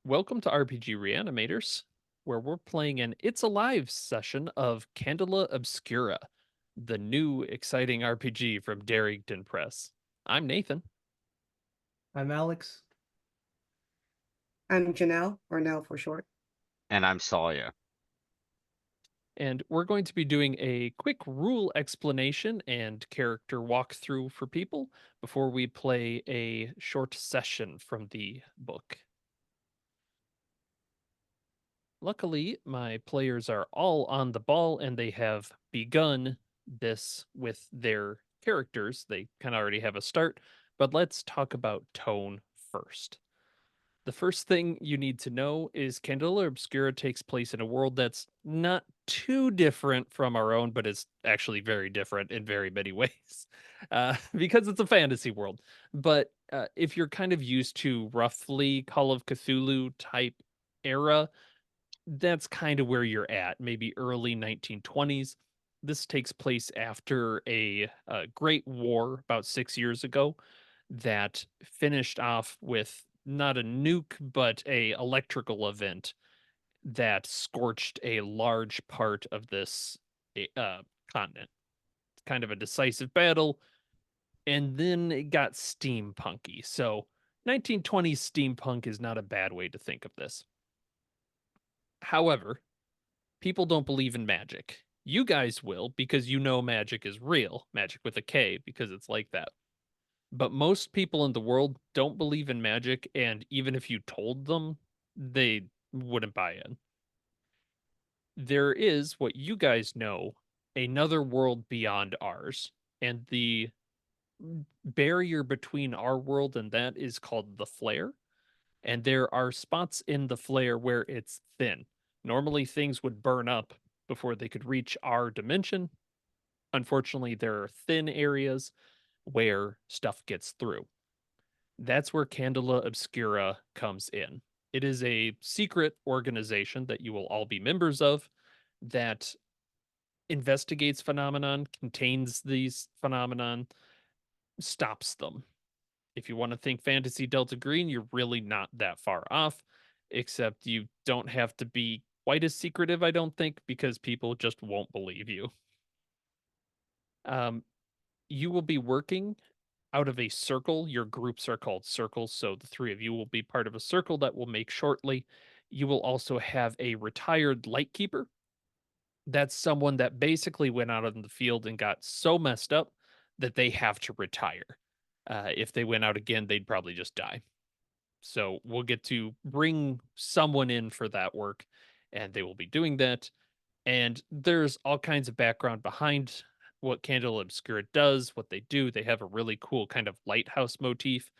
Welcome to RPG Reanimators, where we're playing an It's Alive session of Candela Obscura, the new exciting RPG from Darrington Press. I'm Nathan, I'm Alex. I'm Johnell, or Nell for short. And I'm Sawyer. and we're going to be doing a quick rule explanation and character walkthrough for people before we play a short session from the book. Luckily, my players are all on the ball and they have begun this with their characters. They kind of already have a start, but let's talk about tone first. The first thing you need to know is Candela Obscura takes place in a world that's not too different from our own, but it's actually very different in very many ways because it's a fantasy world. But if you're kind of used to roughly Call of Cthulhu type era, that's kind of where you're at, maybe early 1920s. This takes place after a great war about 6 years ago that finished off with not a nuke, but a electrical event that scorched a large part of this uh, continent. It's kind of a decisive battle, and then it got steampunky. So 1920s steampunk is not a bad way to think of this. However, people don't believe in magic. You guys will because you know magic is real, magic with a K, because it's like that. But most people in the world don't believe in magic, and even if you told them, they wouldn't buy in. There is what you guys know, another world beyond ours, and the barrier between our world and that is called the flare. And there are spots in the flare where it's thin. Normally, things would burn up before they could reach our dimension. Unfortunately, there are thin areas where stuff gets through. That's where Candela Obscura comes in. It is a secret organization that you will all be members of that investigates phenomenon, contains these phenomenon, stops them. If you want to think fantasy Delta Green, you're really not that far off, except you don't have to be quite as secretive, I don't think, because people just won't believe you. Um, you will be working out of a circle. Your groups are called circles, so the three of you will be part of a circle that we'll make shortly. You will also have a retired lightkeeper. That's someone that basically went out in the field and got so messed up that they have to retire. If they went out again, they'd probably just die. So we'll get to bring someone in for that work, and they will be doing that. And there's all kinds of background behind what Candle Obscura does, what they do. They have a really cool kind of lighthouse motif,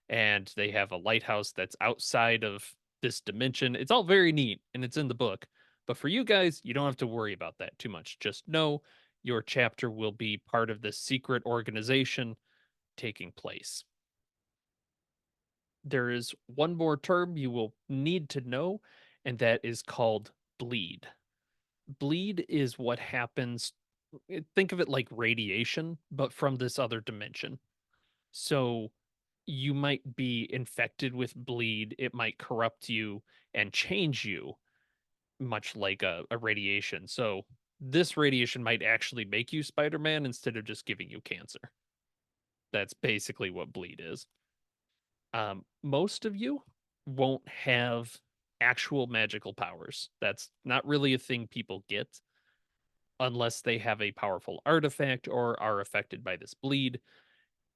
and they have a lighthouse that's outside of this dimension. It's all very neat, and it's in the book. But for you guys, you don't have to worry about that too much. Just know your chapter will be part of this secret organization taking place. There is one more term you will need to know, and that is called bleed. Bleed is what happens. Think of it like radiation, but from this other dimension. So you might be infected with bleed. It might corrupt you and change you, much like a radiation. So this radiation might actually make you Spider Man instead of just giving you cancer. That's basically what bleed is. Most of you won't have actual magical powers. That's not really a thing people get unless they have a powerful artifact or are affected by this bleed.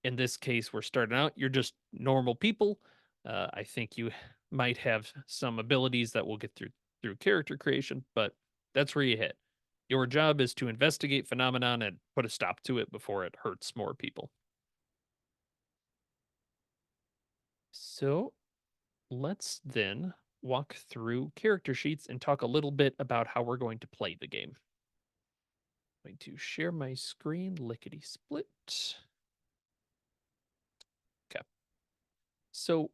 In this case, we're starting out, you're just normal people. I think you might have some abilities that we'll get through character creation, but that's where you hit. Your job is to investigate phenomenon and put a stop to it before it hurts more people. So let's then walk through character sheets and talk a little bit about how we're going to play the game. I'm going to share my screen, lickety split. Okay. So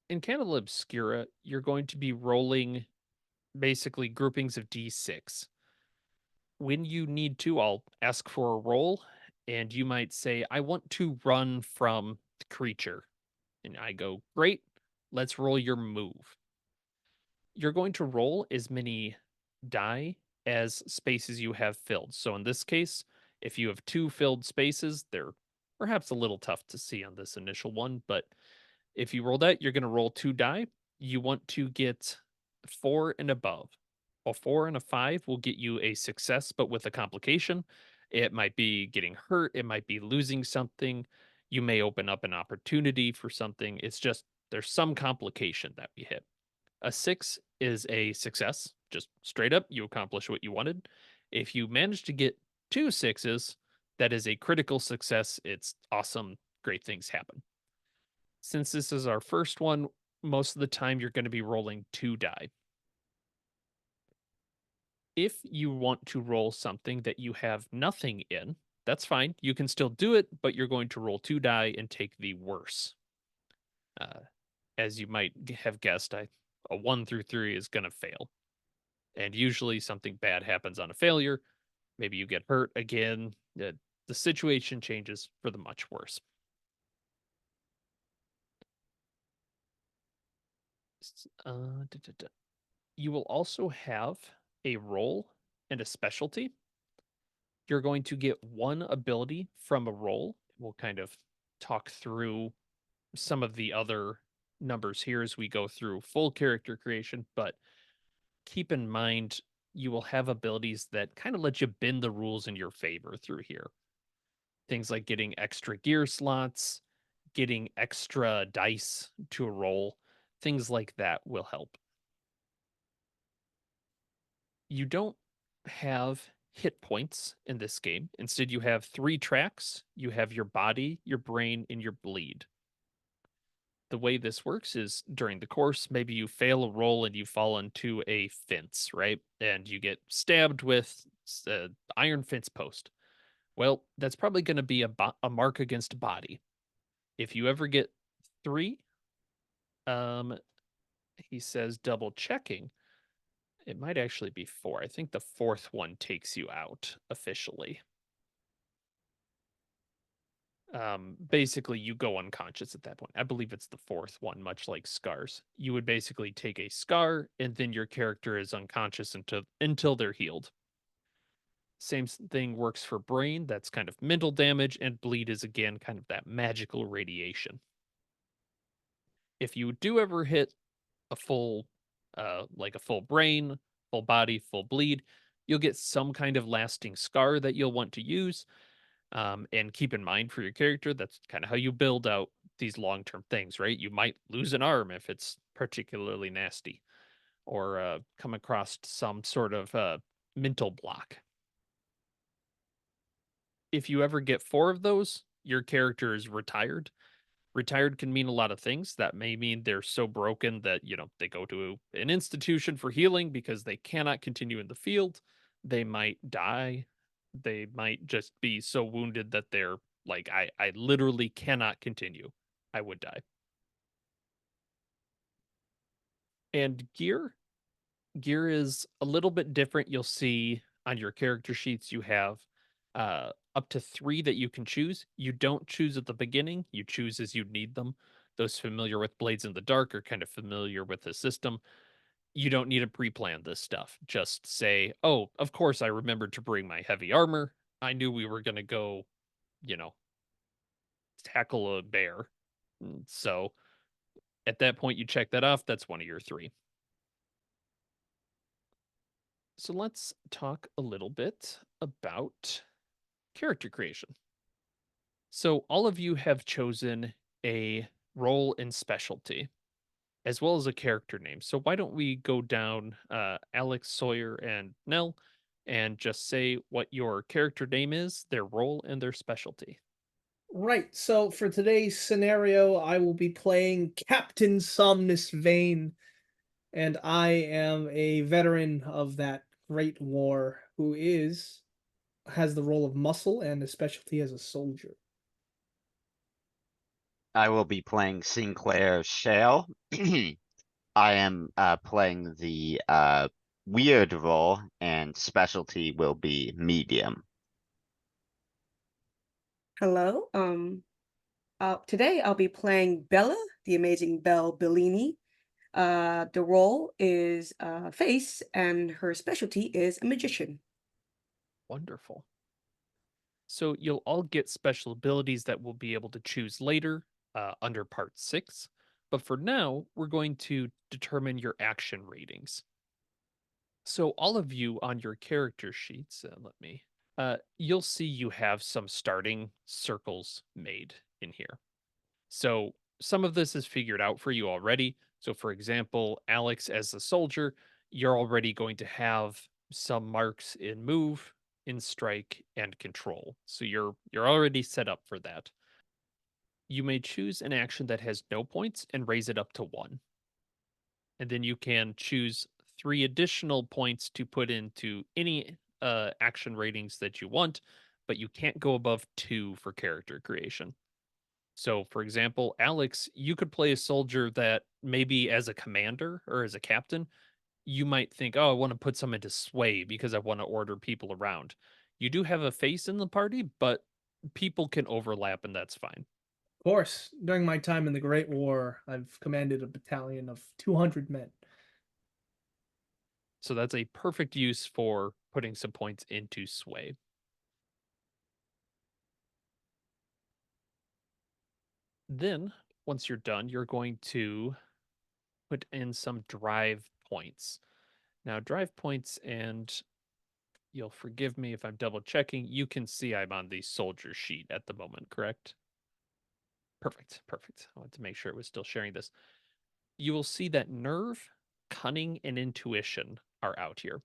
in Candela Obscura, you're going to be rolling basically groupings of d6. When you need to, I'll ask for a roll, and you might say, I want to run from the creature. And I go, great, let's roll your move. You're going to roll as many die as spaces you have filled. So in this case, if you have 2 filled spaces, they're perhaps a little tough to see on this initial one, but if you roll that, you're going to roll 2 die. You want to get 4 and above. A 4 and a 5 will get you a success, but with a complication. It might be getting hurt, it might be losing something. You may open up an opportunity for something. It's just there's some complication that we hit. A 6 is a success, just straight up, you accomplish what you wanted. If you manage to get 2 sixes, that is a critical success. It's awesome. Great things happen. Since this is our first one, most of the time you're going to be rolling 2 die. If you want to roll something that you have nothing in, that's fine. You can still do it, but you're going to roll 2 die and take the worse. Uh, as you might have guessed, a 1 through 3 is going to fail. And usually something bad happens on a failure. Maybe you get hurt again. The situation changes for the much worse. You will also have a role and a specialty. You're going to get 1 ability from a role. We'll kind of talk through some of the other numbers here as we go through full character creation, but keep in mind you will have abilities that kind of let you bend the rules in your favor through here. Things like getting extra gear slots, getting extra dice to a roll, things like that will help. You don't have hit points in this game. Instead, you have 3 tracks. You have your body, your brain, and your bleed. The way this works is during the course, maybe you fail a roll and you fall into a fence, right? And you get stabbed with an iron fence post. Well, that's probably going to be a mark against body. If you ever get 3, um, he says double checking. It might actually be 4. I think the 4th one takes you out officially. Basically, you go unconscious at that point. I believe it's the 4th one, much like scars. You would basically take a scar, and then your character is unconscious until they're healed. Same thing works for brain. That's kind of mental damage, and bleed is again kind of that magical radiation. If you do ever hit a full, like a full brain, full body, full bleed, you'll get some kind of lasting scar that you'll want to use. And keep in mind for your character, that's kind of how you build out these long term things, right? You might lose an arm if it's particularly nasty, or come across some sort of mental block. If you ever get 4 of those, your character is retired. Retired can mean a lot of things. That may mean they're so broken that, they go to an institution for healing because they cannot continue in the field. They might die. They might just be so wounded that they're like, I literally cannot continue. I would die. And gear is a little bit different. You'll see on your character sheets you have up to 3 that you can choose. You don't choose at the beginning, you choose as you need them. Those familiar with Blades in the Dark are kind of familiar with the system. You don't need to pre-plan this stuff. Just say, "Oh, of course I remembered to bring my heavy armor. I knew we were going to go, you know, tackle a bear." So, at that point you check that off. That's one of your 3. So let's talk a little bit about character creation. So all of you have chosen a role and specialty as well as a character name. So why don't we go down Alex, Sawyer, and Nell and just say what your character name is, their role, and their specialty. Right. So for today's scenario, I will be playing Captain Somnus Vane, and I am a veteran of that great war who has the role of muscle and a specialty as a soldier. I will be playing Sinclair Shale. I am playing the weird role, and specialty will be medium. Hello. Today I'll be playing Bella, the amazing Belle Bellini. The role is face, and her specialty is a magician. Wonderful. So you'll all get special abilities that we'll be able to choose later under part 6. But for now, we're going to determine your action ratings. So all of you on your character sheets, you'll see you have some starting circles made in here. So some of this is figured out for you already. So for example, Alex as a soldier, you're already going to have some marks in move, in strike, and control. So you're already set up for that. You may choose an action that has no points and raise it up to 1. And then you can choose 3 additional points to put into any action ratings that you want, but you can't go above 2 for character creation. So, for example, Alex, you could play a soldier that maybe as a commander or as a captain, you might think, oh, I want to put some into sway because I want to order people around. You do have a face in the party, but people can overlap and that's fine. Of course, during my time in the Great War, I've commanded a battalion of 200 men. So that's a perfect use for putting some points into sway. Then, once you're done, you're going to put in some drive points. Now, drive points, and you'll forgive me if I'm double checking, you can see I'm on the soldier sheet at the moment, correct? Perfect, perfect. I want to make sure it was still sharing this. You will see that nerve, cunning, and intuition are out here.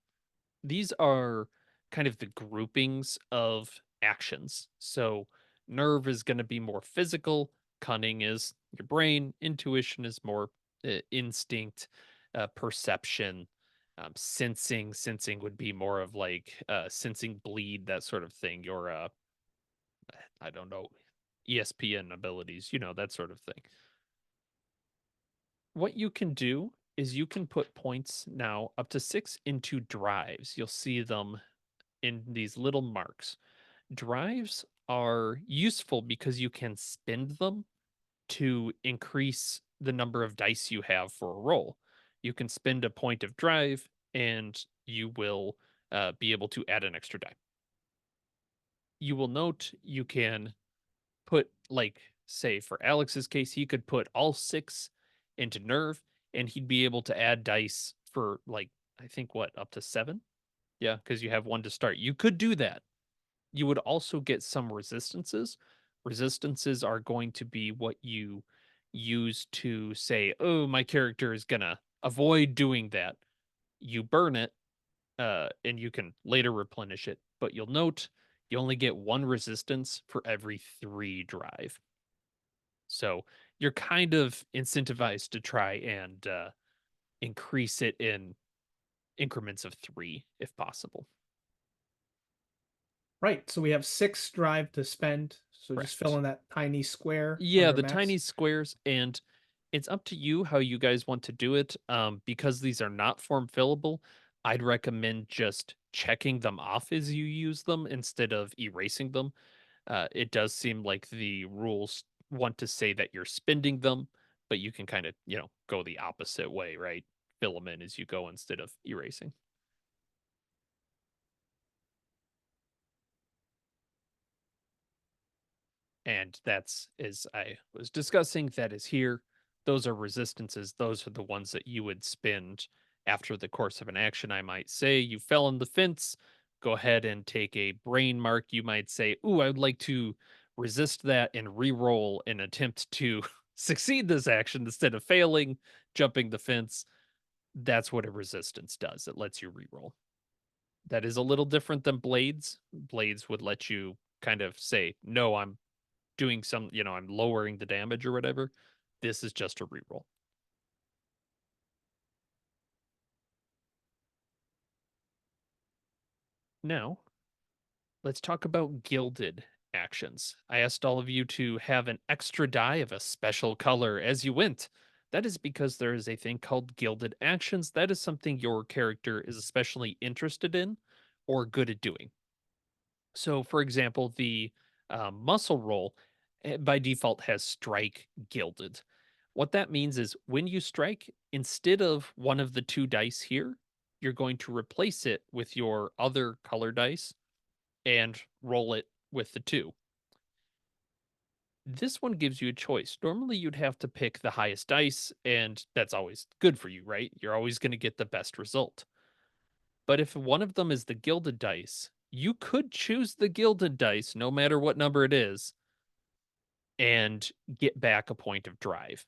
These are kind of the groupings of actions. So nerve is going to be more physical, cunning is your brain, intuition is more instinct, perception, sensing would be more of like sensing bleed, that sort of thing. Your I don't know, ESPN abilities, that sort of thing. What you can do is you can put points now up to 6 into drives. You'll see them in these little marks. Drives are useful because you can spend them to increase the number of dice you have for a roll. You can spend a point of drive and you will be able to add an extra die. You will note you can put, like, say, for Alex's case, he could put all 6 into nerve and he'd be able to add dice for, like, I think what, up to 7? Yeah, because you have 1 to start. You could do that. You would also get some resistances. Resistances are going to be what you use to say, oh, my character is going to avoid doing that. You burn it, and you can later replenish it. But you'll note you only get 1 resistance for every 3 drive. So you're kind of incentivized to try and increase it in increments of 3 if possible. Right, so we have 6 drive to spend. So just fill Correct. in that tiny square Yeah, under the max. tiny squares, and it's up to you how you guys want to do it. Because these are not form fillable, I'd recommend just checking them off as you use them instead of erasing them. It does seem like the rules want to say that you're spending them, but you can kind of, go the opposite way, right? Fill them in as you go instead of erasing. And that's, as I was discussing, that is here. Those are resistances. Those are the ones that you would spend after the course of an action. I might say you fell on the fence. Go ahead and take a brain mark. You might say, ooh, I would like to resist that and re-roll and attempt to succeed this action instead of failing, jumping the fence. That's what a resistance does. It lets you re-roll. That is a little different than blades. Blades would let you kind of say, no, I'm doing some, I'm lowering the damage or whatever. This is just a reroll. Now, let's talk about gilded actions. I asked all of you to have an extra die of a special color as you went. That is because there is a thing called gilded actions. That is something your character is especially interested in or good at doing. So, for example, the muscle roll by default has strike gilded. What that means is when you strike, instead of one of the two dice here, you're going to replace it with your other color dice and roll it with the two. This one gives you a choice. Normally, you'd have to pick the highest dice, and that's always good for you, right? You're always going to get the best result. But if one of them is the gilded dice, you could choose the gilded dice, no matter what number it is, and get back a point of drive.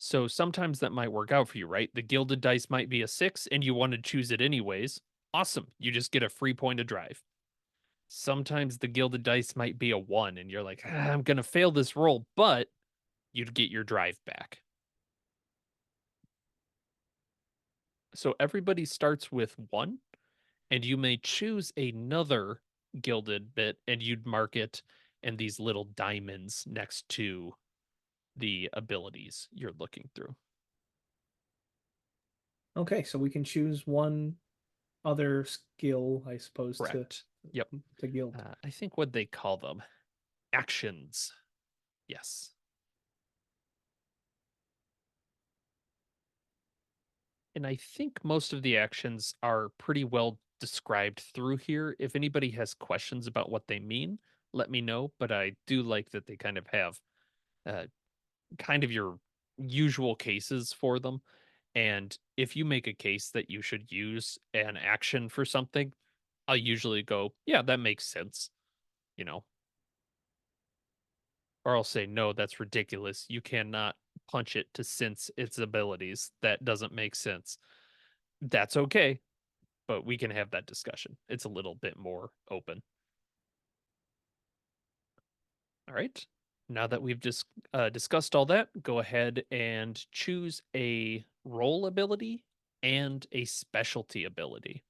So sometimes that might work out for you, right? The gilded dice might be a 6 and you want to choose it anyways. Awesome. You just get a free point of drive. Sometimes the gilded dice might be a 1 and you're like, I'm going to fail this roll, but you'd get your drive back. So everybody starts with 1 and you may choose another gilded bit and you'd mark it in these little diamonds next to the abilities you're looking through. Okay, so we can choose one other skill, I suppose, Correct. Yep. to guild. I think what they call them actions. Yes. And I think most of the actions are pretty well described through here. If anybody has questions about what they mean, let me know. But I do like that they kind of have uh, kind of your usual cases for them. And if you make a case that you should use an action for something, I'll usually go, yeah, that makes sense, you know, or I'll say, no, that's ridiculous. You cannot punch it to sense its abilities. That doesn't make sense. That's okay, but we can have that discussion. It's a little bit more open. All right. Now that we've just discussed all that, go ahead and choose a role ability and a specialty ability.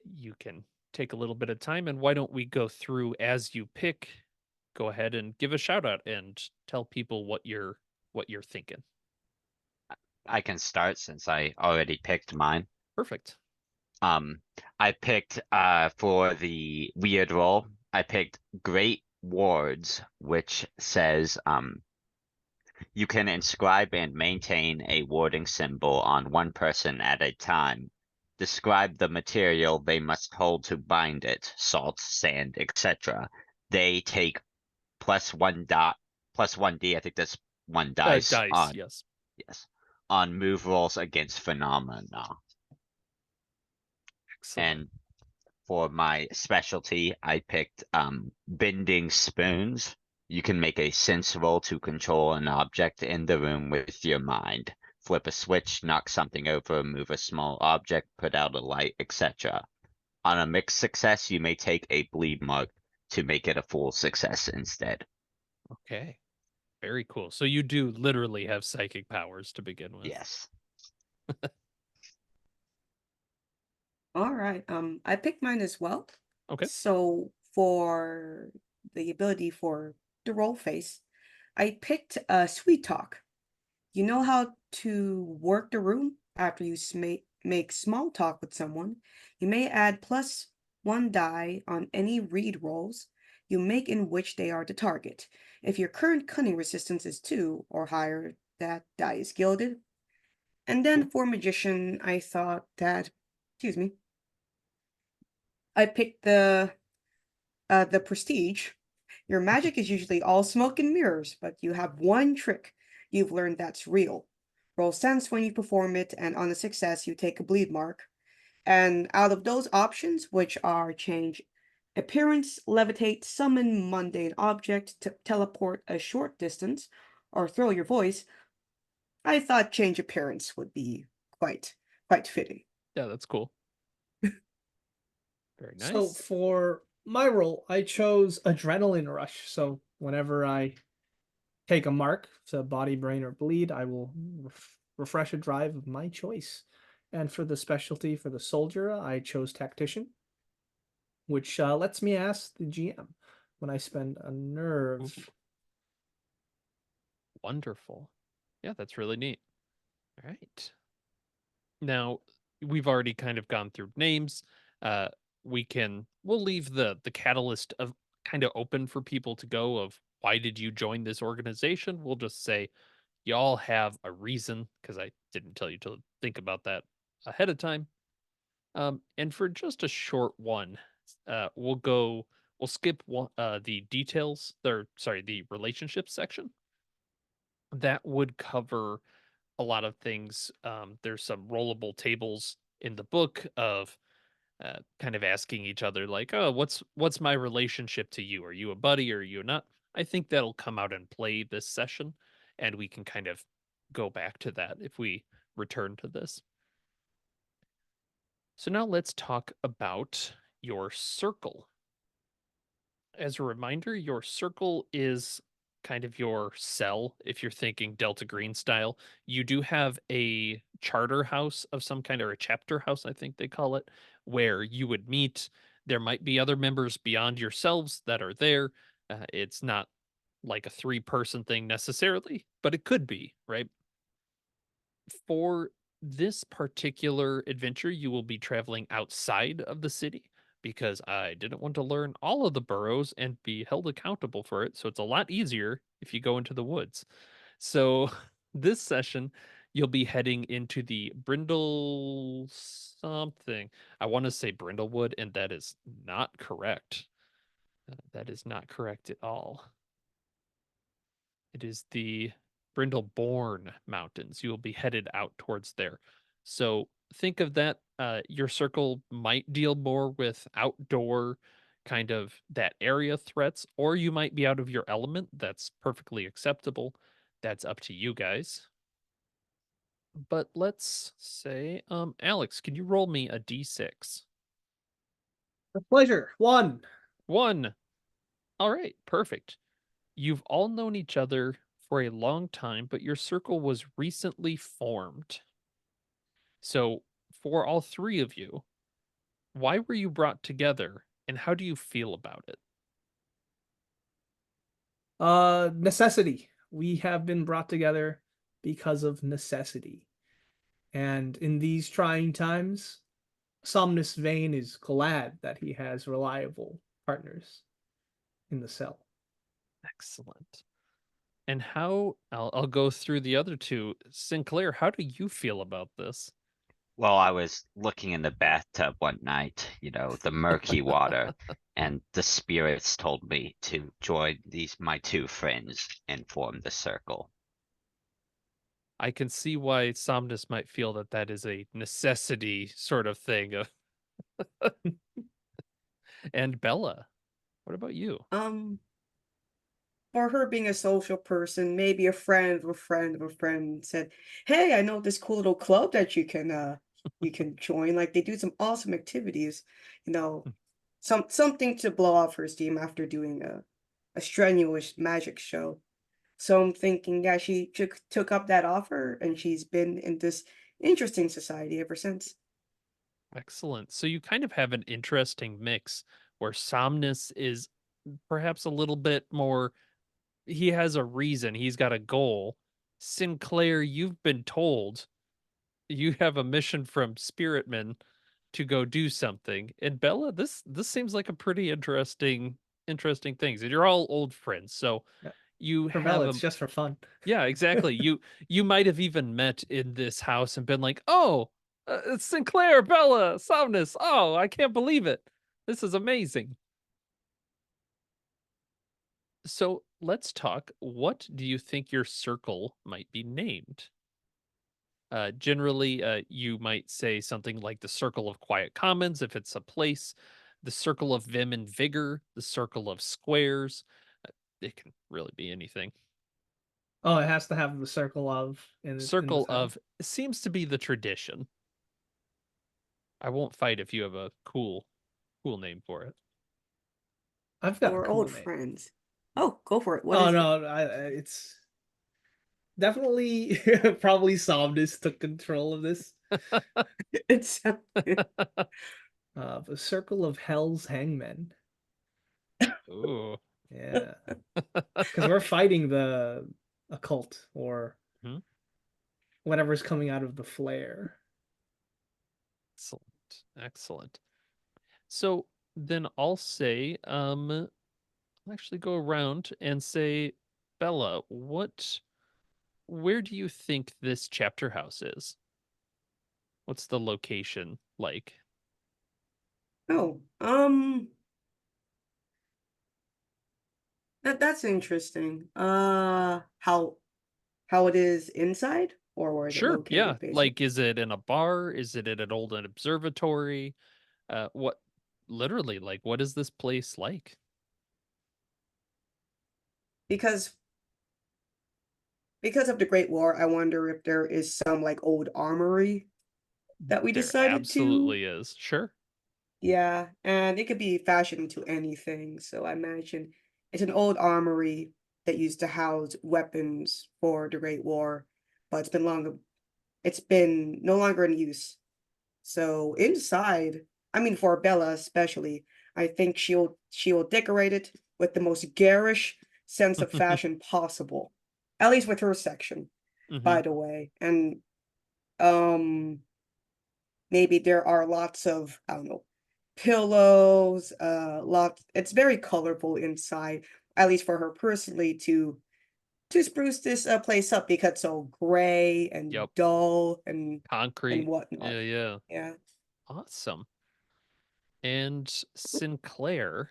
You can take a little bit of time, and why don't we go through as you pick? Go ahead and give a shout out and tell people what you're thinking. I can start since I already picked mine. Perfect. I picked for the weird role, I picked Great Wards, which says you can inscribe and maintain a warding symbol on one person at a time. Describe the material they must hold to bind it, salt, sand, etc. They take +1 D, I think that's one dice Dice, on yes. yes on move rolls against phenomena. Excellent. And for my specialty, I picked bending spoons. You can make a sense roll to control an object in the room with your mind. Flip a switch, knock something over, move a small object, put out a light, etc. On a mixed success, you may take a bleed mark to make it a full success instead. Okay. Very cool. So you do literally have psychic powers to begin with. Yes. All right. I picked mine as well. Okay. So for the ability for the roll face, I picked sweet talk. You know how to work the room after you make small talk with someone. You may add +1 die on any read rolls you make in which they are the target. If your current cunning resistance is 2 or higher, that die is gilded. And then for magician, I thought that, excuse me, I picked the prestige. Your magic is usually all smoke and mirrors, but you have one trick you've learned that's real. Roll sense when you perform it, and on a success, you take a bleed mark. And out of those options, which are change appearance, levitate, summon mundane object, to teleport a short distance, or throw your voice, I thought change appearance would be quite fitting. Yeah, that's cool. Very nice. So for my role, I chose adrenaline rush. So whenever I take a mark, so body, brain, or bleed, I will refresh a drive of my choice. And for the specialty for the soldier, I chose tactician, which lets me ask the GM when I spend a nerve. Ooh. Wonderful. Yeah, that's really neat. All right. Now, we've already kind of gone through names. We'll leave the catalyst of kind of open for people to go of why did you join this organization? We'll just say you all have a reason because I didn't tell you to think about that ahead of time. And for just a short one, we'll skip the details, or sorry, the relationship section. That would cover a lot of things. There's some rollable tables in the book of kind of asking each other, like, "Oh, what's my relationship to you? Are you a buddy or are you not?" I think that'll come out and play this session, and we can kind of go back to that if we return to this. So now let's talk about your circle. As a reminder, your circle is kind of your cell if you're thinking Delta Green style. You do have a charter house of some kind, or a chapter house, I think they call it, where you would meet. There might be other members beyond yourselves that are there. It's not like a three-person thing necessarily, but it could be, right? For this particular adventure, you will be traveling outside of the city because I didn't want to learn all of the boroughs and be held accountable for it. So it's a lot easier if you go into the woods. So this session, you'll be heading into the Brindle something. I want to say Brindlewood, and that is not correct. That is not correct at all. It is the Brindleborne Mountains. You will be headed out towards there. So think of that. Your circle might deal more with outdoor kind of that area threats, or you might be out of your element. That's perfectly acceptable. That's up to you guys. But let's say, Alex, can you roll me a d6? A pleasure. 1. One. All right, perfect. You've all known each other for a long time, but your circle was recently formed. So, for all three of you, why were you brought together and how do you feel about it? Necessity. We have been brought together because of necessity. And in these trying times, Somnus Vane is glad that he has reliable partners in the cell. Excellent. And how, I'll go through the other two. Sinclair, how do you feel about this? Well, I was looking in the bathtub one night, the murky water, and the spirits told me to join my two friends and form the circle. I can see why Somnus might feel that that is a necessity sort of thing. And Bella, what about you? For her being a social person, maybe a friend of a friend of a friend said, "Hey, I know this cool little club that you can join. Like they do some awesome activities, you know, something to blow off her steam after doing a strenuous magic show." So I'm thinking, yeah, she took up that offer and she's been in this interesting society ever since. Excellent. So you kind of have an interesting mix where Somnus is perhaps a little bit more, he has a reason, he's got a goal. Sinclair, you've been told you have a mission from Spiritman to go do something. And Bella, this seems like a pretty interesting things. And you're all old friends, so Yeah. you For have Bella, a it's just for fun. yeah, exactly. You might have even met in this house and been like, "Oh, it's Sinclair, Bella, Somnus. Oh, I can't believe it. This is amazing." So let's talk. What do you think your circle might be named? Generally, you might say something like the Circle of Quiet Commons if it's a place, the Circle of Vim and Vigor, the Circle of Squares. It can really be anything. Oh, it has to have the circle of in the Circle title. of seems to be the tradition. I won't fight if you have a cool name for it. I've got a Or cool old name. friends. Oh, go for it. What Oh is it? no, it's definitely probably Somnus took control of this. It's The Circle of Hell's Hangmen. Ooh. Yeah, because we're fighting the occult or Hmm? whatever's coming out of the flare. Excellent. Excellent. So then I'll say, I'll actually go around and say, Bella, where do you think this chapter house is? What's the location like? Oh, that's interesting. How it is inside or where is it Sure, yeah. located, basically? Like, is it in a bar? Is it at an old observatory? What, literally, like, what is this place like? Because because of the Great War, I wonder if there is some like old armory that we There decided to. absolutely is. Sure. Yeah, and it could be fashioned into anything. So I imagine it's an old armory that used to house weapons for the Great War, but it's been no longer in use. So inside, I mean for Bella especially, I think she'll decorate it with the most garish sense of fashion possible. At least with her section, Hmm. by the way. And um maybe there are lots of, I don't know, pillows, lots it's very colorful inside, at least for her personally to spruce this place up because it's so gray and Yep. dull and Concrete. whatnot. Yeah, yeah. Yeah. Awesome. And Sinclair,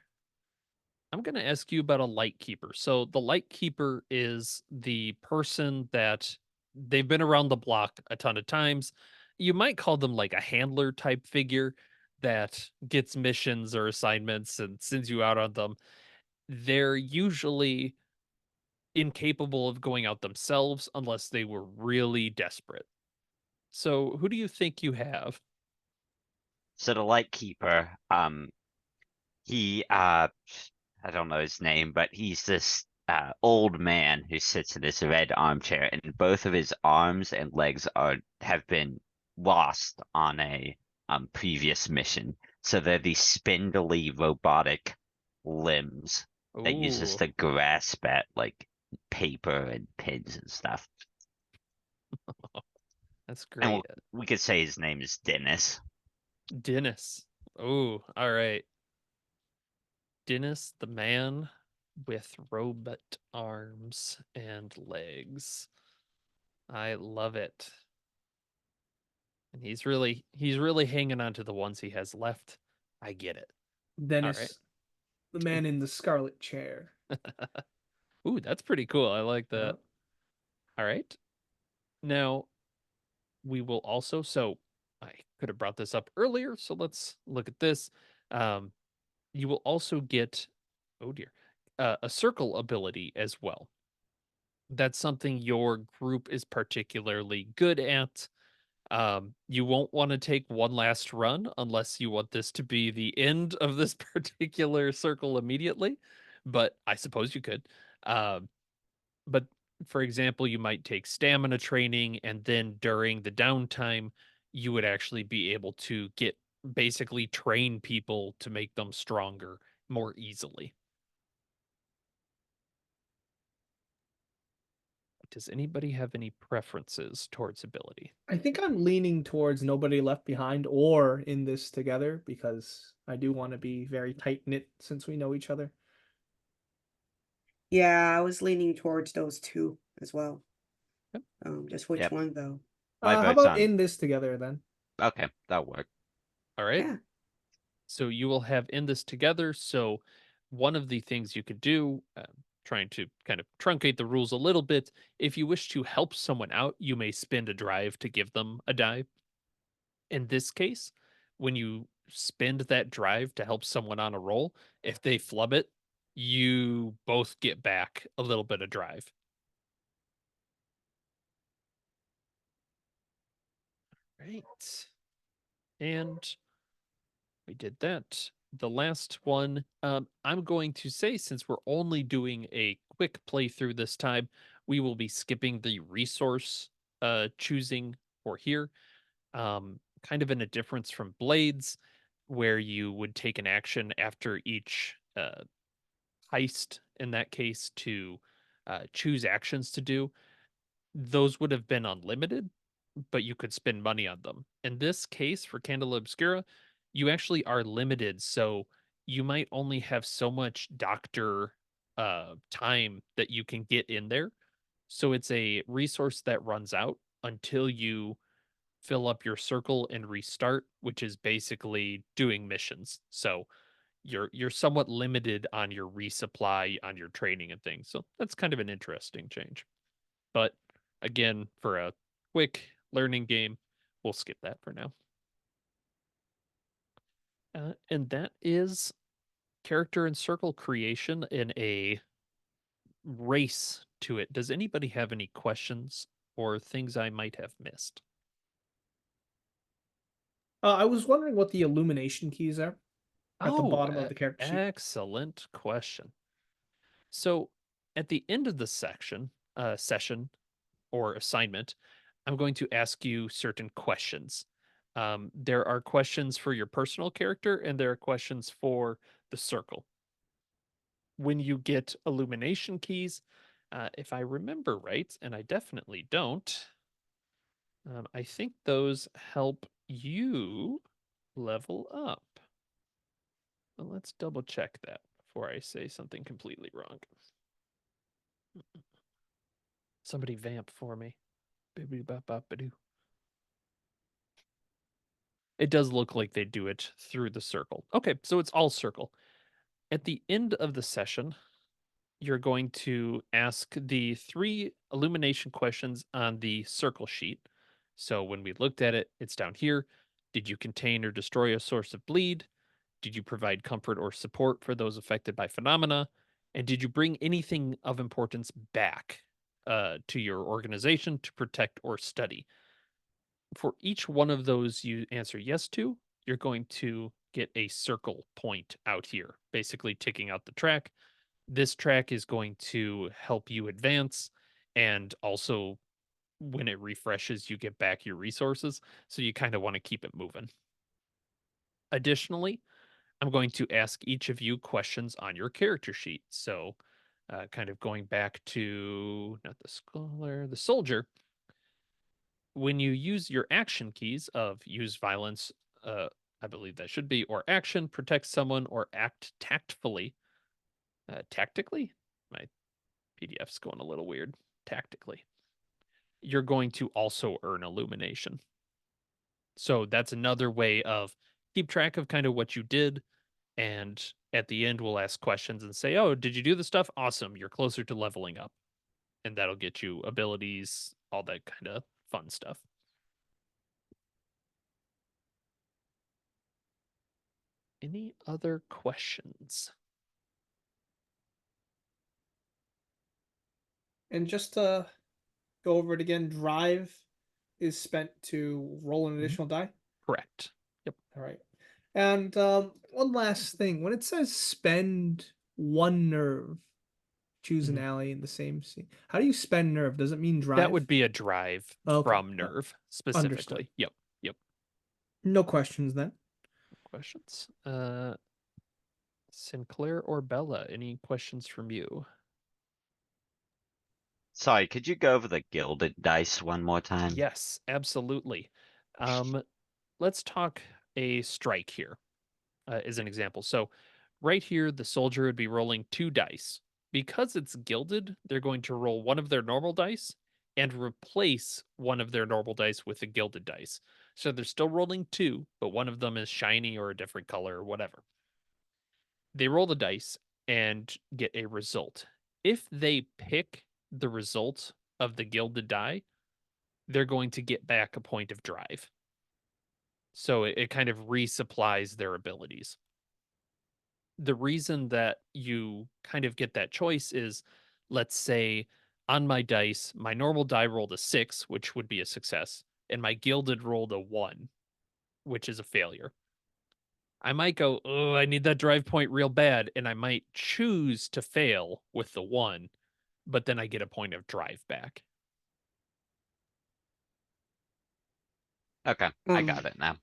I'm going to ask you about a light keeper. So the light keeper is the person that they've been around the block a ton of times. You might call them like a handler type figure that gets missions or assignments and sends you out on them. They're usually incapable of going out themselves unless they were really desperate. So who do you think you have? So the Lightkeeper, he I don't know his name, but he's this old man who sits in this red armchair, and both of his arms and legs have been lost on a previous mission. So they're these spindly robotic limbs that uses Ooh, to grasp at like paper and pins and stuff. that's And great. we could say his name is Dennis. Dennis. Ooh, all right. Dennis, the man with robot arms and legs. I love it. And he's really hanging on to the ones he has left. I get it. All right. Dennis, the man in the scarlet chair. Ooh, that's pretty cool. I like Yeah. that. All right. Now, we will also, so I could have brought this up earlier, so let's look at this. Um, you will also get, oh dear, a circle ability as well. That's something your group is particularly good at. You won't want to take one last run unless you want this to be the end of this particular circle immediately, but I suppose you could. Um, but for example, you might take stamina training, and then during the downtime, you would actually be able to get basically train people to make them stronger more easily. Does anybody have any preferences towards ability? I think I'm leaning towards Nobody Left Behind or In This Together because I do want to be very tight knit since we know each other. Yeah, I was leaning towards those two as well. Yep. Just which Yep, one though? my How vote's about on. In This Together then? Okay, that'll work. All right. Yeah. So you will have in this together. So one of the things you could do, trying to kind of truncate the rules a little bit, if you wish to help someone out, you may spend a drive to give them a die. In this case, when you spend that drive to help someone on a roll, if they flub it, you both get back a little bit of drive. Right. And we did that. The last one, I'm going to say, since we're only doing a quick playthrough this time, we will be skipping the resource choosing for here. Kind of in a difference from Blades, where you would take an action after each heist, in that case, to choose actions to do. Those would have been unlimited, but you could spend money on them. In this case, for Candela Obscura, you actually are limited. So you might only have so much doctor time that you can get in there. So it's a resource that runs out until you fill up your circle and restart, which is basically doing missions. So you're somewhat limited on your resupply, on your training and things. So that's kind of an interesting change. But again, for a quick learning game, we'll skip that for now. And that is character and circle creation in a race to it. Does anybody have any questions or things I might have missed? I was wondering what the illumination keys are at the bottom of the character sheet. Excellent question. So at the end of the session or assignment, I'm going to ask you certain questions. There are questions for your personal character, and there are questions for the circle. When you get illumination keys, if I remember right, and I definitely don't, I think those help you level up. Well, let's double check that before I say something completely wrong. Somebody vamp for me. Bibbidi-bop-bop-ba-doo. It does look like they do it through the circle. Okay, so it's all circle. At the end of the session, you're going to ask the 3 illumination questions on the circle sheet. So when we looked at it, it's down here. Did you contain or destroy a source of bleed? Did you provide comfort or support for those affected by phenomena? And did you bring anything of importance back to your organization to protect or study? For each one of those you answer yes to, you're going to get a circle point out here, basically ticking out the track. This track is going to help you advance, and also when it refreshes, you get back your resources. So you kind of want to keep it moving. Additionally, I'm going to ask each of you questions on your character sheet. So, kind of going back to not the scholar, the soldier. When you use your action keys of use violence, I believe that should be, or action, protect someone, or act tactfully. Tactically? My PDF's going a little weird. Tactically. You're going to also earn illumination. So that's another way of keep track of kind of what you did. And at the end, we'll ask questions and say, oh, did you do the stuff? Awesome. You're closer to leveling up. And that'll get you abilities, all that kind of fun stuff. Any other questions? And just to go over it again, drive is spent to roll an additional die. Correct. Yep. All right. And one last thing. When it says spend 1 nerve, choose an ally in the same scene. How do you spend nerve? Does it mean drive? That would be a drive Okay. from nerve specifically. Understood. Yep. Yep. No questions then. Questions? Sinclair or Bella, any questions from you? Sorry, could you go over the gilded dice one more time? Yes, absolutely. Let's talk a strike here as an example. So right here, the soldier would be rolling 2 dice. Because it's gilded, they're going to roll one of their normal dice and replace one of their normal dice with a gilded dice. So they're still rolling 2, but one of them is shiny or a different color or whatever. They roll the dice and get a result. If they pick the result of the gilded die, they're going to get back a point of drive. So it kind of resupplies their abilities. The reason that you kind of get that choice is, let's say on my dice, my normal die rolled a 6, which would be a success, and my gilded rolled a 1, which is a failure. I might go, oh, I need that drive point real bad, and I might choose to fail with the 1, but then I get a point of drive back. Okay, I got it now.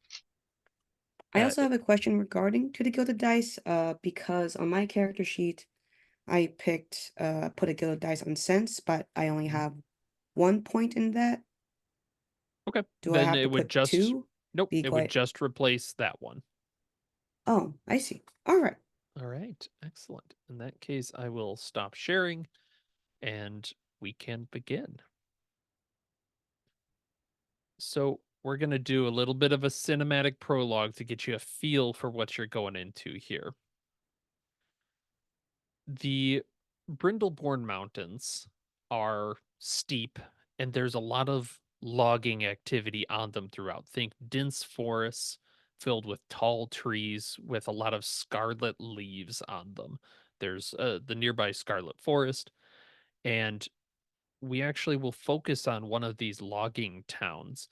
I also have a question regarding to the gilded dice, because on my character sheet, I picked put a gilded dice on sense, but I only have 1 point in that. Okay. Do I Then have it to would put just 2? nope, Be it would quite. just replace that one. Oh, I see. All right. All right, excellent. In that case, I will stop sharing and we can begin. So, we're going to do a little bit of a cinematic prologue to get you a feel for what you're going into here. The Brindleborne Mountains are steep and there's a lot of logging activity on them throughout. Think dense forests filled with tall trees with a lot of scarlet leaves on them. There's the nearby Scarlet Forest, and we actually will focus on one of these logging towns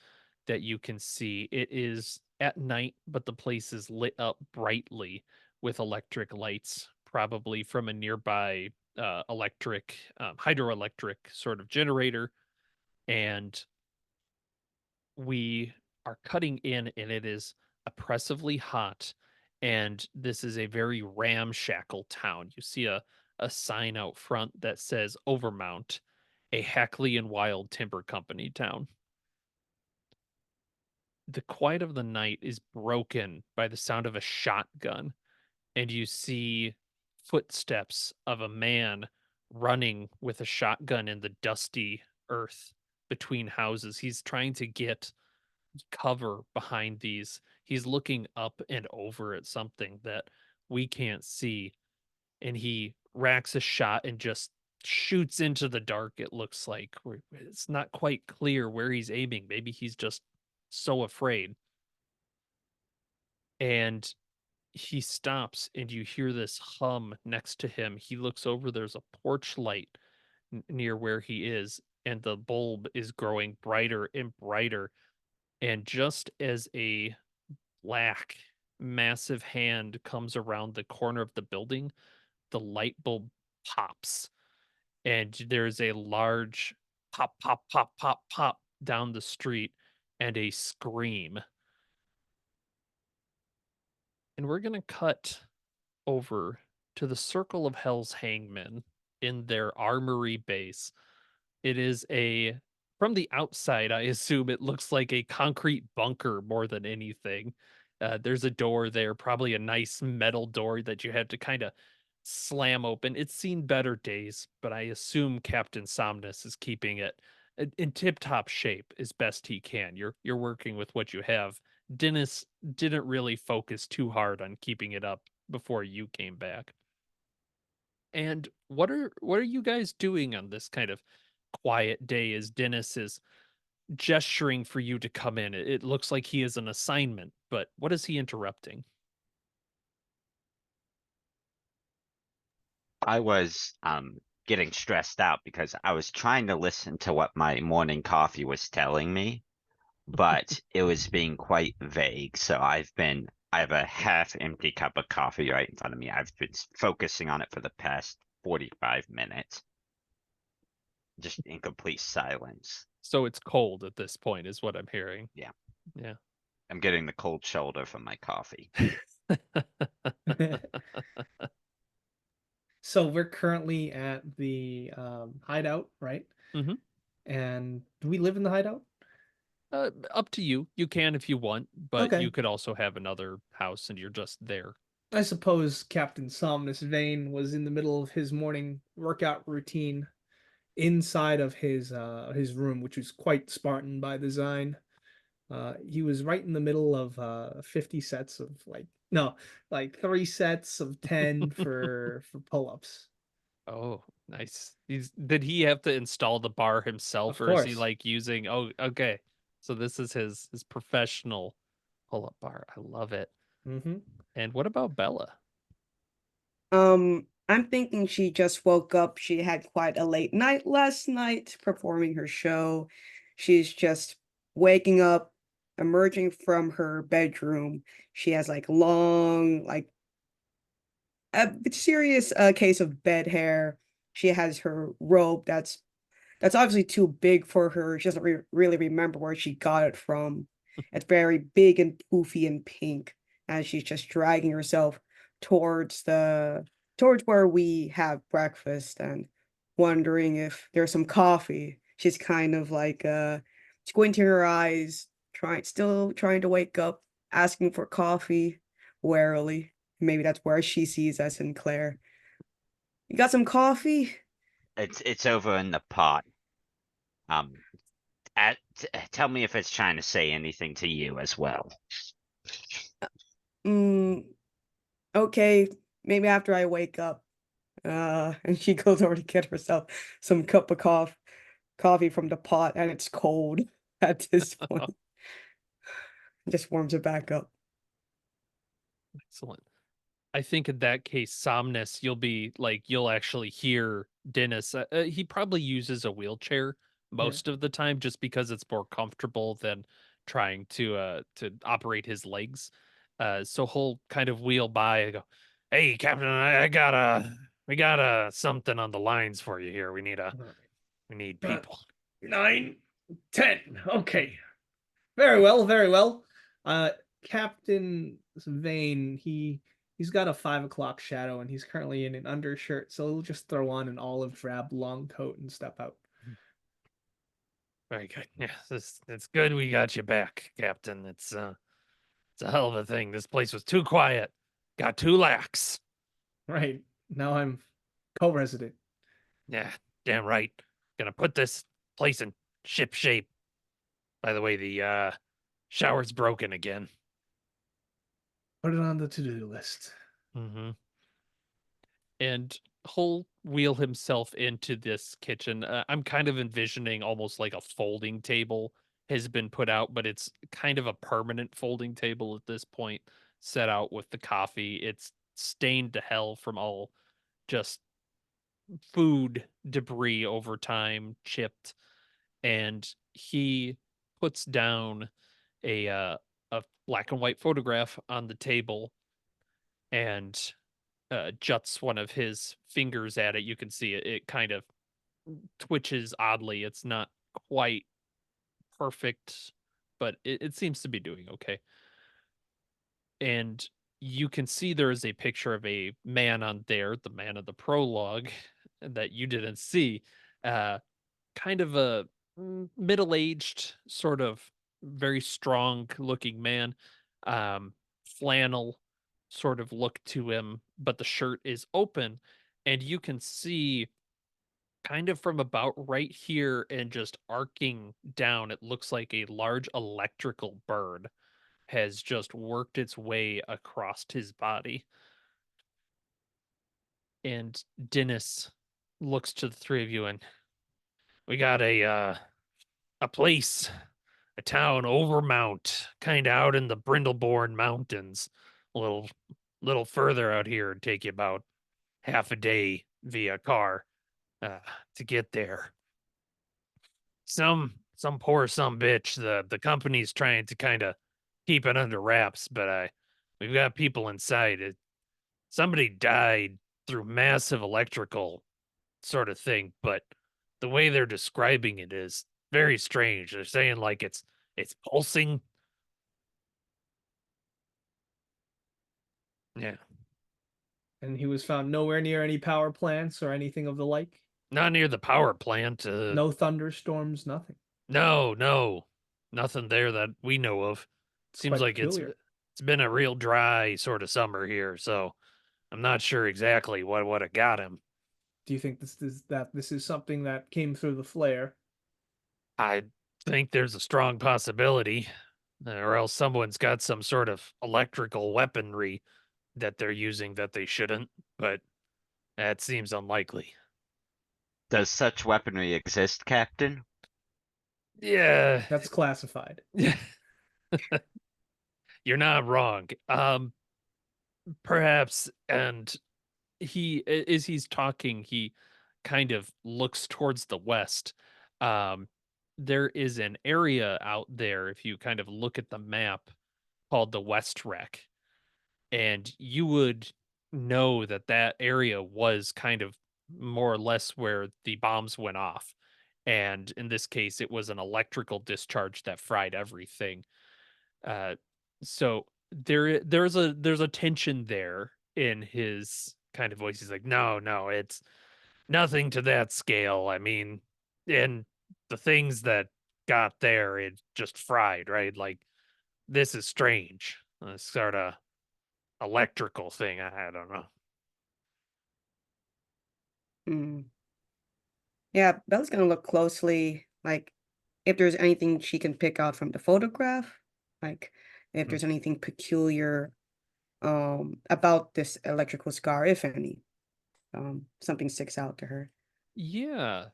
that you can see. It is at night, but the place is lit up brightly with electric lights, probably from a nearby electric, hydroelectric sort of generator. And we are cutting in, and it is oppressively hot. And this is a very ramshackle town. You see a sign out front that says Overmount, a Hackley and Wild Timber Company town. The quiet of the night is broken by the sound of a shotgun, and you see footsteps of a man running with a shotgun in the dusty earth between houses. He's trying to get cover behind these. He's looking up and over at something that we can't see, and he racks a shot and just shoots into the dark. It looks like it's not quite clear where he's aiming. Maybe he's just so afraid. And he stops, and you hear this hum next to him. He looks over, there's a porch light near where he is, and the bulb is growing brighter and brighter. And just as a black, massive hand comes around the corner of the building, the light bulb pops, and there's a large pop, pop, pop, pop, pop down the street, and a scream. And we're going to cut over to the Circle of Hell's hangmen in their armory base. It is a from the outside, I assume it looks like a concrete bunker more than anything. There's a door there, probably a nice metal door that you had to kind of slam open. It's seen better days, but I assume Captain Somnus is keeping it in tip-top shape as best he can. You're working with what you have. Dennis didn't really focus too hard on keeping it up before you came back. And what are you guys doing on this kind of quiet day as Dennis is gesturing for you to come in? It looks like he is an assignment, but what is he interrupting? I was getting stressed out because I was trying to listen to what my morning coffee was telling me, but it was being quite vague. So I have a half empty cup of coffee right in front of me. I've been focusing on it for the past 45 minutes, just in complete silence. So it's cold at this point, is what I'm hearing. Yeah. Yeah. I'm getting the cold shoulder from my coffee. So we're currently at the hideout, right? Mhm. And do we live in the hideout? Up to you. You can if you want, but Okay. you could also have another house and you're just there. I suppose Captain Somnus Vane was in the middle of his morning workout routine inside of his room, which was quite Spartan by design. He was right in the middle of 50 sets of like 3 sets of 10 for pull-ups. Oh, nice. Did he have to install the bar himself, Of or is he course. like using, oh, okay. So this is his professional pull-up bar. I love it. Mm-hmm. And what about Bella? I'm thinking she just woke up. She had quite a late night last night performing her show. She's just waking up, emerging from her bedroom. She has like long, like a serious case of bed hair. She has her robe that's obviously too big for her. She doesn't really remember where she got it from. It's very big and poofy and pink, and she's just dragging herself towards the towards where we have breakfast and wondering if there's some coffee. She's kind of like squinting her eyes, still trying to wake up, asking for coffee warily. Maybe that's where she sees us in Claire. You got some coffee? It's over in the pot. Um, tell me if it's trying to say anything to you as well. Mm, okay, maybe after I wake up. And she goes over to get herself some cup of coffee from the pot, and it's cold at this point. Just warms it back up. Excellent. I think in that case, Somnus, you'll actually hear Dennis. He probably uses a wheelchair Yeah. most of the time just because it's more comfortable than trying to operate his legs. So he'll kind of wheel by and go, "Hey, Captain, I got we got something on the lines for you here. We need people." 9, 10. Okay. Very well, very well. Captain Vane, he's got a 5 o'clock shadow and he's currently in an undershirt, so he'll just throw on an olive drab long coat and step out. Very good. Yeah, it's good we got you back, Captain. It's a hell of a thing. This place was too quiet. Got too lax. Right. Now I'm co-resident. Yeah, damn right. Gonna put this place in ship shape. By the way, the shower's broken again. Put it on the to-do list. Mm-hmm. And he'll wheel himself into this kitchen. I'm kind of envisioning almost like a folding table has been put out, but it's kind of a permanent folding table at this point, set out with the coffee. It's stained to hell from all just food debris over time, chipped, and he puts down a black and white photograph on the table and juts one of his fingers at it. You can see it kind of twitches oddly. It's not quite perfect, but it seems to be doing okay. And you can see there is a picture of a man on there, the man of the prologue that you didn't see. Uh, kind of a middle-aged, sort of very strong looking man. Flannel sort of look to him, but the shirt is open, and you can see kind of from about right here and just arcing down, it looks like a large electrical burn has just worked its way across his body. And Dennis looks to the three of you and, "We got a place, a town overmount, kind of out in the Brindleborne mountains, a little further out here. It'd take you about half a day via car uh, to get there. Some poor some bitch. The company's trying to kind of keep it under wraps, but we've got people inside. Somebody died through massive electrical sort of thing, but the way they're describing it is very strange. They're saying like it's pulsing. Yeah, And he was found nowhere near any power plants or anything of the like. not near the power plant. No thunderstorms, nothing. No, nothing there that we know of. It's Seems quite like peculiar. it's been a real dry sort of summer here, so I'm not sure exactly what it got him. Do you think this is something that came through the flare? I think there's a strong possibility, or else someone's got some sort of electrical weaponry that they're using that they shouldn't, but that seems unlikely. Does such weaponry exist, Captain? Yeah, That's classified. you're not wrong. Perhaps, and as he's talking, he kind of looks towards the west. Um, there is an area out there, if you kind of look at the map, called the West Wreck, and you would know that that area was kind of more or less where the bombs went off. And in this case, it was an electrical discharge that fried everything. Uh, so there's a tension there in his kind of voice. He's like, no, it's nothing to that scale. I mean, and the things that got there, it just fried, right? Like this is strange. Sort of electrical thing. I don't know. Hmm. Yeah, Bella's gonna look closely, like if there's anything she can pick out from the photograph, like if Hmm. there's anything peculiar about this electrical scar, if any. Something sticks out to her. Yeah.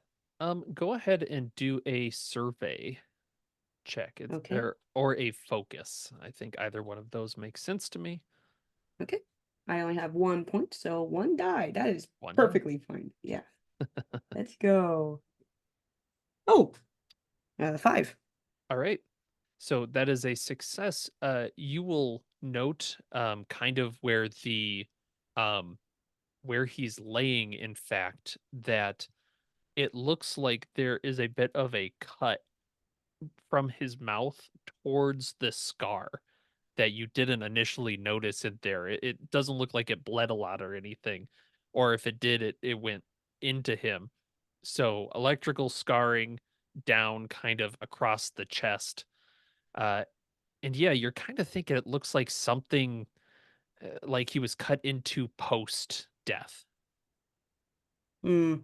Go ahead and do a survey check. It's Okay. or a focus. I think either one of those makes sense to me. Okay. I only have 1 point, so one die. That is One die. perfectly fine. Yeah. Let's go. Oh, 5. All right. So that is a success. You will note kind of um where he's laying, in fact, that it looks like there is a bit of a cut from his mouth towards the scar that you didn't initially notice it there. It doesn't look like it bled a lot or anything. Or if it did, it went into him. So electrical scarring down kind of across the chest. Uh, and yeah, you're kind of thinking it looks like something like he was cut into post death. Hmm.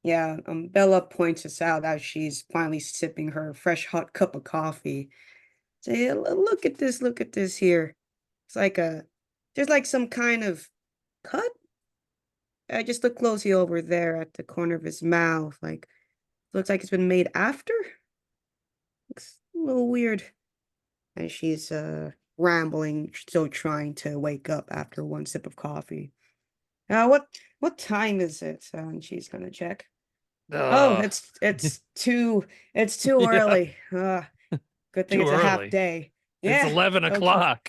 Yeah, Bella points us out as she's finally sipping her fresh hot cup of coffee. Say, look at this here. It's like there's like some kind of cut. I just look closely over there at the corner of his mouth. Like, looks like it's been made after. Looks a little weird. And she's rambling, still trying to wake up after one sip of coffee. What time is it? And she's gonna check. Oh, Ugh. it's too Yeah, early. Good thing too it's a half early. day. It's Yeah. 11 Okay. o'clock.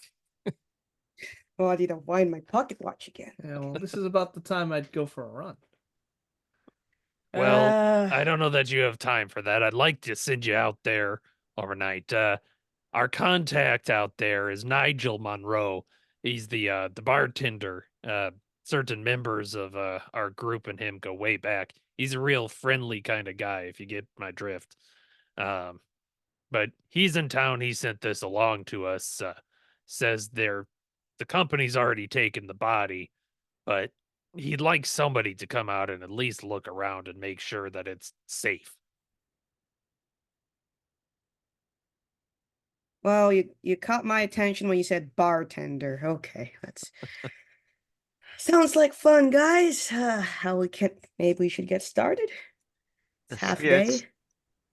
Oh, I need to wind my pocket watch again. Yeah, well, this is about the time I'd go for a run. Well, Uh, I don't know that you have time for that. I'd like to send you out there overnight. Our contact out there is Nigel Monroe. He's the bartender. Certain members of our group and him go way back. He's a real friendly kind of guy, if you get my drift. Um, but he's in town. He sent this along to us. Says the company's already taken the body, but he'd like somebody to come out and at least look around and make sure that it's safe. well, you caught my attention when you said bartender. Okay, that's sounds like fun, guys. How we can maybe we should get started. The It's half spirits day.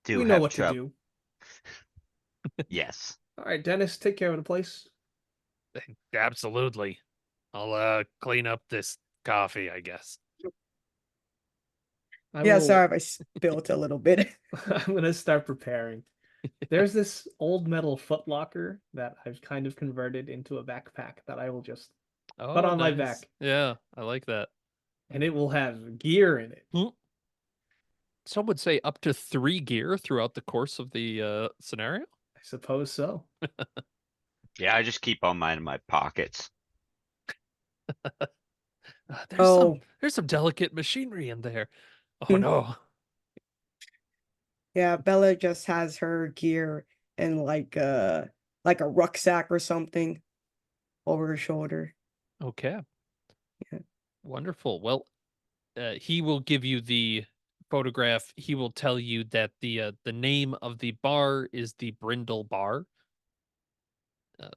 do We know have what to trouble. do. Yes. All right, Dennis, take care of the place. Absolutely. I'll clean up this coffee, I guess. I Yeah, will. sorry if I spilled a little bit. I'm gonna start preparing. There's this old metal footlocker that I've kind of converted into a backpack that I will just put Oh, on my nice. back, Yeah, I like that. and it will have gear in it. Hmm. Some would say up to 3 gear throughout the course of the scenario. I suppose so. Yeah, I just keep all mine in my pockets. Oh, There's some delicate machinery in there. Oh hmm. no. Yeah, Bella just has her gear in like a rucksack or something over her shoulder. Okay. Yeah. Wonderful. Well, he will give you the photograph. He will tell you that the name of the bar is the Brindle Bar. Uh,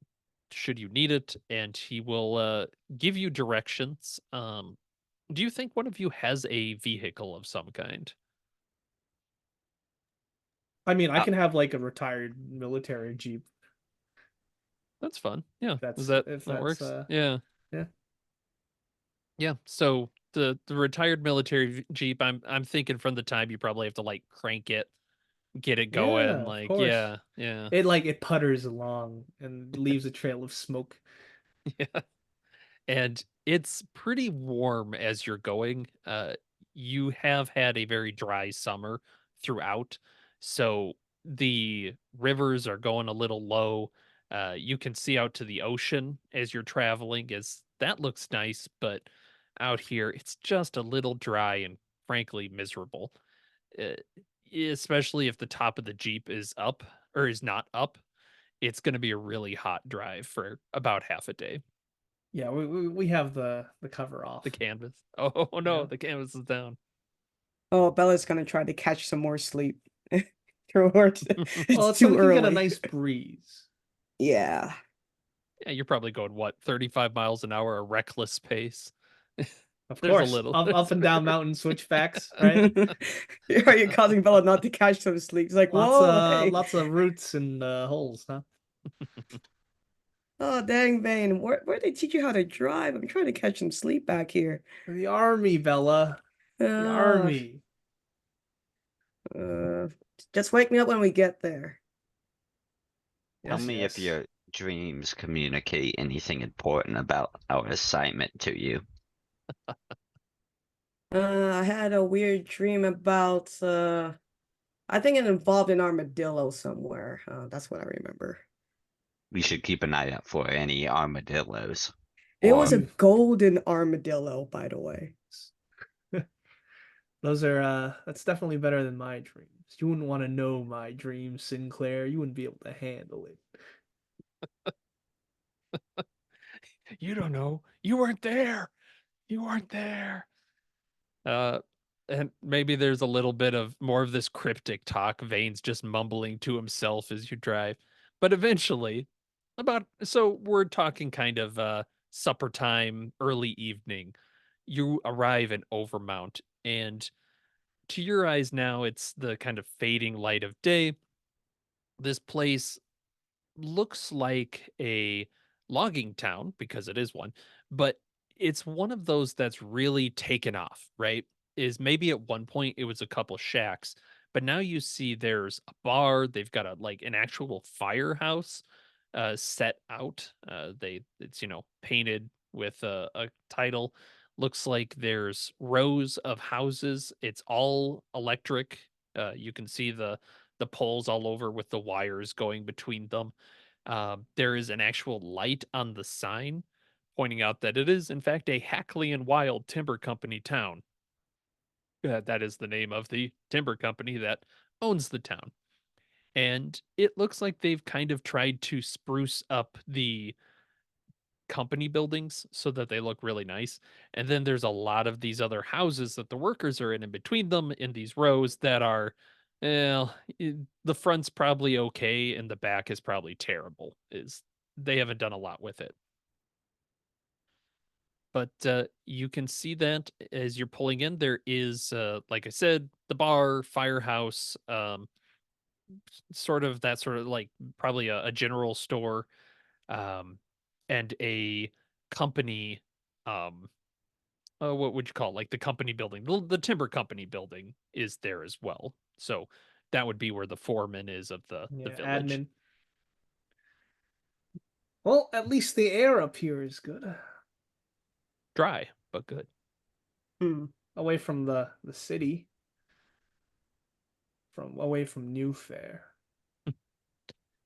should you need it, and he will give you directions. Do you think one of you has a vehicle of some kind? I mean, I Uh, can have like a retired military jeep. That's fun. Yeah. Is That's that if that that's works? Yeah. yeah. Yeah. So the retired military Jeep, I'm thinking from the time you probably have to like crank it, get it Yeah, going, of like course. yeah, yeah. It putters along and leaves a trail of smoke. Yeah. And it's pretty warm as you're going. You have had a very dry summer throughout, so the rivers are going a little low. You can see out to the ocean as you're traveling, as that looks nice, but out here it's just a little dry and frankly miserable. Uh, Especially if the top of the Jeep is up or is not up, it's going to be a really hot drive for about half a day. Yeah, we have the cover off. The canvas. Oh no, Yeah. the canvas is down. Oh, Bella's gonna try to catch some more sleep. It's Well, it's it's so too we can get a early. nice breeze. Yeah. Yeah, you're probably going what, 35 miles an hour, a reckless pace. Of There's a course, little. up and down mountain switchbacks, right? Are you causing Bella not to catch some sleep? It's like, Lots whoa, of hey. lots of roots and holes, huh? Oh, dang, Vane. Where they teach you how to drive? I'm trying to catch some sleep back here. The army, Bella. The Uh, army. uh, just wake me up when we get there. Tell Yes, me if yes. your dreams communicate anything important about our assignment to you. I had a weird dream about, I think it involved an armadillo somewhere. That's what I remember. We should keep an eye out for any armadillos. It was Or a You golden armadillo, by the way. those are that's definitely better than my dreams. You wouldn't want to know my dreams, Sinclair. You wouldn't be able to handle it. You don't know. You weren't there. You weren't there. Uh, and maybe there's a little bit of more of this cryptic talk. Vane's just mumbling to himself as you drive. But eventually, so we're talking kind of supper time, early evening. You arrive in Overmount, and to your eyes now, it's the kind of fading light of day. This place looks like a logging town because it is one, but it's one of those that's really taken off, right? Is maybe at one point it was a couple shacks, but now you see there's a bar, they've got a like an actual firehouse set out. It's painted with a title. Looks like there's rows of houses. It's all electric. You can see the poles all over with the wires going between them. There is an actual light on the sign pointing out that it is, in fact, a Hackley and Wild Timber Company town. That is the name of the timber company that owns the town. And it looks like they've kind of tried to spruce up the company buildings so that they look really nice. And then there's a lot of these other houses that the workers are in between them in these rows that are, well, the front's probably okay and the back is probably terrible. Is They haven't done a lot with it. But you can see that as you're pulling in, there is, like I said, the bar, firehouse, sort of that sort of like probably a general store, um, and a company. Um, what would you call it? Like the company building? The timber company building is there as well. So that would be where the foreman is of the Yeah, village. admin. Well, at least the air up here is good. Dry, but good. Hmm. Away from the city, from away from New Fair.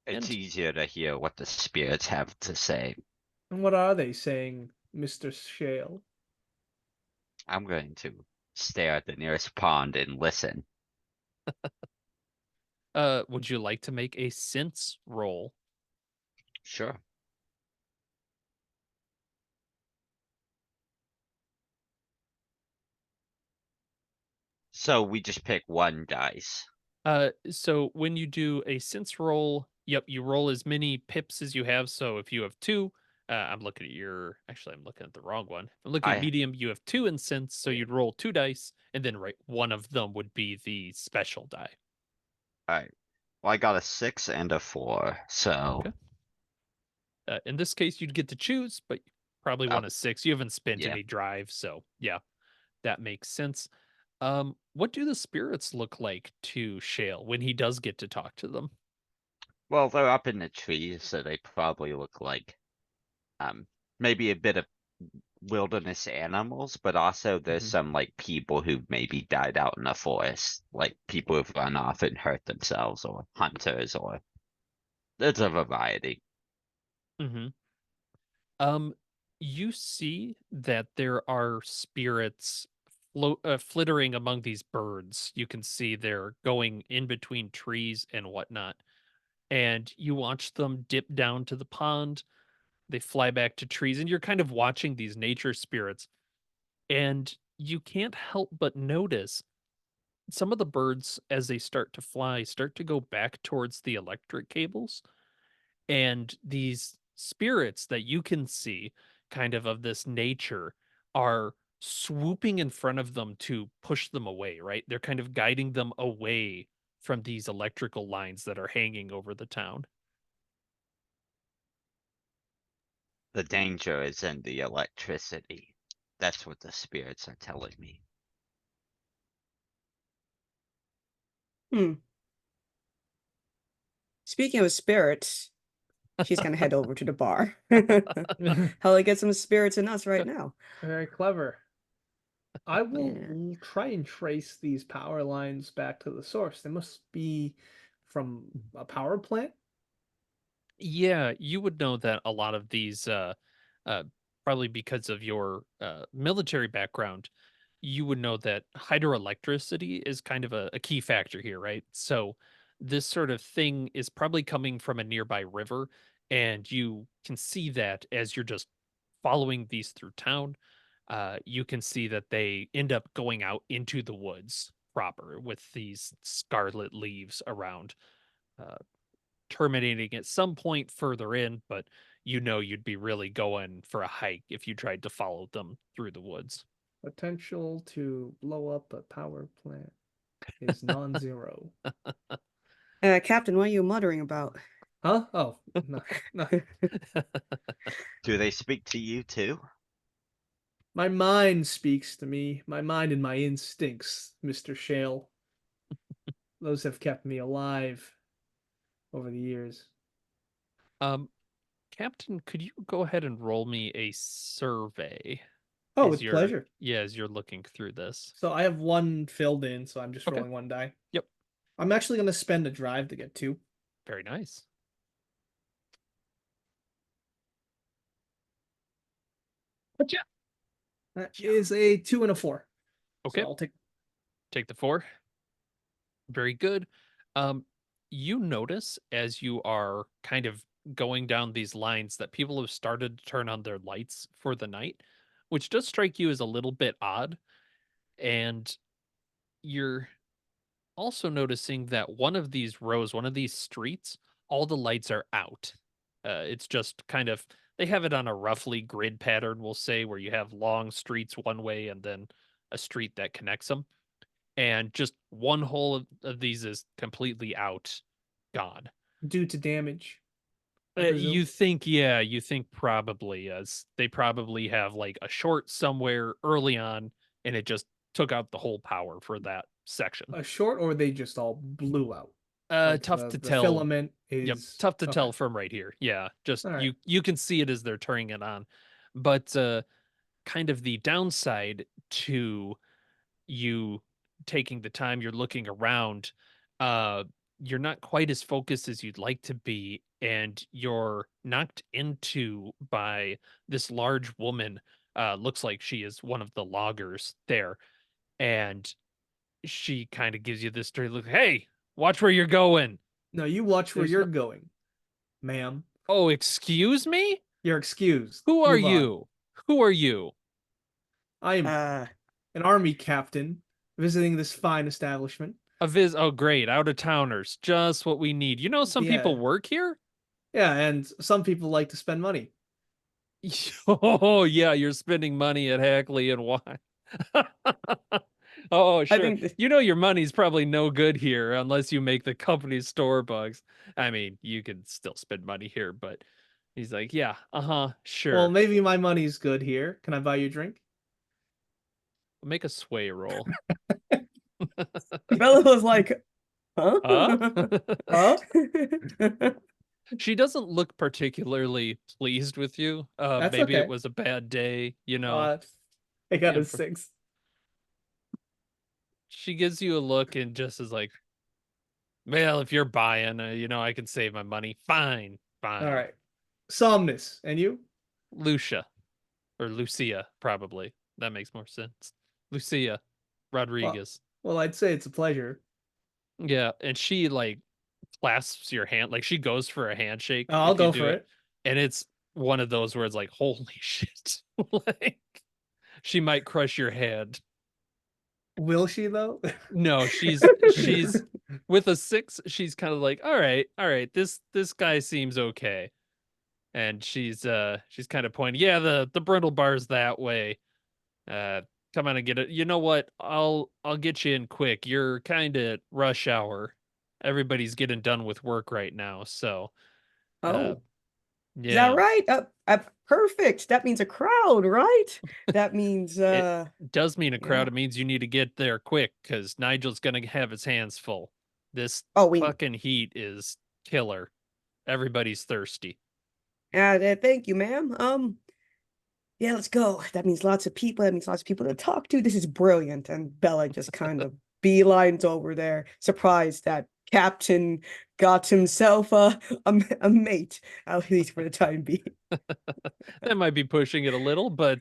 it's And easier to hear what the spirits have to say. And what are they saying, Mr. Shale? I'm going to stare at the nearest pond and listen. would you like to make a sense roll? Sure. So we just pick one dice. So when you do a sense roll, yep, you roll as many pips as you have. So if you have two, I'm looking at I'm looking at the wrong one. I'm looking at I medium. You have two in sense, so you'd roll two dice, and then one of them would be the special die. Alright. Well, I got a 6 and a 4, so Okay. In this case, you'd get to choose, but you probably uh, want a six. You haven't spent yeah. any drive, so yeah, that makes sense. What do the spirits look like to Shale when he does get to talk to them? Well, they're up in the trees, so they probably look like um maybe a bit of wilderness animals, but also there's Mhm. some like people who maybe died out in the forest, like people who've run off and hurt themselves, or hunters, or there's a variety. Mhm. You see that there are spirits flittering among these birds. You can see they're going in between trees and whatnot. And you watch them dip down to the pond. They fly back to trees, and you're kind of watching these nature spirits, and you can't help but notice some of the birds, as they start to fly, start to go back towards the electric cables. And these spirits that you can see, kind of this nature, are swooping in front of them to push them away, right? They're kind of guiding them away from these electrical lines that are hanging over the town. The danger is in the electricity. That's what the spirits are telling me. Hmm. Speaking of spirits, she's gonna head over to the bar. Hell, get some spirits in us right now. Very clever. I will Yeah. try and trace these power lines back to the source. They must be from a power plant. Yeah, you would know that a lot of these, uh, probably because of your military background, you would know that hydroelectricity is kind of a key factor here, right? So this sort of thing is probably coming from a nearby river, and you can see that as you're just following these through town. You can see that they end up going out into the woods proper with these scarlet leaves around. Uh, Terminating at some point further in, but you know you'd be really going for a hike if you tried to follow them through the woods. Potential to blow up a power plant is non-zero. Captain, what are you muttering about? Huh? Oh, no, no. Do they speak to you too? My mind speaks to me. My mind and my instincts, Mr. Shale. Those have kept me alive over the years. um, Captain, could you go ahead and roll me a survey Oh, as with pleasure. as you're looking through this? So I have one filled in, so I'm just Okay. rolling one die. Yep. I'm actually going to spend a drive to get two. Very nice. Gotcha. That Yeah. is a 2 and a 4. So Okay. I'll take. Take the 4. Very good. Um, you notice as you are kind of going down these lines that people have started to turn on their lights for the night, which does strike you as a little bit odd. And you're also noticing that one of these rows, one of these streets, all the lights are out. It's just kind of, they have it on a roughly grid pattern, we'll say, where you have long streets one way and then a street that connects them, and just one hole of these is completely out, gone. Due to damage, I presume. You think, yeah, you think probably, as they probably have like a short somewhere early on, and it just took out the whole power for that section. A short, or they just all blew out? Like Tough to the tell. filament Yep, is tough to okay. tell from right here. Yeah, just All right. you can see it as they're turning it on, but kind of the downside to you taking the time, you're looking around, uh you're not quite as focused as you'd like to be, and you're knocked into by this large woman. Looks like she is one of the loggers there, and she kind of gives you this dirty look. Hey, watch where you're going. No, you watch where There's you're no. going, ma'am. Oh, excuse me. You're excused. Who are Move on. you? Who are you? I am Uh, an army captain visiting this fine establishment. Oh, great, out of towners, just what we need. You know, some Yeah, people work here. yeah, and some people like to spend money. Oh, yeah, you're spending money at Hackley and wine. Oh, I sure. think You know your money's probably no good here unless you make the company store bucks. I mean, you can still spend money here, but he's like, yeah, Well, sure. maybe my money's good here. Can I buy you a drink? Make a sway roll. Bella was like, huh? Huh? Huh? She doesn't look particularly pleased with you. That's Maybe it okay. was a bad day, you know. Uh, I got Yeah, a 6. she gives you a look and just is like, well, if you're buying, I can save my money. Fine, All fine. right. Somnus, and you? Lucia or Lucia, probably. That makes more sense. Lucia Well, Rodriguez. well, I'd say it's a pleasure. Yeah, and she like clasps your hand, like she goes for a handshake I'll if you go do for it, it. and it's one of those where it's like, holy shit. Like, she might crush your head. Will she though? No, she's with a 6, she's kind of like, all right, this guy seems okay. And she's kind of pointing, yeah, the brindle bar's that way. Uh Come on and get it. You know what? I'll get you in quick. You're kind of rush hour. Everybody's getting done with work right now, so uh Oh, is that yeah. right? Perfect. That means a crowd, right? That means It does mean a yeah. crowd. It means you need to get there quick because Nigel's gonna have his hands full. This Oh, we fucking heat is killer. Everybody's thirsty. thank you, ma'am. Yeah, let's go. That means lots of people. That means lots of people to talk to. This is brilliant. And Bella just kind of beelines over there, surprised that Captain got himself a mate, at least for the time being. That might be pushing it a little, but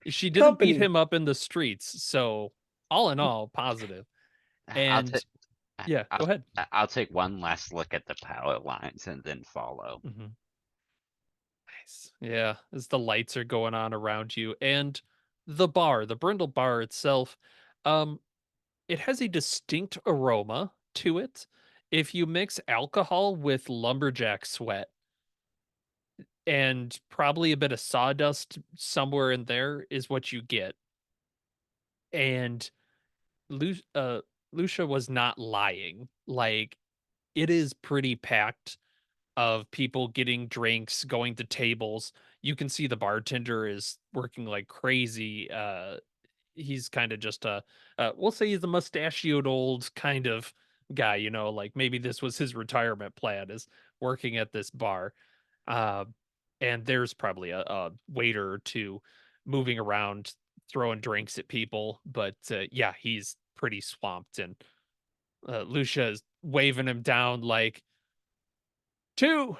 she didn't beat Company. him up in the streets. So all in all, positive. I'll And take yeah, go ahead. I'll take one last look at the power lines and then follow. Mhm. Nice. Yeah, as the lights are going on around you, and the bar, the Brindle bar itself, um, it has a distinct aroma to it. If you mix alcohol with lumberjack sweat and probably a bit of sawdust somewhere in there is what you get. And Lu- uh, Lucia was not lying. Like, it is pretty packed of people getting drinks, going to tables. You can see the bartender is working like crazy. He's kind of just we'll say he's a mustachioed old kind of guy, like maybe this was his retirement plan is working at this bar. Uh, and there's probably a waiter or two moving around throwing drinks at people, but yeah, he's pretty swamped, and Lucia is waving him down like, two.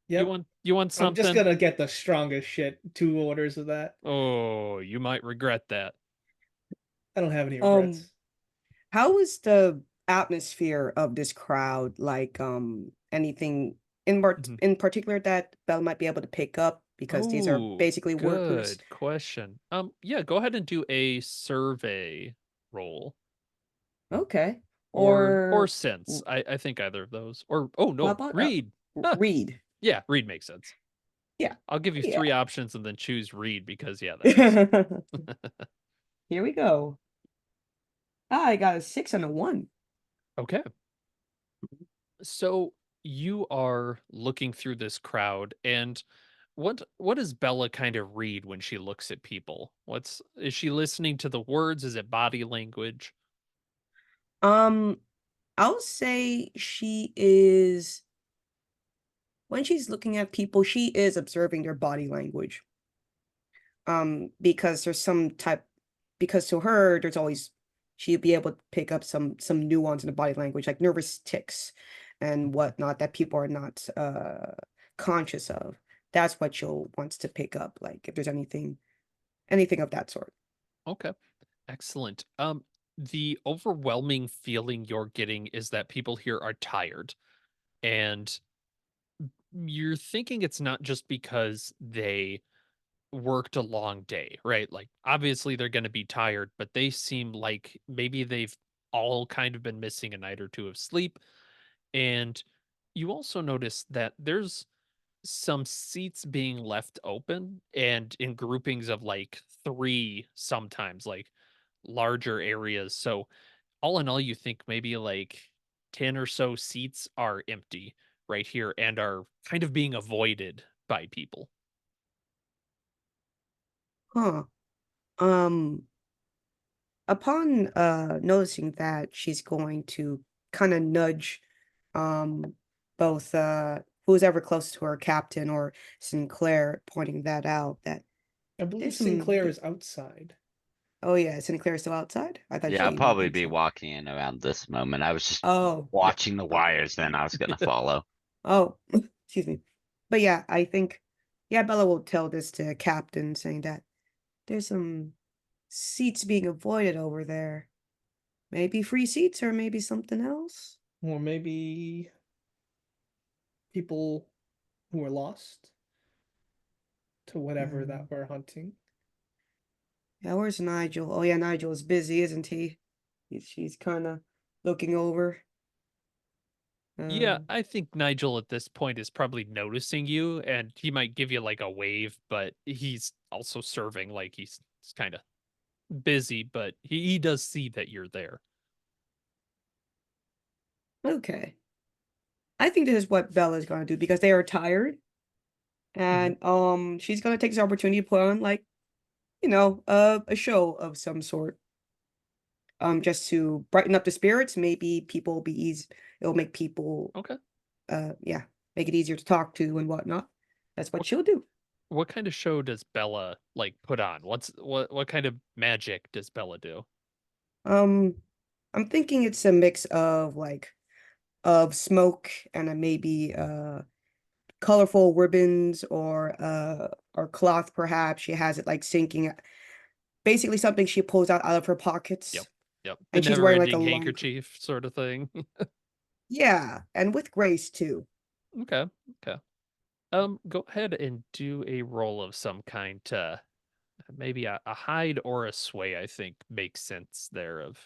You Yep. want I'm just something? gonna get the strongest shit. 2 orders of that. Oh, you might regret that. I don't have any Um, regrets. how was the atmosphere of this crowd? Like, anything Mhm. in particular that Bella might be able to pick up because these are Oh, basically workers. good question. Yeah, go ahead and do a survey roll, Okay. or Or sense. w- I think either of those. Or oh how no, about read. Huh, read? yeah, read makes sense. Yeah. I'll give you Yeah. 3 options and then choose read because yeah, that makes sense. Here we go. Ah, I got a 6 and a 1. Okay. So you are looking through this crowd, and what does Bella kind of read when she looks at people? Is she listening to the words? Is it body language? Um, I'll say she is when she's looking at people, she is observing their body language. Because there's some type because to her, there's always she'd be able to pick up some nuance in the body language, like nervous tics and whatnot that people are not conscious of. That's what she'll wants to pick up, like if there's anything of that sort. Okay. Excellent. The overwhelming feeling you're getting is that people here are tired, and you're thinking it's not just because they worked a long day, right? Like obviously they're going to be tired, but they seem like maybe they've all kind of been missing a night or two of sleep. And you also notice that there's some seats being left open and in groupings of like 3 sometimes, like larger areas. So all in all, you think maybe like 10 or so seats are empty right here and are kind of being avoided by people. Huh. Um, upon noticing that, she's going to kind of nudge um both who's ever close to her, Captain or Sinclair, pointing that out that I believe there's some Sinclair is outside. oh yeah, Sinclair's still outside? I thought Yeah, I'll she might be probably be inside. walking in around this moment. I was just Oh, Yeah. watching the wires, then I was gonna follow. oh, excuse me. But yeah, I think yeah, Bella will tell this to Captain, saying that there's some seats being avoided over there. Maybe free seats or maybe something else. Or maybe people who are lost. to whatever that we're hunting. Yeah, where's Nigel? Oh yeah, Nigel is busy, isn't he? She's kind of looking over. Yeah, Um, I think Nigel at this point is probably noticing you, and he might give you like a wave, but he's also serving, like he's kind of busy, but he does see that you're there. okay. I think this is what Bella's gonna do because they are tired, and she's gonna take this opportunity to put on like, a show of some sort. Just to brighten up the spirits. Maybe people will be easy. It'll make people, Okay. yeah, make it easier to talk to and whatnot. That's what What she'll do. what kind of show does Bella like put on? What kind of magic does Bella do? Um, I'm thinking it's a mix of of smoke and maybe colorful ribbons or cloth perhaps. She has it like sinking. Basically something she pulls out of her Yep. pockets. Yep. The And she's wearing like a never-ending long, handkerchief sort of thing. yeah, and with grace too. Okay. Okay. Go ahead and do a roll of some kind to maybe a hide or a sway, I think makes sense there of,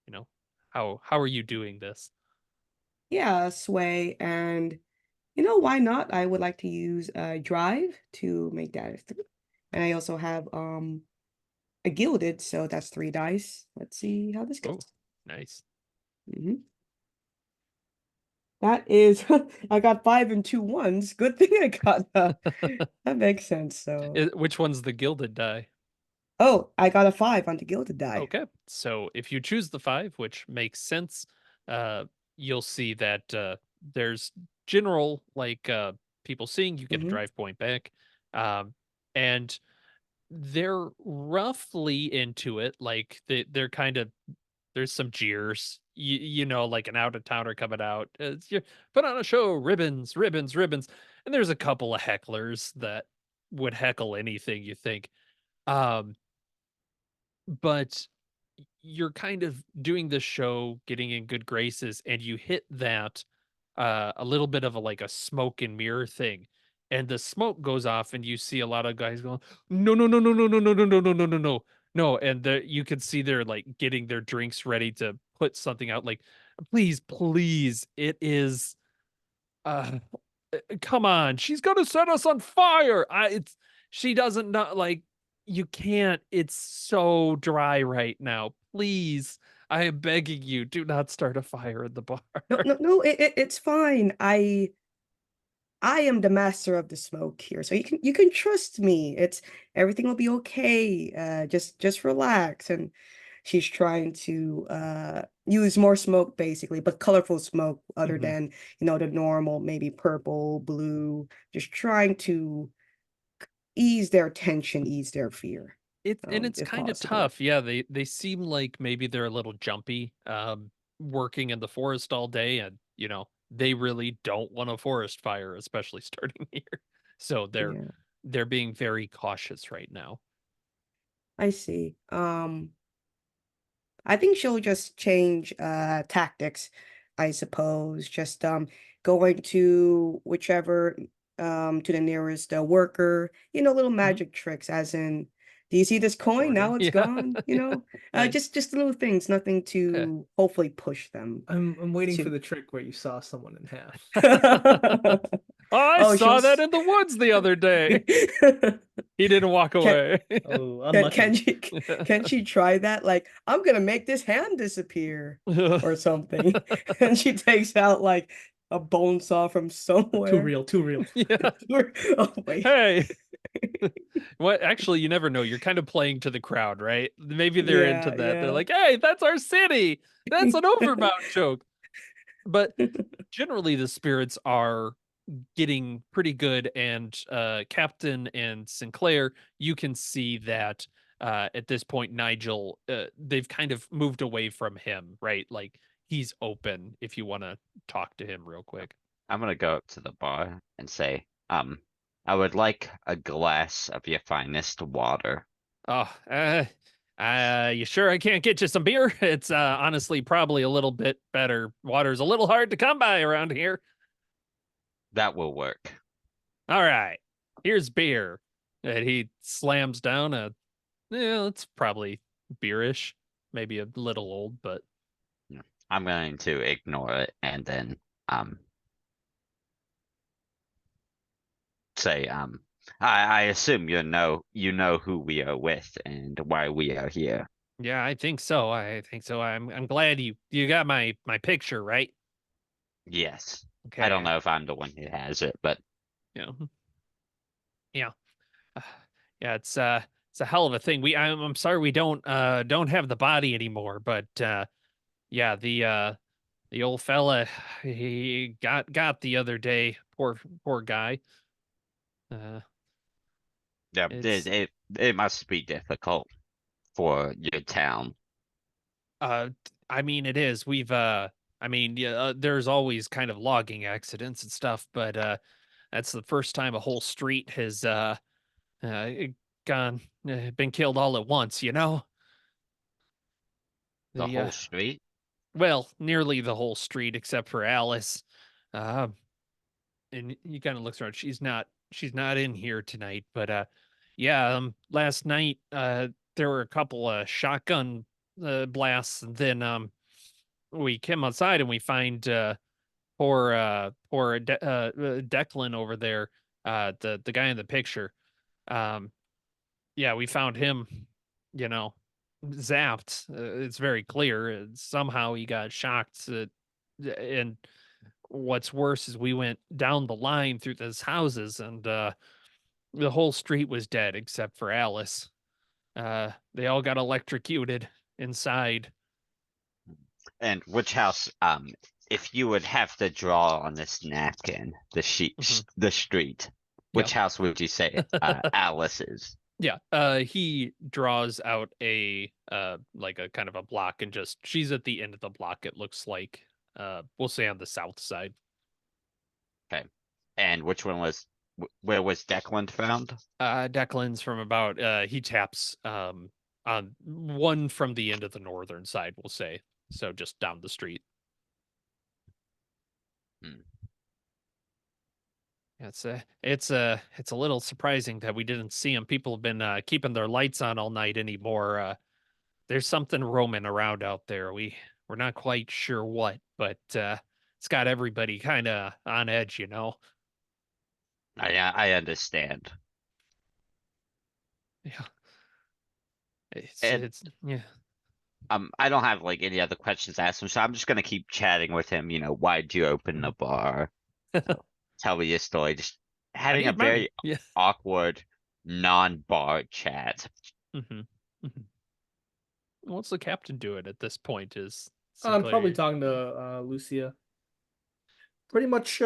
you know, how are you doing this? Yeah, sway. And why not? I would like to use drive to make that a 3. And I also have a gilded, so that's 3 dice. Let's see how this Oh, goes. nice. That is, I got 5 and 2 ones. Good thing I got that makes sense. So, Which one's the gilded die? oh, I got a 5 on the gilded die. Okay. So if you choose the 5, which makes sense, uh you'll see that there's general like people seeing you get a Mm-hmm. drive point back. And they're roughly into it, like they're kind of there's some jeers. Like an out of towner coming out. You put on a show, ribbons, ribbons, ribbons. And there's a couple of hecklers that would heckle anything you think. Um, but you're kind of doing this show, getting in good graces, and you hit that a little bit of a like a smoke and mirror thing. And the smoke goes off, and you see a lot of guys going, no, no, no, no, no, no, no, no, no, no, no, no, no. No, and you can see they're like getting their drinks ready to put something out. Like, please, please, it is uh come on, she's gonna set us on fire. She doesn't know, like, you can't, it's so dry right now. Please, I am begging you, do not start a fire in the bar. No, no, no, it's fine. I am the master of the smoke here, so you can trust me. It's everything will be okay. Just relax. And she's trying to use more smoke basically, but colorful smoke other Mhm. than, the normal, maybe purple, blue, just trying to ease their tension, ease their fear, It's if kind of possible. tough. Yeah, they seem like maybe they're a little jumpy, working in the forest all day, and they really don't want a forest fire, especially starting here. So Yeah, they're being very cautious right now. I see. I think she'll just change tactics, I suppose. Just going to whichever to the nearest worker, little Mhm. magic tricks as in, do you see this coin? Hoarding. Now it's Yeah. gone, Yeah. Nice. just little things, nothing Okay. to hopefully push them I'm waiting for to. the trick where you saw someone in half. I Oh, saw she'll that in the woods the other day. He didn't walk can away. Oh, can unlucky. she try that? Like, I'm gonna make this hand disappear or something. And she takes out like a bone saw from Too somewhere. real, too real. Yeah. Oh wait. Hey. What? Actually, you never know. You're kind of playing to the crowd, right? Maybe they're into Yeah, that. They're yeah. like, "Hey, that's our city. That's an Overbound joke." But generally, the spirits are getting pretty good, and Captain and Sinclair, you can see that at this point, Nigel, they've kind of moved away from him, right? Like he's open if you want to talk to him real quick. I'm gonna go up to the bar and say, I would like a glass of your finest water. Oh, you sure I can't get you some beer? It's honestly probably a little bit better. Water's a little hard to come by around here. That will work. All right, here's beer. And he slams down a, yeah, it's probably beerish, maybe a little old, but Yeah. I'm going to ignore it and then um say I assume you know who we are with and why we are here. yeah, I think so. I think so. I'm glad you got my picture, right? Yes. I don't Okay. know if I'm the one who has it, but Yeah. Yeah. Uh, Yeah, it's a hell of a thing. I'm sorry we don't have the body anymore, but yeah, the old fella he got the other day. Poor guy. Uh yeah, it's it must be difficult for your town. I mean it is. We've I mean yeah, there's always kind of logging accidents and stuff, but that's the first time a whole street has uh gone been killed all at once, you know? The The whole street? well, nearly the whole street except for Alice. Uh, and he kind of looks around. She's not in here tonight, but yeah, last night there were a couple of shotgun blasts, and then we came outside and we find Declan over there, the guy in the picture. Um, yeah, we found him, you know, zapped. It's very clear. Somehow he got shocked. And what's worse is we went down the line through those houses and the whole street was dead except for Alice. They all got electrocuted inside. And which house, if you would have to draw on this napkin, Mhm. the street, Yeah. which house would you say Alice is? Yeah. He draws out a like a kind of a block and just she's at the end of the block, it looks like. We'll say on the south side. Okay. And which one was, where was Declan found? Declan's from about he taps on one from the end of the northern side, we'll say. So just down the street. Hmm. It's a little surprising that we didn't see him. People have been keeping their lights on all night anymore. There's something roaming around out there. We're not quite sure what, but it's got everybody kind of on edge, you know. I understand. Yeah. It's And it's yeah. I don't have like any other questions to ask him, so I'm just gonna keep chatting with him. Why'd you open the Mhm. bar? Tell me your story. Just I having a need money. very Yeah. awkward non-bar chat. hmm hmm What's the captain doing at this point? Is I'm probably simply. talking to Lucia. Pretty much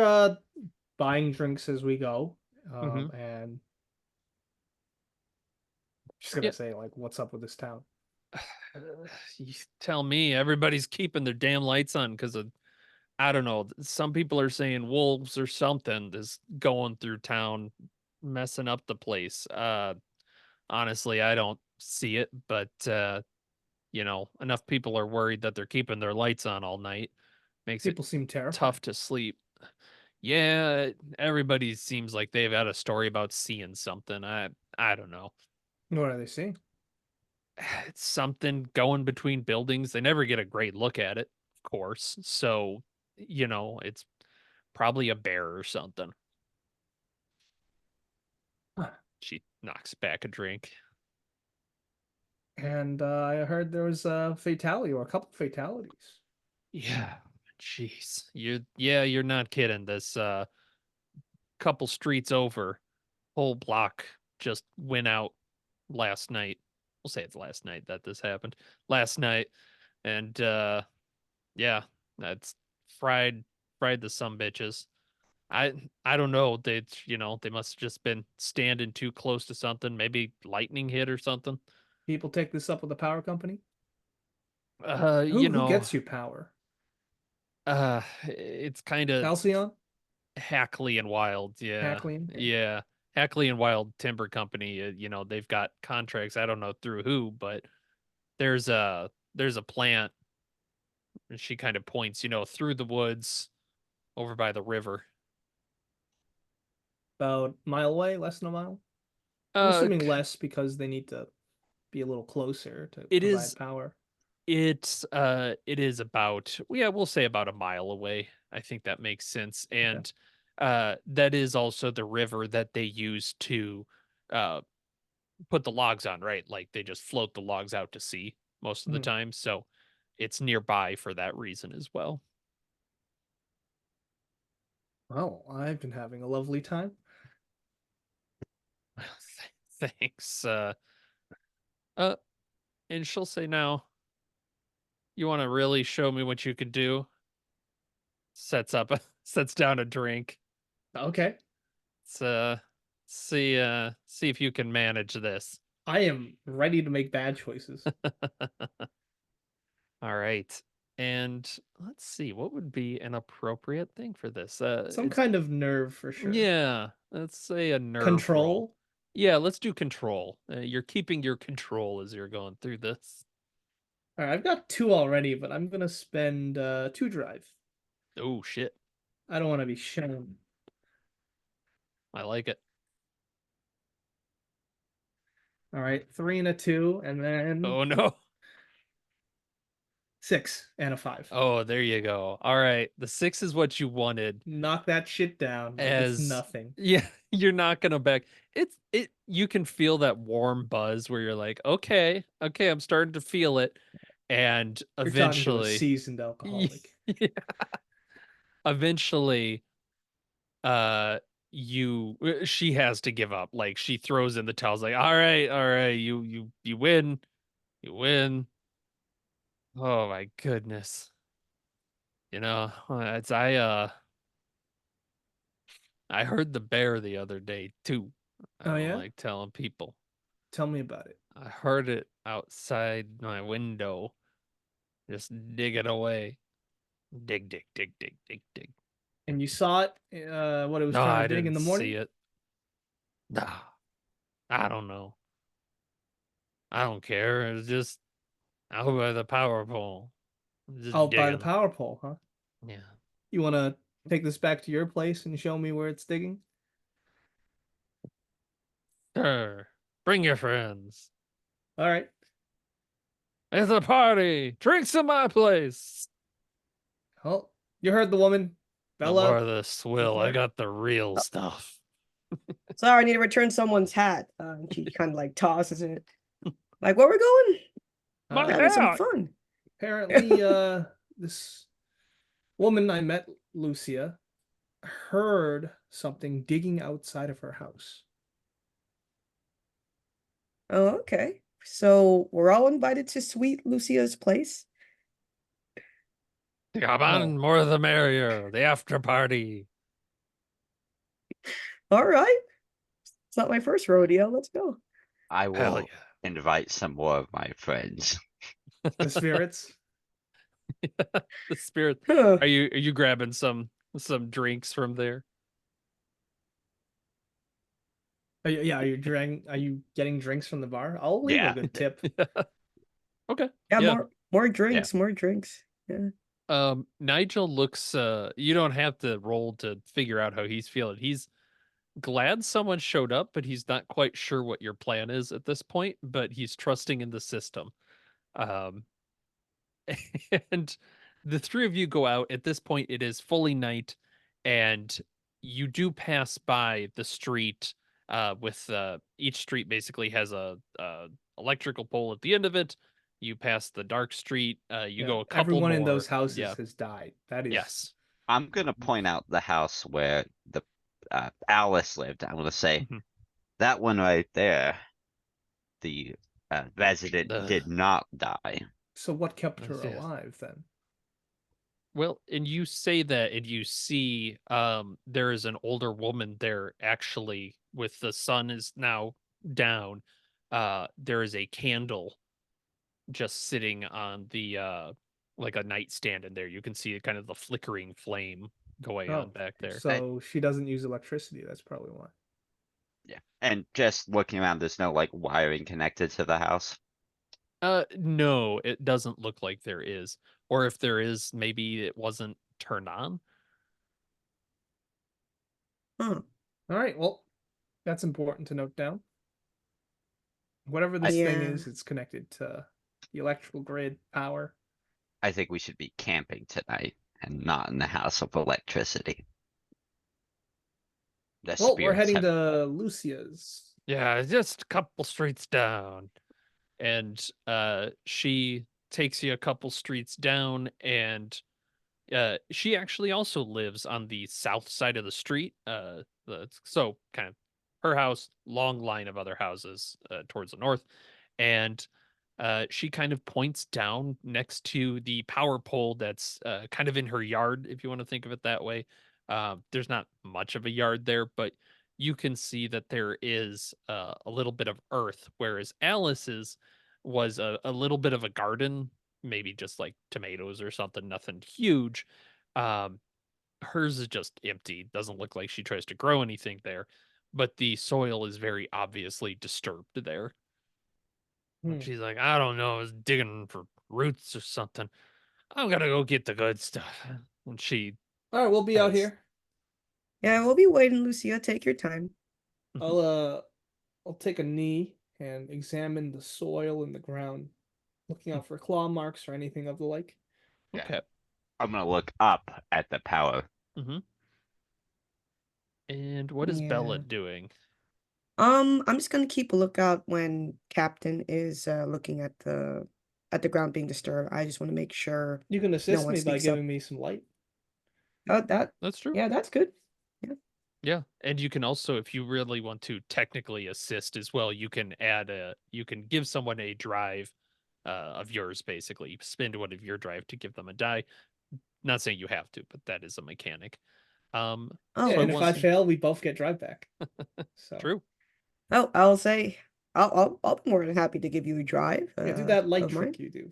buying drinks as we go, hmm and just gonna Yeah. say like, "What's up with this town?" You tell me everybody's keeping their damn lights on because of I don't know. Some people are saying wolves or something is going through town, messing up the place. Honestly, I don't see it, but enough people are worried that they're keeping their lights on all night. Makes it People seem terrified. tough to sleep. Yeah, everybody seems like they've had a story about seeing something. I don't know. What are they seeing? It's something going between buildings. They never get a great look at it, of course. So, it's probably a bear or something. She knocks back a drink. And I heard there was a fatality or a couple fatalities. Yeah. Jeez. You're not kidding. This couple streets over, whole block just went out last night. We'll say it's last night that this happened. Last night. And yeah, that's fried the some bitches. I don't know. They must have just been standing too close to something. Maybe lightning hit or something. People take this up with the power company. Uh, you Who know, gets you power? it's kind of Halcyon, Hackley and Wild. Yeah, Hackleyan. Okay. yeah. Hackley and Wild Timber Company. They've got contracts. I don't know through who, but there's a plant. And she kind of points, through the woods over by the river. About a mile away, less than a mile. I'm Uh, assuming less because they need to be a little closer to it provide is power. it is about, yeah, we'll say about a mile away. I think that makes sense. And that is also the river that they use to uh put the logs on, right? Like they just float the logs out to sea most of the Mhm. time. So it's nearby for that reason as well. Well, I've been having a lovely time. Thanks. Uh, and she'll say now, you want to really show me what you could do? Sets up, sets down a drink. Okay. Let's see if you can manage this. I am ready to make bad choices. All right. And let's see, what would be an appropriate thing for this? Some It's kind of nerve for sure. yeah, let's say a nerve roll. Control. Yeah, let's do control. You're keeping your control as you're going through this. All right, I've got 2 already, but I'm gonna spend 2 drive. Oh shit. I don't want to be shown. I like it. All right, 3 and a 2, and then Oh no. 6 and a 5. Oh, there you go. All right. The 6 is what you wanted. Knock that shit down like it's As nothing. yeah, you're not gonna back. It you can feel that warm buzz where you're like, okay, okay, I'm starting to feel it. And You're talking to a eventually, seasoned alcoholic. yeah, eventually, uh, she has to give up. Like she throws in the towels, like, all right, you win, you win. Oh my goodness. It's I heard the bear the other day too. I Oh don't yeah? like telling people. Tell me about it. I heard it outside my window, just digging away. Dig, dig, dig, dig, dig, dig. And you saw it, what it was No, trying I to dig in didn't the see morning? it. Nah, I don't know. I don't care. It's just out by the power pole. Just Oh, by the digging. power pole, huh? Yeah. You want to take this back to your place and show me where it's digging? Sure. Bring your friends. All right. It's a party. Drinks in my place. Well, you heard the woman. No more Bella, of this the swill. I clerk. got the real stuff. Sorry, I need to return someone's hat. And she kind of like tosses it. Like, where we going? My We're Uh, having some hat. fun. apparently, this woman I met, Lucia, heard something digging outside of her house. Oh, okay. So we're all invited to Sweet Lucia's place. Come on, No. more the merrier. The after party. All right. It's not my first rodeo. Let's go. I Hell will invite some more of my friends. The spirits. yeah. The spirit. Huh. Are you grabbing some drinks from there? Yeah, are you getting drinks from the bar? I'll leave a Yeah. good tip. Okay. Yeah, Yeah. more drinks, more drinks. Yeah. Nigel looks you don't have to roll to figure out how he's feeling. He's glad someone showed up, but he's not quite sure what your plan is at this point, but he's trusting in the system. Um and the three of you go out. At this point it is fully night, and you do pass by the street with each street basically has a electrical pole at the end of it. You pass the dark street, you Yeah, go a couple everyone in those more. houses Yeah. has died. That is Yes. I'm gonna point out the house where the Alice lived. I'm gonna say Mhm. that one right there. The resident Ugh. did not die. so. What kept her Yeah. alive then? Well, and you say that, and you see there is an older woman there actually, with the sun is now down. There is a candle just sitting on the like a nightstand in there. You can see kind of the flickering flame going on Oh, back there. so she doesn't use electricity. That's probably why. Yeah. And just looking around, there's no like wiring connected to the house. No, it doesn't look like there is. Or if there is, maybe it wasn't turned on. Huh. All right, well, that's important to note down. Whatever I this thing Yeah. is, it's connected to the electrical grid power. I think we should be camping tonight and not in the house of electricity. The Well, we're spirits heading have. to Lucia's. Yeah, just a couple streets down. And she takes you a couple streets down, and she actually also lives on the south side of the street. So kind of her house, long line of other houses towards the north, and she kind of points down next to the power pole that's kind of in her yard, if you want to think of it that way. There's not much of a yard there, but you can see that there is a little bit of earth, whereas Alice's was a little bit of a garden, maybe just like tomatoes or something, nothing huge. Um, Hers is just empty. Doesn't look like she tries to grow anything there, but the soil is very obviously disturbed there. And Hmm. she's like, I don't know, I was digging for roots or something. I'm gonna go get the good stuff. And she All right, we'll be out has here. Yeah, we'll be waiting, Lucia. Take your time. I'll uh, I'll take a knee and examine the soil and the ground, looking out for claw marks or anything of the like. Yeah. okay. I'm gonna look up at the power. hmm And what is Bella Yeah. doing? I'm just gonna keep a lookout when Captain is looking at the ground being disturbed. I just want to make sure You can no assist one me by sneaks up. giving me some light. Oh, that That's true. yeah, that's good. Yeah. Yeah, and you can also, if you really want to technically assist as well, you can give someone a drive of yours, basically. You spend one of your drive to give them a die. Not saying you have to, but that is a mechanic. Oh, Yeah, So I and if I want interesting. fail, we both get drive back. So true. Oh, I'll say I'll be more than happy to give you a drive yeah, do that light of mine. trick you do,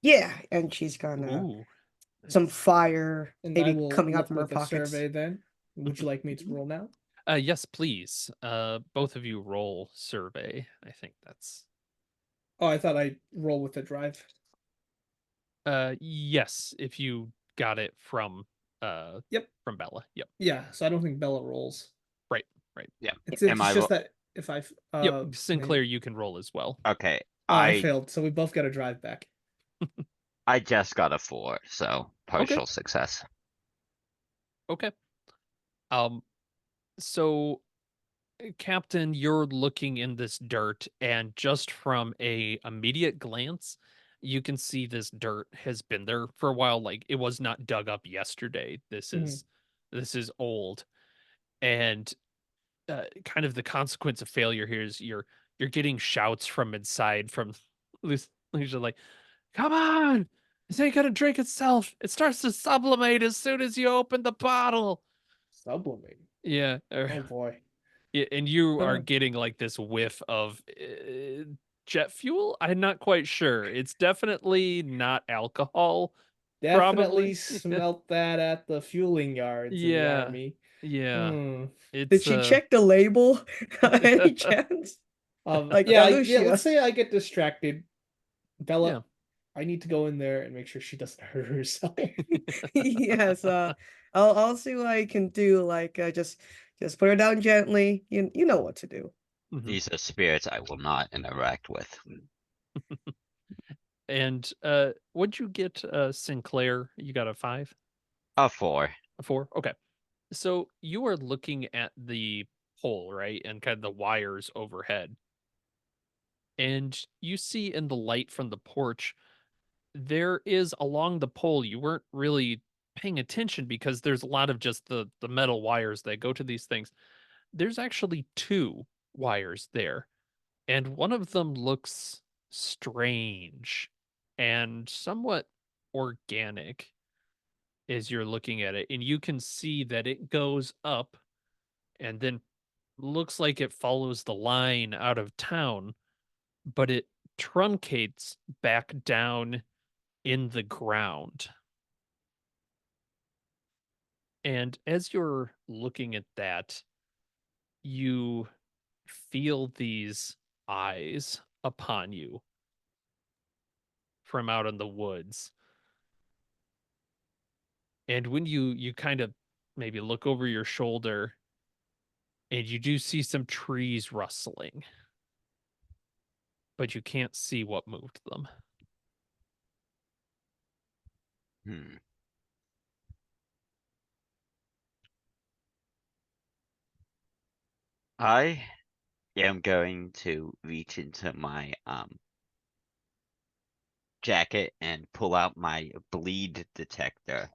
Yeah, and she's gonna Ooh, some nice. fire and I maybe will coming out look from her with the pockets. survey. Then, would you like me to roll now? Yes, please. Both of you roll survey. I think that's Oh, I thought I roll with the drive. yes, if you got it Yep. from Bella. Yep. Yeah, so I don't think Bella rolls. Right, right. Yeah. Am It's I just that if I Yep. man. Sinclair, you can roll as well. okay? Oh, I I failed, so we both got a drive back. I just got a 4, so Okay. partial success. Okay. Um, so Captain, you're looking in this dirt, and just from a immediate glance, you can see this dirt has been there for a while. Like it was not dug up yesterday. Mhm. This is old, and kind of the consequence of failure here is you're getting shouts from inside from Lucia, like, "Come on, this ain't gonna drink itself. It starts to sublimate as soon as you open the bottle." Sublimate. Yeah, Oh boy. yeah, and you are Huh. getting like this whiff of jet fuel. I'm not quite sure. It's definitely not alcohol, Definitely probably. smelt that at the fueling yards in the Yeah, army. yeah. Hmm. Did It's she check the label? Any chance? Like Yeah, yeah, let's Lucia. say I get distracted. Bella, yeah. I need to go in there and make sure she doesn't hurt herself. Yes, I'll see what I can do. Like just put her down gently. You know what to do. Mhm. These are spirits I will not interact with. And what'd you get, Sinclair? You got a 5? A 4. A 4? Okay. So you are looking at the pole, right? And kind of the wires overhead. And you see in the light from the porch, there is along the pole, you weren't really paying attention because there's a lot of just the metal wires that go to these things. There's actually 2 wires there, and one of them looks strange and somewhat organic as you're looking at it, and you can see that it goes up and then looks like it follows the line out of town, but it truncates back down in the ground. And as you're looking at that, you feel these eyes upon you from out in the woods. And when you kind of maybe look over your shoulder, and you do see some trees rustling. but you can't see what moved them. Hmm. I am going to reach into my jacket and pull out my bleed detector,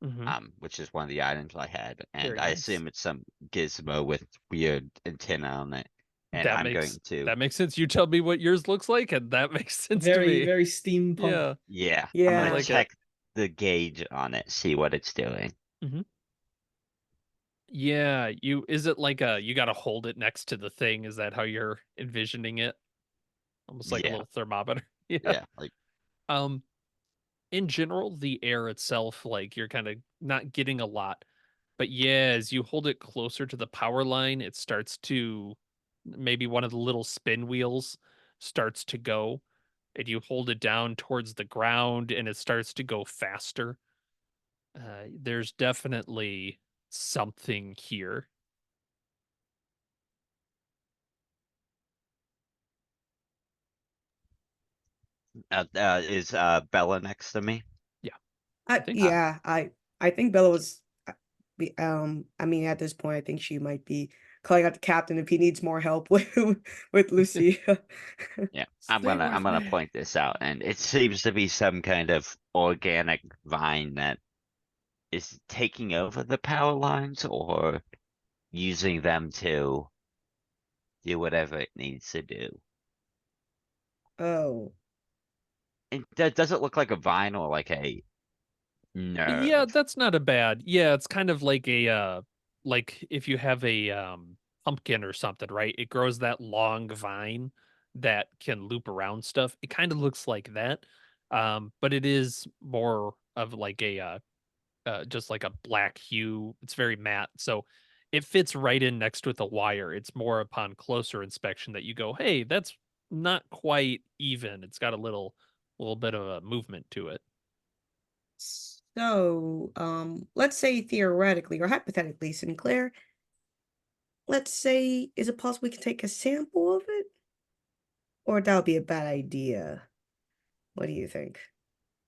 Hmm. which is one of the items I had, and Very I nice. assume it's some gizmo with weird antenna on it, and I'm going to, That makes sense. You tell me what yours looks like, and that makes sense to Very, me. very steampunk. Yeah, yeah, I'm I gonna Yeah. like it. check the gauge on it, see what it's doing. Hmm. Yeah, is it like you got to hold it next to the thing? Is that how you're envisioning it? Almost like a Yeah, little thermometer. Yeah. yeah, like Um, in general, the air itself, like you're kind of not getting a lot. But yeah, as you hold it closer to the power line, it starts to maybe one of the little spin wheels starts to go, and you hold it down towards the ground and it starts to go faster. There's definitely something here. is Bella next to me? Yeah, I I think so. yeah, I think Bella was I mean at this point I think she might be calling out the captain if he needs more help with Lucy. Yeah, Stay I'm with gonna me. point this out, and it seems to be some kind of organic vine that is taking over the power lines or using them to do whatever it needs to do. Oh. Does it look like a vine or like a Yeah, nerve? that's not a bad. Yeah, it's kind of like a like if you have a pumpkin or something, right? It grows that long vine that can loop around stuff. It kind of looks like that. But it is more of like a just like a black hue. It's very matte. So it fits right in next with a wire. It's more upon closer inspection that you go, "Hey, that's not quite even. It's got a little bit of a movement to it." So, let's say theoretically or hypothetically, Sinclair, let's say, is it possible we can take a sample of it? Or that would be a bad idea. What do you think?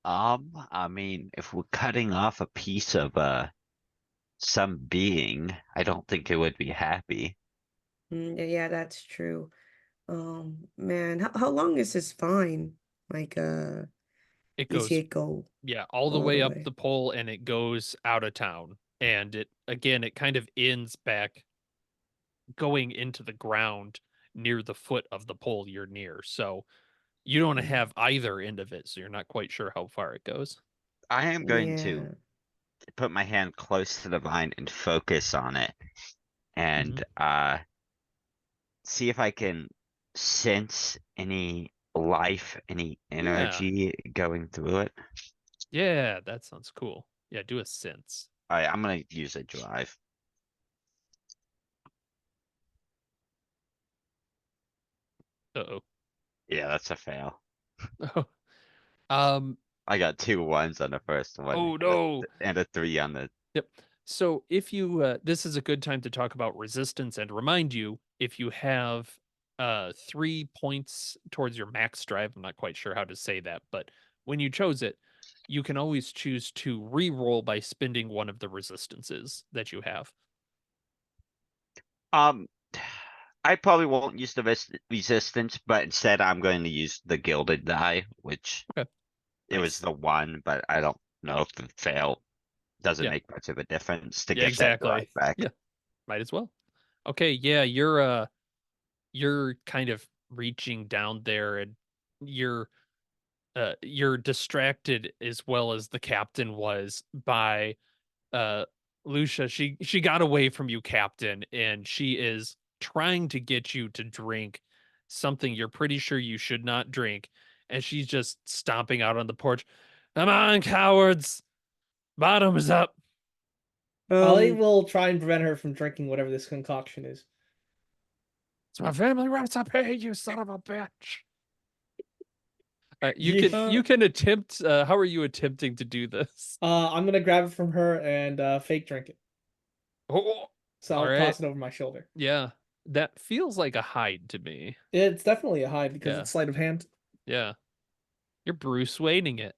I mean, if we're cutting off a piece of some being, I don't think it would be happy. Yeah, that's true. Man, how long is this fine? Like, It you see goes it go Yeah, all the all the way up way. the pole and it goes out of town. And it again, it kind of ends back going into the ground near the foot of the pole you're near. So you don't Mm, have either end of it, so you're not quite sure how far it goes. I am going to yeah. put my hand close to the vine and focus on it Hmm. and see if I can sense any life, any Yeah. energy going through it. Yeah, that sounds cool. Yeah, do a sense. Alright, I'm gonna use a drive. Uh-oh. Yeah, that's a fail. Um, I got 2 1s on the first one oh no. and a 3 on the. Yep. So if you this is a good time to talk about resistance and remind you if you have 3 points towards your max drive, I'm not quite sure how to say that, but when you chose it, you can always choose to re-roll by spending one of the resistances that you have. Um, I probably won't use the resistance, but instead I'm going to use the gilded die, which Okay. it was Nice. the one, but I don't know if the fail doesn't Yeah. make much of a difference to Yeah, get that drive exactly. back. Yeah, might as well. Okay, yeah, you're kind of reaching down there and you're you're distracted as well as the captain was by Lucia. She got away from you, captain, and she is trying to get you to drink something you're pretty sure you should not drink, and she's just stomping out on the porch. Come on, cowards, bottoms up. I Um, will try and prevent her from drinking whatever this concoction is. It's my family recipe, you son of a bitch. Yeah. You can attempt. How are you attempting to do this? I'm gonna grab it from her and fake drink it. Oh, So all I'll right. toss it over my shoulder. Yeah. That feels like a hide to me. It's definitely a hide because Yeah. it's sleight of hand. Yeah. You're Bruce Wayning it.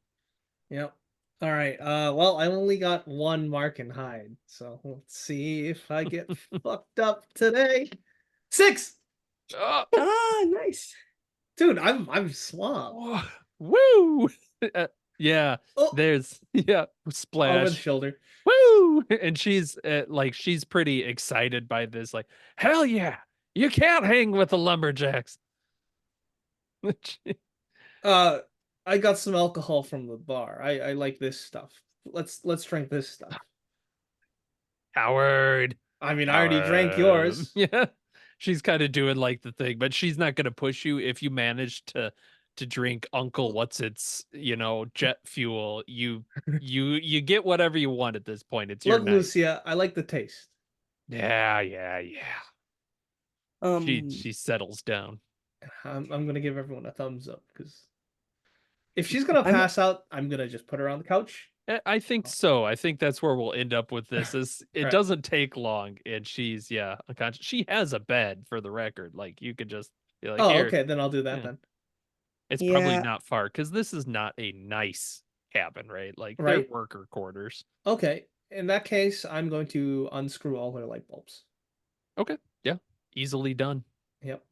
Yep. All right. Well, I only got one mark in hide, so let's see if I get fucked up today. 6! Oh, Ah, nice. Dude, I'm suave. woo! Yeah, Oh, there's yeah, over the splash. shoulder. Woo! And she's like she's pretty excited by this. Like, hell yeah, you can't hang with the lumberjacks. Uh, I got some alcohol from the bar. I like this stuff. Let's drink this stuff. Howard. I mean, I already drank yours. Yeah. She's kind of doing like the thing, but she's not gonna push you if you manage to drink Uncle What's Its, jet fuel. You get whatever you want at this point. It's your Look, night. Lucia, I like the taste. Yeah, yeah, yeah. She Um, she settles down. I'm gonna give everyone a thumbs up because if she's gonna I'm pass out, I'm gonna just put her on the couch. I think so. I think that's where we'll end up with this. Is it Right. doesn't take long, and she's unconscious. She has a bed for the record. Like you could just be like, Oh, here. okay, then I'll do that Yeah. then. It's probably yeah, not far because this is not a nice cabin, right? Like they're Right. worker quarters. Okay. In that case, I'm going to unscrew all her light bulbs. Okay. Yeah. Easily done. Yep.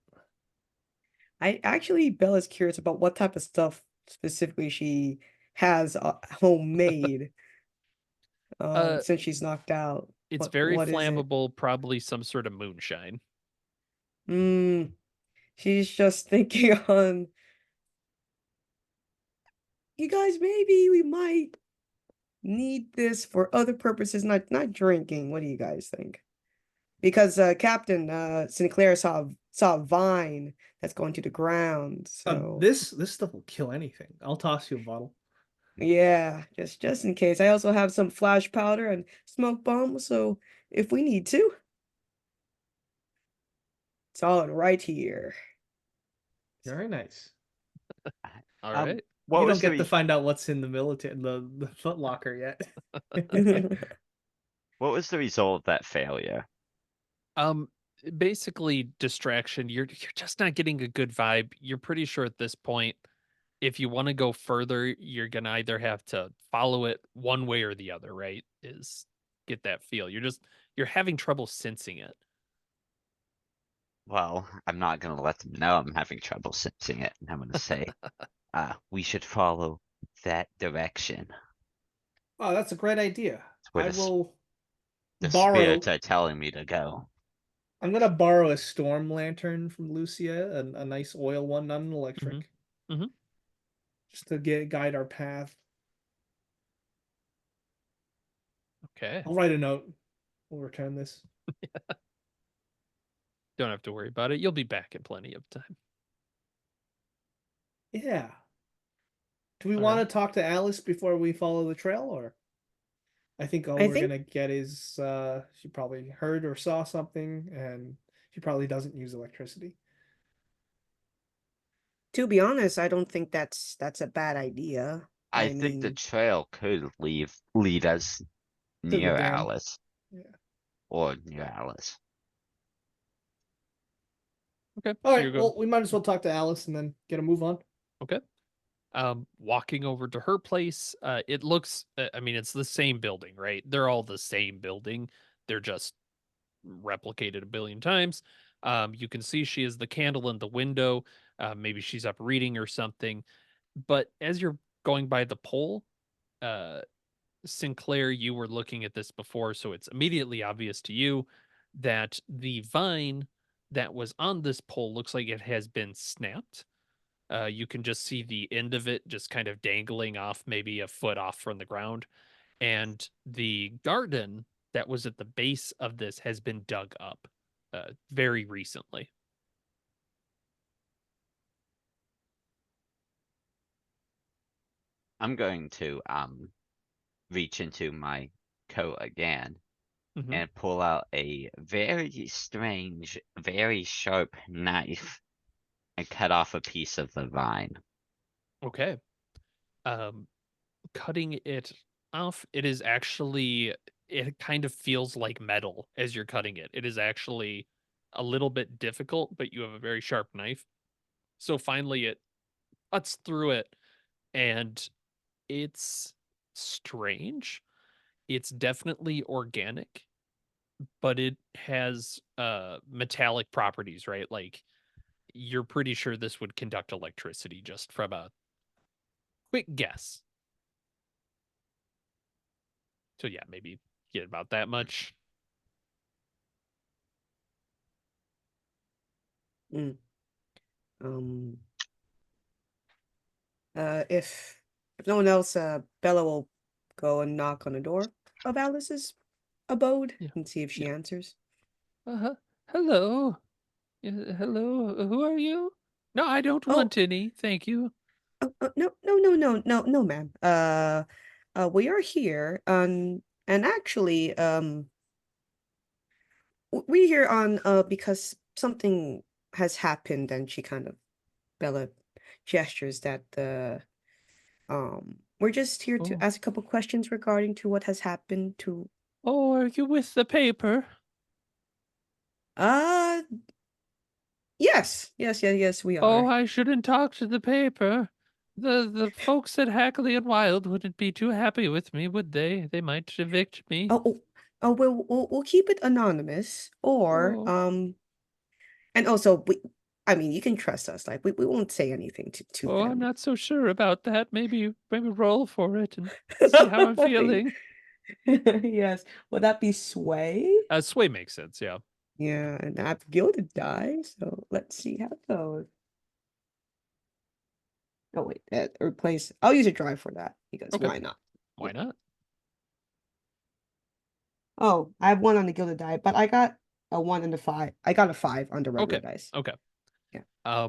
I actually Bella's curious about what type of stuff specifically she has homemade. Uh Since she's knocked out. it's What very what is it? flammable, probably some sort of moonshine. Mm, she's just thinking on, you guys, maybe we might need this for other purposes, not drinking. What do you guys think? Because Captain Sinclair saw a vine that's going to the ground. So This stuff will kill anything. I'll toss you a bottle. yeah, just in case. I also have some flash powder and smoke bomb, so if we need to, it's all right here. Very nice. All Um, right. what You don't was the get to find out what's in the military, the Foot Locker yet. what was the result of that failure? Um Basically distraction. You're just not getting a good vibe. You're pretty sure at this point if you want to go further, you're going to either have to follow it one way or the other, right? Is get that feel. You're having trouble sensing it. Well, I'm not gonna let them know I'm having trouble sensing it. I'm gonna say, we should follow that direction. Oh, that's a great idea. It's where I will the borrow. spirits are telling me to go. I'm gonna borrow a storm lantern from Lucia, a nice oil one, not an Mhm. electric, Mhm. just to guide our path. Okay. I'll write a note. We'll return this. Don't have to worry about it. You'll be back in plenty of time. Yeah. Do we All want right. to talk to Alice before we follow the trail, or I think all I we're think, gonna get is she probably heard or saw something, and she probably doesn't use electricity. to be honest, I don't think that's a bad idea. I I think the mean, trail could lead us To the near dam. Alice Yeah. or near Alice. Okay. All So right. you're going. Well, we might as well talk to Alice and then get a move on. Okay. Walking over to her place, it looks. I mean, it's the same building, right? They're all the same building. They're just replicated a billion times. You can see she has the candle in the window. Maybe she's up reading or something. But as you're going by the pole, uh, Sinclair, you were looking at this before, so it's immediately obvious to you that the vine that was on this pole looks like it has been snapped. You can just see the end of it just kind of dangling off, maybe a foot off from the ground. And the garden that was at the base of this has been dug up very recently. I'm going to reach into my coat again Hmm. and pull out a very strange, very sharp knife and cut off a piece of the vine. Okay. Um, Cutting it off, it is actually, it kind of feels like metal as you're cutting it. It is actually a little bit difficult, but you have a very sharp knife. So finally it cuts through it, and it's strange. It's definitely organic, but it has metallic properties, right? Like you're pretty sure this would conduct electricity just from a quick guess. So yeah, maybe get about that much. Mm. Um. If no one else, Bella will go and knock on the door of Alice's abode Yeah. and see if she Yeah. answers. Hello. Hello. Who are you? No, I don't Oh, want any. Thank you. no, no, no, no, no, no, ma'am. We are here, and actually, we're here on because something has happened, and she kind of Bella gestures that the we're just here to Oh. ask a couple questions regarding to what has happened to Oh, are you with the paper? uh yes, we Oh, are. I shouldn't talk to the paper. The folks at Hackley and Wild wouldn't be too happy with me, would they? They might evict me. Oh, oh, oh, we'll keep it anonymous, or Oh, and also I mean, you can trust us. Like we won't say anything to oh, I'm them. not so sure about that. Maybe roll for it and see how I'm feeling. Yes. Would that be sway? Sway makes sense, yeah. Yeah, and I've gilded die, so let's see how it goes. Oh wait, replace. I'll use a drive for that because Okay, why not? why not? Oh, I have one on the gilded die, but I got a one and a five. I got a five on the regular Okay, dice. okay. Yeah.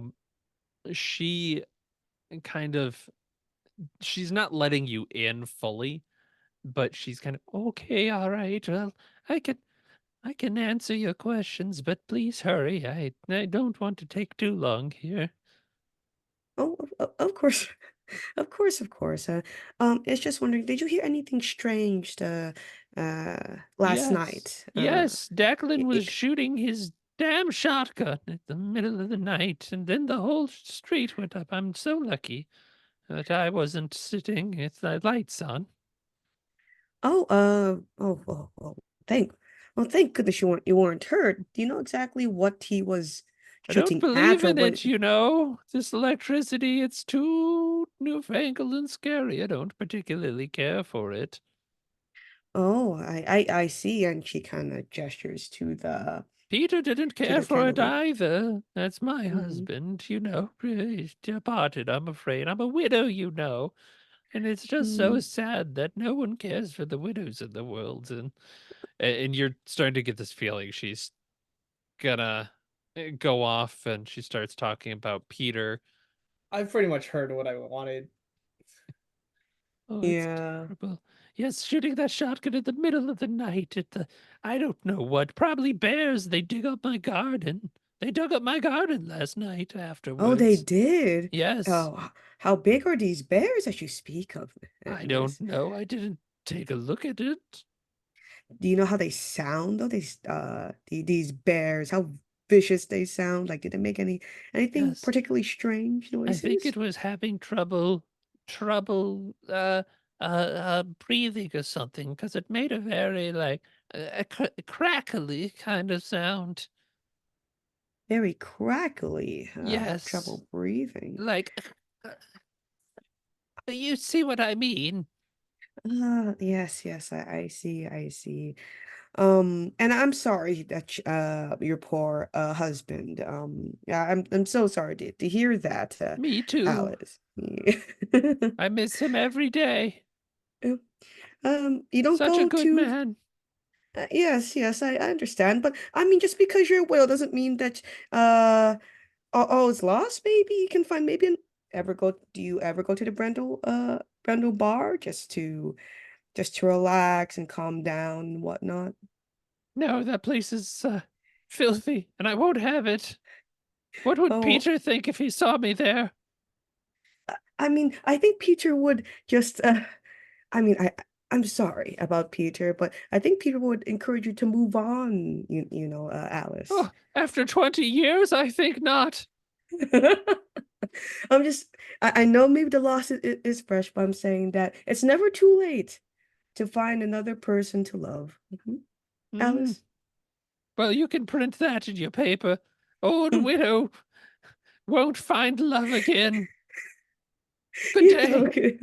She kind of she's not letting you in fully, but she's kind of okay, all right. Well, I can I can answer your questions, but please hurry. I don't want to take too long here. Oh, of course, of course. It's just wondering, did you hear anything strange last Yes. night? Yes, Declan I- was I- shooting his damn shotgun at the middle of the night, and then the whole street went up. I'm so lucky that I wasn't sitting with the lights on. oh, thank, thank goodness you weren't hurt. Do you know exactly what he was I don't shooting at, believe or in what? it, you know. This electricity, it's too newfangled and scary. I don't particularly care for it. Oh, I see, and she kind of gestures Peter didn't to care the for it candle. either. That's my Mm-hmm. husband, you know. He's departed, I'm afraid. I'm a widow, you know. And it's just so Mm. sad that no one cares for the widows in the world. And you're starting to get this feeling she's gonna go off, and she starts talking about Peter. I've pretty much heard what I wanted. Oh, it's Yeah. terrible. Yes, shooting that shotgun in the middle of the night at the I don't know what, probably bears. They dig up my garden. They dug up my garden last night Oh, they afterwards. did. Yes. How big are these bears that you speak of, I don't miss? know. I didn't take a look at it. Do you know how they sound though? These bears, how vicious they sound. Like, did they make anything Yes. particularly strange I think noises? it was having trouble breathing or something, because it made a very like crackly kind of sound. Very crackly, Yes. trouble breathing. Like you see what I mean? Yes, I see, I see. And I'm sorry that your poor husband. Yeah, I'm so sorry to hear that, Me too. Alice. I miss him every day. You don't Such a go good to. man. Yes, I understand, but I mean, just because you're a widow doesn't mean that uh all is lost. Maybe you can find maybe ever go. Do you ever go to the Brendel bar just to relax and calm down and whatnot? No, that place is filthy, and I won't have it. What would Oh, Peter think if he saw me there? I mean, I think Peter would just I mean, I'm sorry about Peter, but I think Peter would encourage you to move on, Alice. Oh, after 20 years, I think not. I'm just, I know maybe the loss is fresh, but I'm saying that it's never too late to find another person to love. Alice? Well, you can print that in your paper. Old widow won't find love again. Good day. Okay.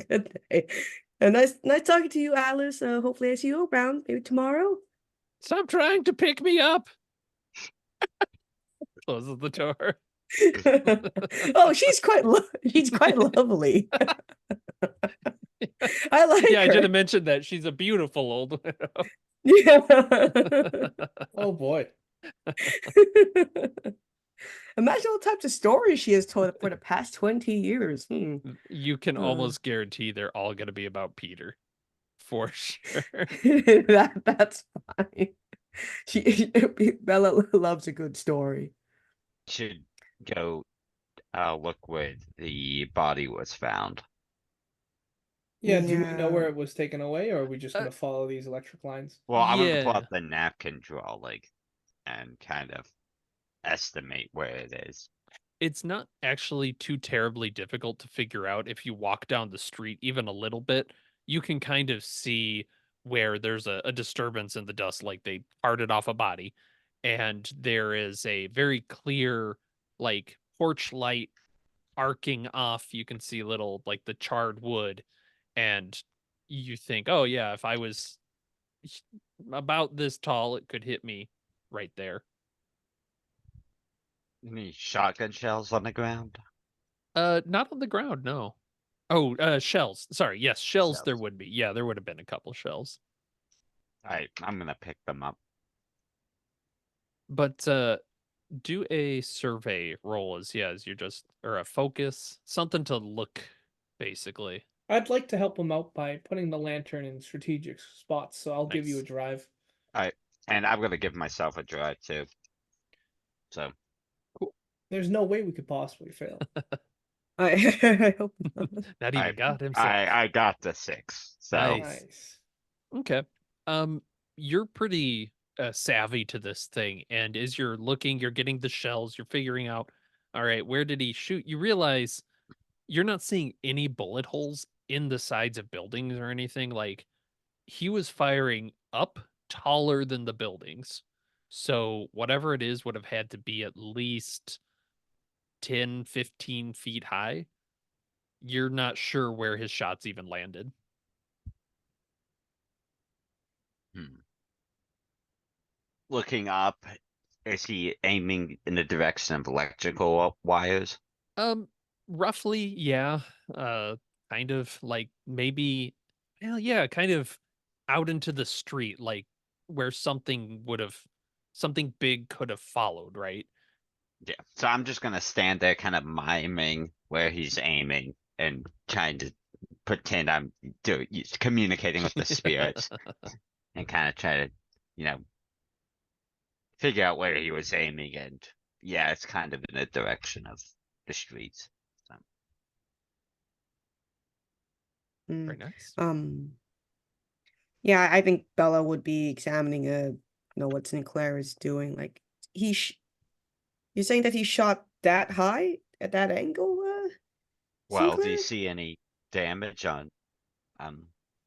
Good day. And nice talking to you, Alice. Hopefully I see you around, maybe tomorrow. Stop trying to pick me up. Closes the door. Oh, she's quite lovely. I like Yeah, I her. didn't mention that. She's a beautiful old widow. Yeah. Oh boy. Imagine what types of stories she has told for the past 20 years. You can almost guarantee they're all going to be about Peter. For sure. That's fine. Bella loves a good story. Should go look where the body was found. Yeah, do we know Yeah. where it was taken away, or are we just gonna follow these electric lines? Well, I'm gonna pull Yeah. up the napkin drawer, and kind of estimate where it is. It's not actually too terribly difficult to figure out if you walk down the street even a little bit. You can kind of see where there's a disturbance in the dust, like they parted off a body, and there is a very clear, like, porch light arcing off. You can see little, like, the charred wood, and you think, oh yeah, if I was about this tall, it could hit me right there. Any shotgun shells on the ground? Not on the ground, no. Oh, shells. Sorry, yes, shells there Shells. would be. Yeah, there would have been a couple shells. I'm gonna pick them up. But do a survey roll as you're just, or a focus, something to look, basically. I'd like to help him out by putting the lantern in strategic spots, so I'll give you a Nice. drive. And I'm gonna give myself a drive too. So There's no way we could possibly fail. I hope not. Not even God himself. I got the 6. So Nice. Nice. Okay. You're pretty savvy to this thing, and as you're looking, you're getting the shells, you're figuring out, all right, where did he shoot? You realize you're not seeing any bullet holes in the sides of buildings or anything. Like, he was firing up taller than the buildings. So whatever it is would have had to be at least 10, 15 feet high. You're not sure where his shots even landed. looking up, is he aiming in the direction of electrical wires? Roughly, yeah. Kind of like maybe, well, yeah, kind of out into the street, like where something big could have followed, right? Yeah. So I'm just gonna stand there kind of miming where he's aiming and trying to pretend I'm communicating with the spirits and kind of try to, figure out where he was aiming, and yeah, it's kind of in the direction of the streets. So. Very nice. Yeah, I think Bella would be examining what Sinclair is doing. Like you're saying that he shot that high at that angle, Well, do Sinclair? you see any damage on,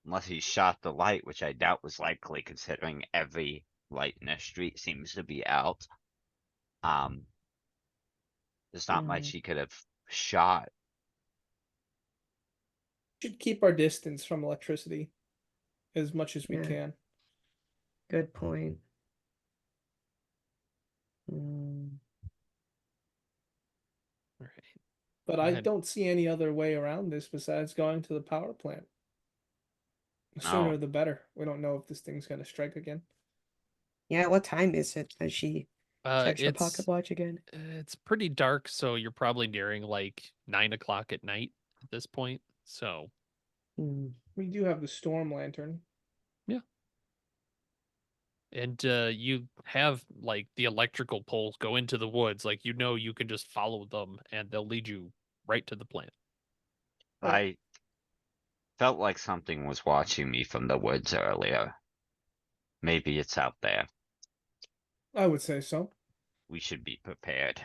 unless he shot the light, which I doubt was likely considering every light in the street seems to be out. There's not much he could have shot. Should keep our distance from electricity as much as we Yeah. can. Good point. All right. But Go I ahead. don't see any other way around this besides going to the power plant. The sooner Oh. the better. We don't know if this thing's gonna strike again. Yeah, what time is it? As she checks her pocket watch again. It's pretty dark, so you're probably nearing like 9 o'clock at night at this point. So We do have the storm lantern. yeah. And you have like the electrical poles go into the woods, like you can just follow them and they'll lead you right to the plant. Right. Felt like something was watching me from the woods earlier. Maybe it's out there. I would say so. We should be prepared.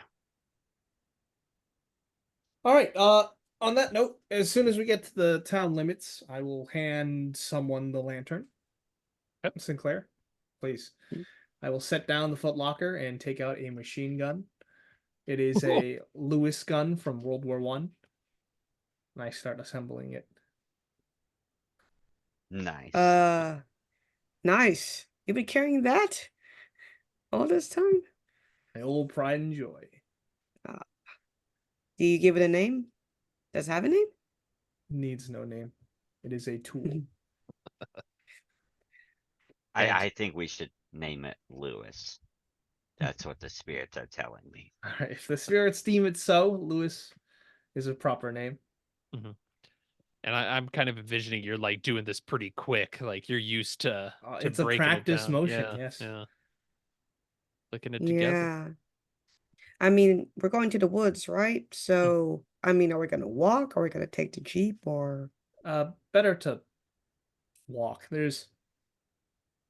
All right. On that note, as soon as we get to the town limits, I will hand someone the lantern. Yep. Sinclair, please. Mm. I will set down the footlocker and take out a machine gun. It is Ooh. a Lewis gun from World War One, and I start assembling it. Nice. Nice. You've been carrying that all this time? My old pride and joy. Uh, do you give it a name? Does it have a name? Needs no name. It is a tool. And I think we should name it Lewis. That's what the spirits are telling me. All right. If the spirits deem it so, Lewis is a proper name. and I'm kind of envisioning you're like doing this pretty quick, like you're used to It's a breaking it practice down. motion, Yeah, yes. yeah. Clicking it together. Yeah. I mean, we're going to the woods, right? So, I mean, are we gonna walk? Are we gonna take the Jeep or Better to walk. There's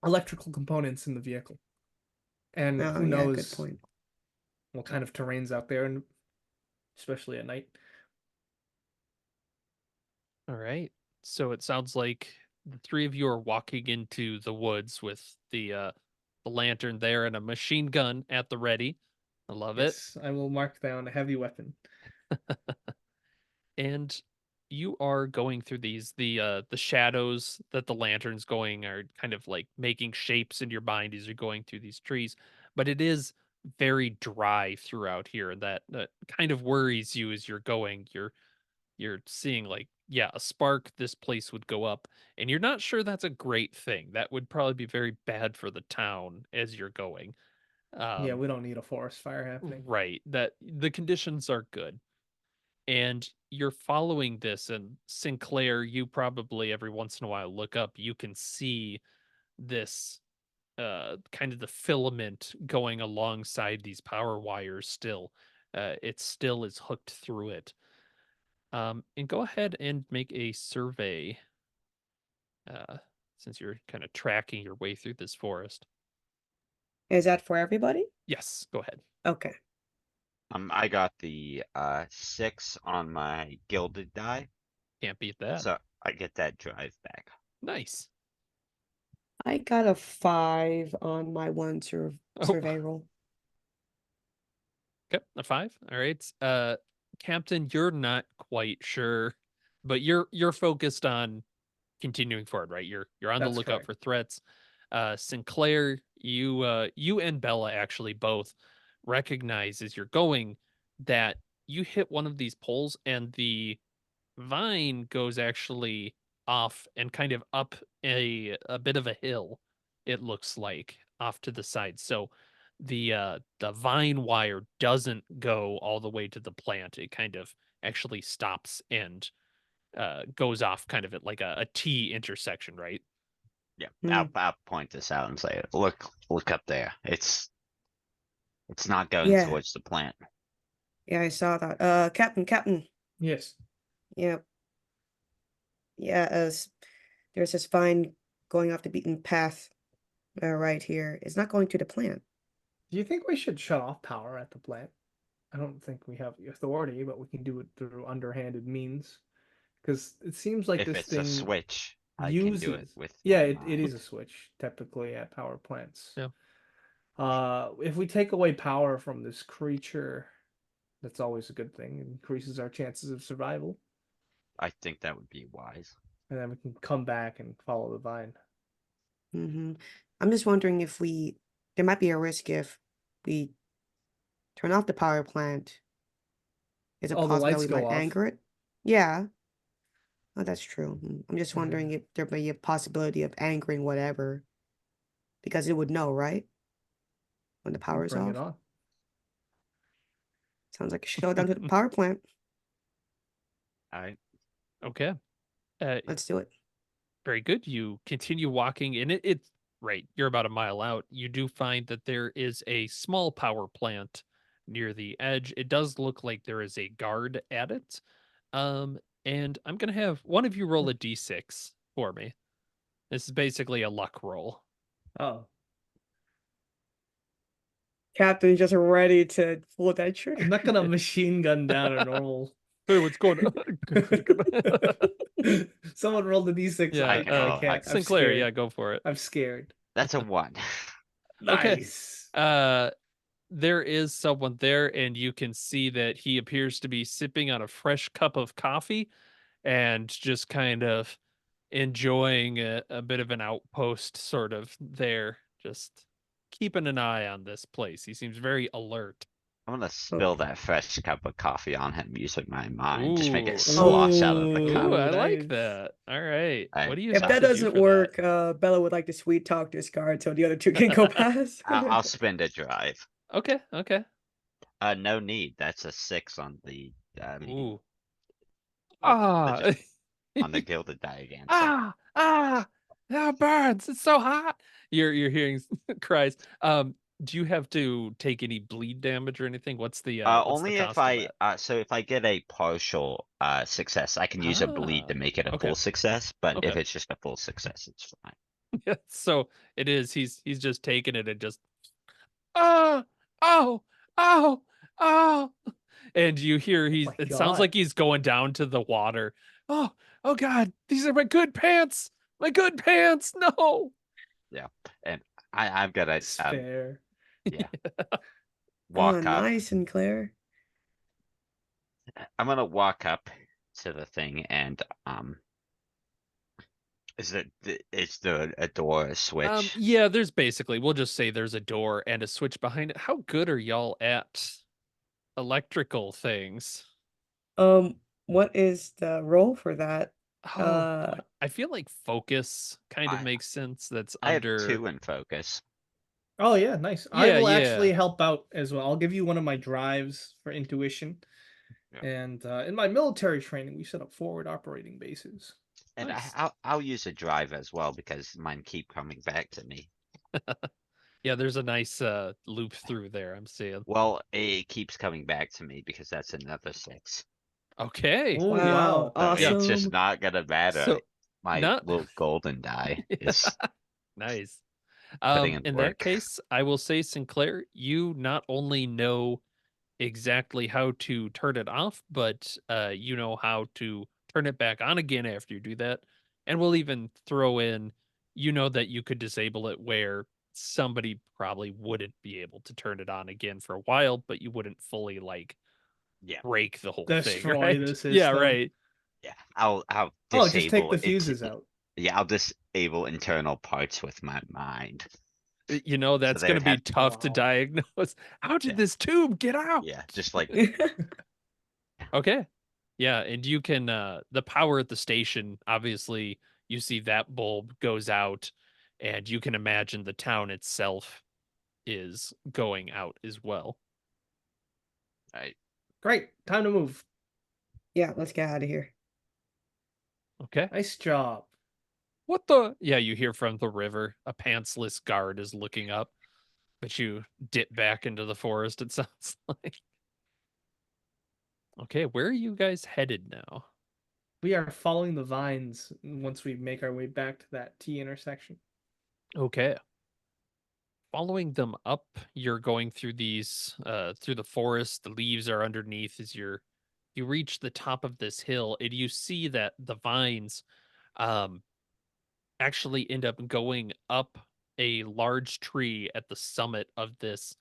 electrical components in the vehicle. And oh who yeah, good knows point. what kind of terrain's out there, and especially at night. All right. So it sounds like the three of you are walking into the woods with the lantern there and a machine gun at the ready. I love it. Yes, I will mark down a heavy weapon. And you are going through the shadows that the lantern's going are kind of like making shapes in your mind as you're going through these trees, but it is very dry throughout here, and that kind of worries you as you're going. You're seeing like, yeah, a spark, this place would go up, and you're not sure that's a great thing. That would probably be very bad for the town as you're going. Yeah, um we don't need a forest fire happening. right, that the conditions are good, and you're following this. And Sinclair, you probably every once in a while look up, you can see this kind of the filament going alongside these power wires still. It still is hooked through it. And go ahead and make a survey, uh since you're kind of tracking your way through this forest. Is that for everybody? Yes, go ahead. Okay. I got the 6 on my gilded die, Can't beat that. so I get that drive back. Nice. I got a 5 on my one Oh, survey roll. okay, a 5. All right. Captain, you're not quite sure, but you're focused on continuing forward, right? You're on the That's lookout correct. for threats. Sinclair, you and Bella actually both recognize as you're going that you hit one of these poles, and the vine goes actually off and kind of up a bit of a hill, it looks like, off to the side. So the vine wire doesn't go all the way to the plant. It kind of actually stops and goes off kind of at like a T intersection, right? Yeah, Hmm. I'll point this out and say, look up there. It's not going Yeah, towards the plant. yeah, I saw that. Captain. Yes. Yeah, yeah, there's this vine going off the beaten path right here. It's not going to the plant. Do you think we should shut off power at the plant? I don't think we have the authority, but we can do it through underhanded means. Because it seems like If this it's a thing switch, I can do it uses. with Yeah, my it is mind. a switch, typically at power plants. Yeah. If we take away power from this creature, that's always a good thing. It increases our chances of survival. I think that would be wise. And then we can come back and follow the vine. Mm-hmm. I'm just wondering if there might be a risk if we turn off the power plant. Is it Oh, the possible that lights we go might off. anger it? Yeah. Oh, that's true. I'm just wondering Yeah. if there may be a possibility of angering whatever, because it would know, right? When the power is Bring it off. on. Sounds like it should go down to the power plant. All right. Okay. Uh, Let's do it. Very good. You continue walking, and it's right. You're about a mile out. You do find that there is a small power plant near the edge. It does look like there is a guard at it. And I'm gonna have one of you roll a d6 for me. This is basically a luck roll. Oh, Captain's just ready to pull that trigger. I'm not gonna machine gun down a normal. Hey, what's going on? Someone rolled a d6. Yeah, I can roll. can't. I'm Sinclair, scared. yeah, go for it. I'm scared. That's a 1. Okay. Nice. There is someone there, and you can see that he appears to be sipping on a fresh cup of coffee and just kind of enjoying a bit of an outpost sort of there, just keeping an eye on this place. He seems very alert. I'm gonna spill that fresh cup of coffee on him using my mind. Just make Ooh. it slosh out of the Ooh, cup. I like nice. that. All right. I- What do you If have that to do doesn't for work, that? Bella would like to sweet talk this card so the other two can go past. I'll spend a drive. Okay, okay. No need. That's a 6 on the Ooh. the- Ah. on the gilded die again. So. Ah, it burns. It's so hot. You're hearing cries. Do you have to take any bleed damage or anything? What's the Only if cost of that? so if I get a partial success, I can use a bleed to make it a okay. full success. But if Okay. it's just a full success, it's fine. Yeah, so it is. He's just taking it and just oh, oh, oh, oh. And you hear my it sounds God. like he's going down to the water. Oh, oh God, these are my good pants. My good pants. No. Yeah, and I'm gonna Spare. yeah Oh, walk up. nice, Sinclair. I'm gonna walk up to the thing and is there a door, a switch? Yeah, there's basically, we'll just say there's a door and a switch behind it. How good are y'all at electrical things? What is the role for that? Oh boy. I feel like focus kind of I- makes sense. That's I have under 2 in focus. Oh yeah, nice. I Yeah, will yeah. actually help out as well. I'll give you one of my drives for intuition. Yeah. And in my military training, we set up forward operating bases. And Nice. I'll use a drive as well because mine keep coming back to me. Yeah, there's a nice loop through there, I'm seeing. Well, it keeps coming back to me because that's another 6. Okay. Oh yeah. wow. So it's Awesome. just not gonna matter. So My not little golden die is nice. putting in In that work. case, I will say, Sinclair, you not only know exactly how to turn it off, but you know how to turn it back on again after you do that. And we'll even throw in, you know, that you could disable it where somebody probably wouldn't be able to turn it on again for a while, but you wouldn't fully like Yeah, break the whole Destroy thing, right? the system. Yeah, right. yeah. I'll Oh, just take disable the it. fuses out. Yeah, I'll disable internal parts with my mind. You know, that's they going to would be have tough to Wow. diagnose. How did Yeah. this tube get out? Yeah, just like Okay. Yeah, and you can the power at the station, obviously you see that bulb goes out and you can imagine the town itself is going out as well. right. Great. Time to move. Yeah, let's get out of here. Okay. Nice job. What the? Yeah, you hear from the river. A pantsless guard is looking up, but you dip back into the forest, it sounds like. Okay, where are you guys headed now? We are following the vines once we make our way back to that T intersection. Okay. Following them up, you're going through these through the forest. The leaves are underneath as you reach the top of this hill, and you see that the vines um actually end up going up a large tree at the summit of this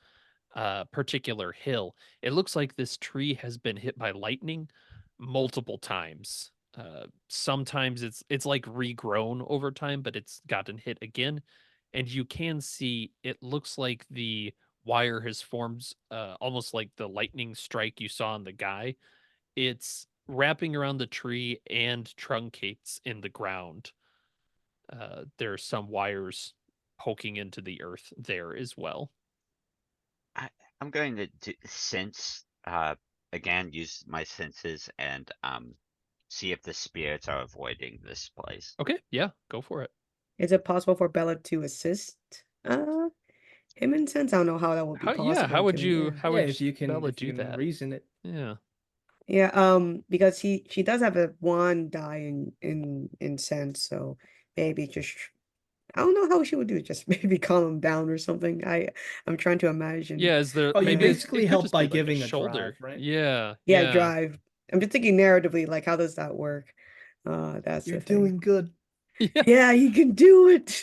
particular hill. It looks like this tree has been hit by lightning multiple times. Sometimes it's like regrown over time, but it's gotten hit again, and you can see it looks like the wire has formed almost like the lightning strike you saw on the guy. It's wrapping around the tree and truncates in the ground. There are some wires poking into the earth there as well. I'm going to sense again use my senses and see if the spirits are avoiding this place. Okay, yeah, go for it. Is it possible for Bella to assist him in sense? I don't know how that would be possible. How would given- you yeah. how yeah, would if you can Bella do reason it. that? Yeah. Yeah, because she does have a one die in sense, so maybe just I don't know how she would do it, just maybe calm him down or something. I'm trying to imagine. Yeah, is there Oh, you maybe basically it could help just be by like a giving a shoulder. drive, right? Yeah, Yeah, yeah. drive. I'm just thinking narratively, like how does that work? That's You're the thing. doing good. Yeah. Yeah, you can do it.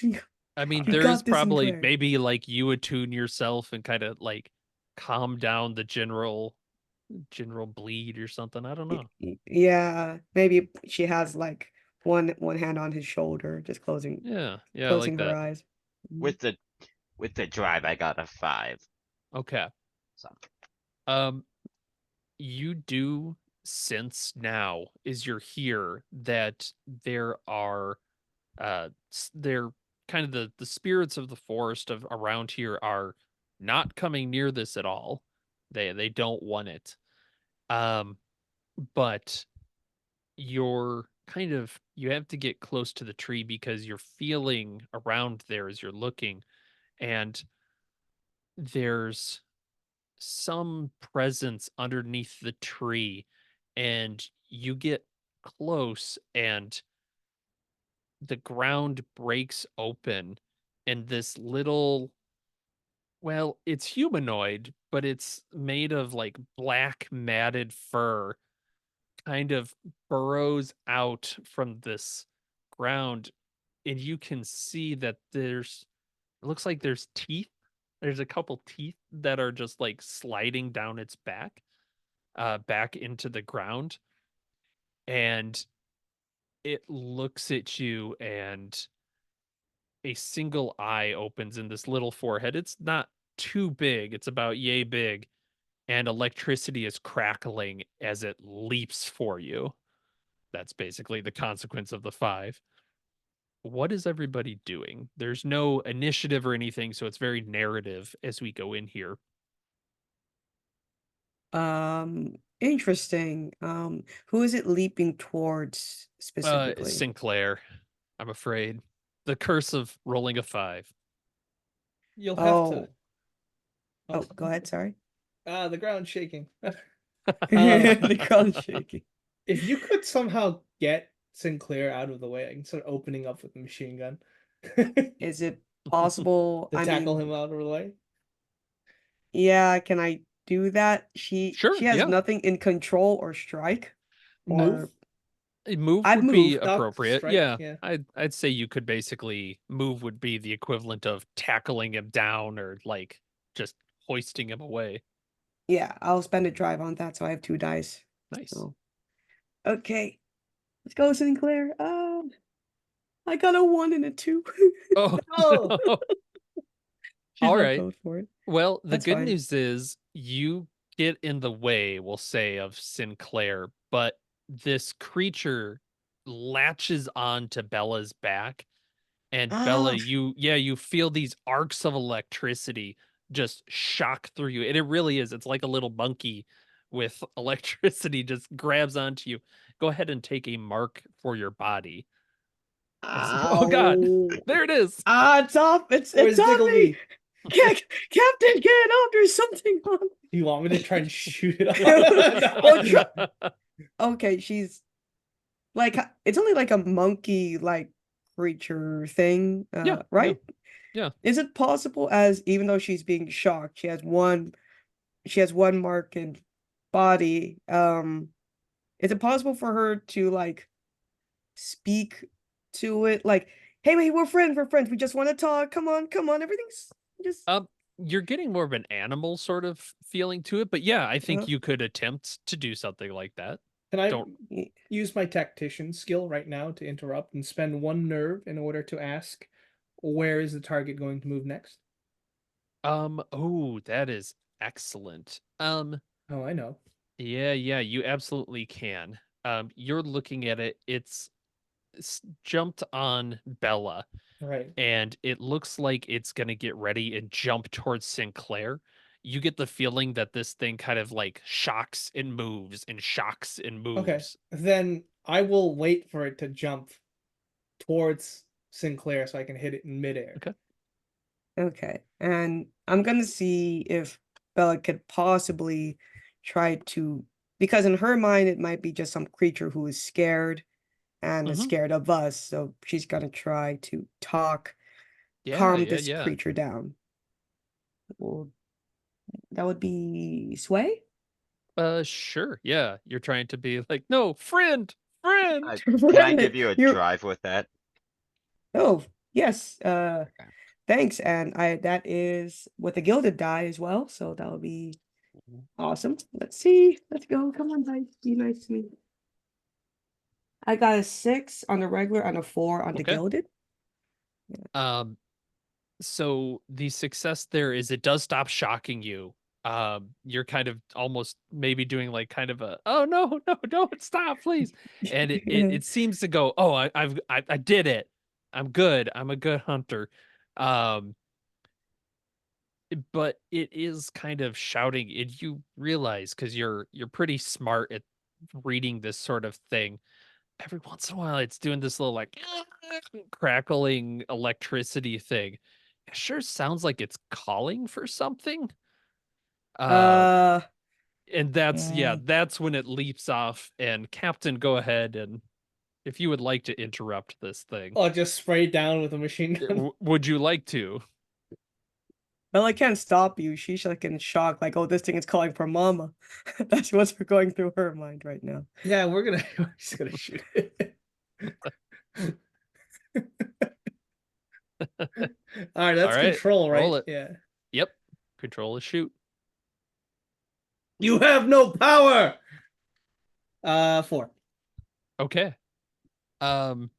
I mean, You there is got this, probably Sinclair. maybe like you attune yourself and kind of like calm down the general bleed or something. I don't know. Yeah, maybe she has like one hand on his shoulder, just Yeah, yeah, I like closing her that. eyes. Mhm. With the drive, I got a 5. Okay. So Um, you do sense now as you're here that there are they're kind of the spirits of the forest of around here are not coming near this at all. They don't want it. Um, but you're kind of you have to get close to the tree because you're feeling around there as you're looking, and there's some presence underneath the tree, and you get close and the ground breaks open and this little, well, it's humanoid, but it's made of like black matted fur, kind of burrows out from this ground, and you can see that it looks like there's teeth. There's a couple teeth that are just like sliding down its back, back into the ground, and it looks at you, and a single eye opens in this little forehead. It's not too big. It's about yay big, and electricity is crackling as it leaps for you. That's basically the consequence of the 5. What is everybody doing? There's no initiative or anything, so it's very narrative as we go in here. Interesting. Who is it leaping towards specifically? Sinclair, I'm afraid. The curse of rolling a 5. You'll have to. Oh, Oh, oh, go ahead, sorry. the ground's shaking. The ground's shaking. If you could somehow get Sinclair out of the way, I can start opening up with the machine gun Is it possible? to I tackle mean, him out of the way. yeah, can I do that? She Sure, has yeah. nothing in control or strike, Move, or A move I'd would be move. not appropriate. strike. Yeah. Yeah. I'd say you could basically move would be the equivalent of tackling him down or like just hoisting him away. Yeah, I'll spend a drive on that, so I have 2 dice. Nice. So, okay, let's go, Sinclair. I got a 1 and a 2. Oh, Oh, no. She's All not right. going for it. Well, the That's good fine. news is you get in the way, we'll say, of Sinclair, but this creature latches on to Bella's back. And Bella, Ah, you feel these arcs of electricity just shock through you. And it really is. It's like a little monkey with electricity just grabs onto you. Go ahead and take a mark for your body. Oh God, ow. there it is. Ah, it's off. where's It's on me. Diggleby? Captain, get up. There's something on. Do you want me to try and shoot it Well, off? Okay, she's like it's only like a monkey like creature thing, Yeah, right? yeah. Is it possible as even though she's being shocked, she has one mark in body, is it possible for her to like speak to it like, hey, wait, we're friends, we just want to talk, come on, everything's just You're getting more of an animal sort of feeling to it, but yeah, I think uh, you could attempt to do something like that. Can I Don't use my tactician skill right now to interrupt and spend 1 nerve in order to ask where is the target going to move next? oh, that is excellent. Oh, I know. Yeah, you absolutely can. You're looking at it, it's jumped on Bella, Right. and it looks like it's going to get ready and jump towards Sinclair. You get the feeling that this thing kind of like shocks and moves and shocks and Okay. moves. Then I will wait for it to jump towards Sinclair so I can hit it in midair. Okay. okay, and I'm gonna see if Bella could possibly try to because in her mind it might be just some creature who is scared and is Mhm. scared of us. So she's gonna try to talk, Yeah, calm yeah, this yeah. creature down. Well, that would be Sway. Sure. Yeah, you're trying to be like, no, friend, friend. Can I give you a You're drive with that? oh yes. Okay. Thanks. And I that is with a gilded die as well. So that'll be awesome. Let's see. Let's go. Come on, dice. Be nice to me. I got a 6 on the regular and a 4 on the Okay. gilded. Um, so the success there is it does stop shocking you. You're kind of almost maybe doing like kind of a, oh no, no, don't stop, please. And it seems to go, oh, I did it. I'm good. I'm a good hunter. Um, but it is kind of shouting, and you realize because you're pretty smart at reading this sort of thing. Every once in a while, it's doing this little like crackling electricity thing. It sure sounds like it's calling for something. Uh, Uh, and that's yeah, mm, that's when it leaps off. And Captain, go ahead and if you would like to interrupt this thing, I'll just spray down with a machine gun. would you like to? well, I can't stop you. She's like in shock, like, oh, this thing is calling for mama. That's what's going through her mind right now. Yeah, we're just gonna shoot it. All right, All that's right, control, right? roll it. Yeah. Yep, control is shoot. You have no power. 4. Okay. Um,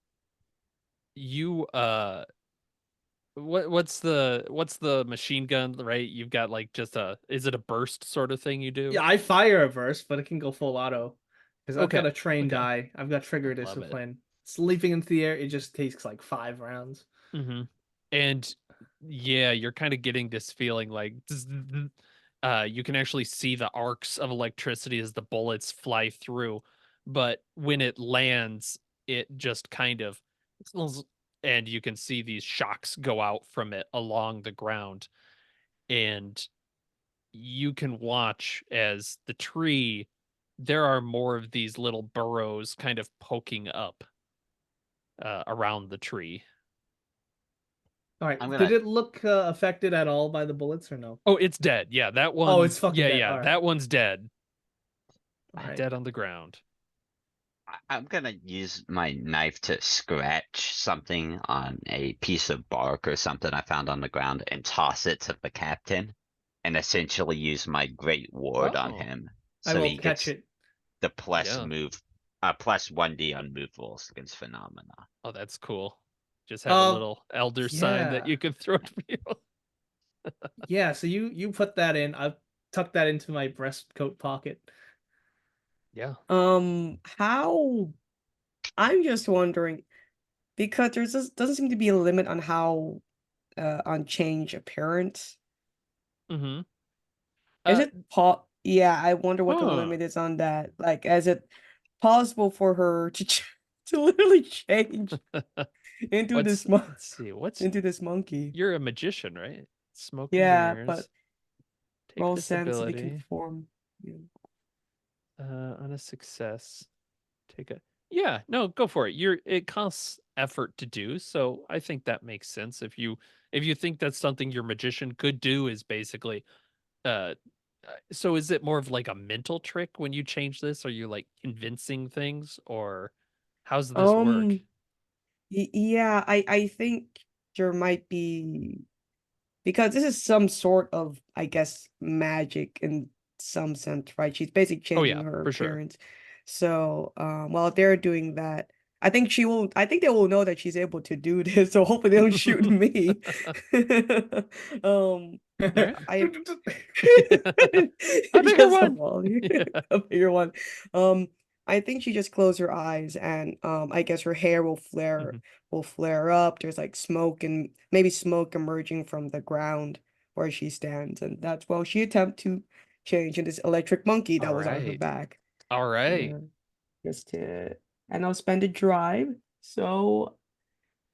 you what's the machine gun, right? You've got like just a is it a burst sort of thing you do? Yeah, I fire a burst, but it can go full auto because I've got Okay. a trained Okay. eye. I've got trigger Love it. discipline. It's leaping into the air. It just takes like 5 rounds. Mm-hmm. And yeah, you're kind of getting this feeling like you can actually see the arcs of electricity as the bullets fly through, but when it lands, it just kind of and you can see these shocks go out from it along the ground, and you can watch as the tree there are more of these little burrows kind of poking up around the tree. All I'm right. Did gonna it look affected at all by the bullets or no? Oh, it's dead. Yeah, that Oh, one. it's fucking Yeah, dead. yeah, All right. that one's dead. All right. Dead on the ground. I'm gonna use my knife to scratch something on a piece of bark or something I found on the ground and toss it to the captain, and essentially use my great ward on Oh, him, I so will he catch gets it. the plus yeah. move, plus 1d unmovables against phenomena. Oh, that's cool. Just have a Um, little elder sign that yeah. you can throw at people. Yeah, so you put that in. I've tucked that into my breast coat pocket. Yeah. How I'm just wondering because there's this doesn't seem to be a limit on how on change appearance. Mm-hmm. Is it yeah, I wonder what the Huh. limit is on that. Like, is it possible for her to to literally change into this Let's see. into this monkey? You're a magician, right? Smoke and Yeah, but mirrors. Take roll this sense if you can ability. form. Yeah. On a success. Take a yeah, no, go for it. It costs effort to do, so I think that makes sense. If you think that's something your magician could do is basically uh so is it more of like a mental trick when you change this? Are you like convincing things or how's this work? Um, yeah, I think there might be because this is some sort of, I guess, magic in some sense, right? She's basically Oh changing yeah, her for sure. appearance. So, while they're doing that, I think they will know that she's able to do this, so hopefully they don't shoot me. Um, All right. I A bigger just a one. volley, Yeah. a bigger one. Um, I think she just closed her eyes and I guess her hair Mhm. will flare up. There's like smoke and maybe smoke emerging from the ground where she stands, and that's while she attempt to change into this electric monkey All that was on her right. back. All right. Yeah, just to and I'll spend a drive. So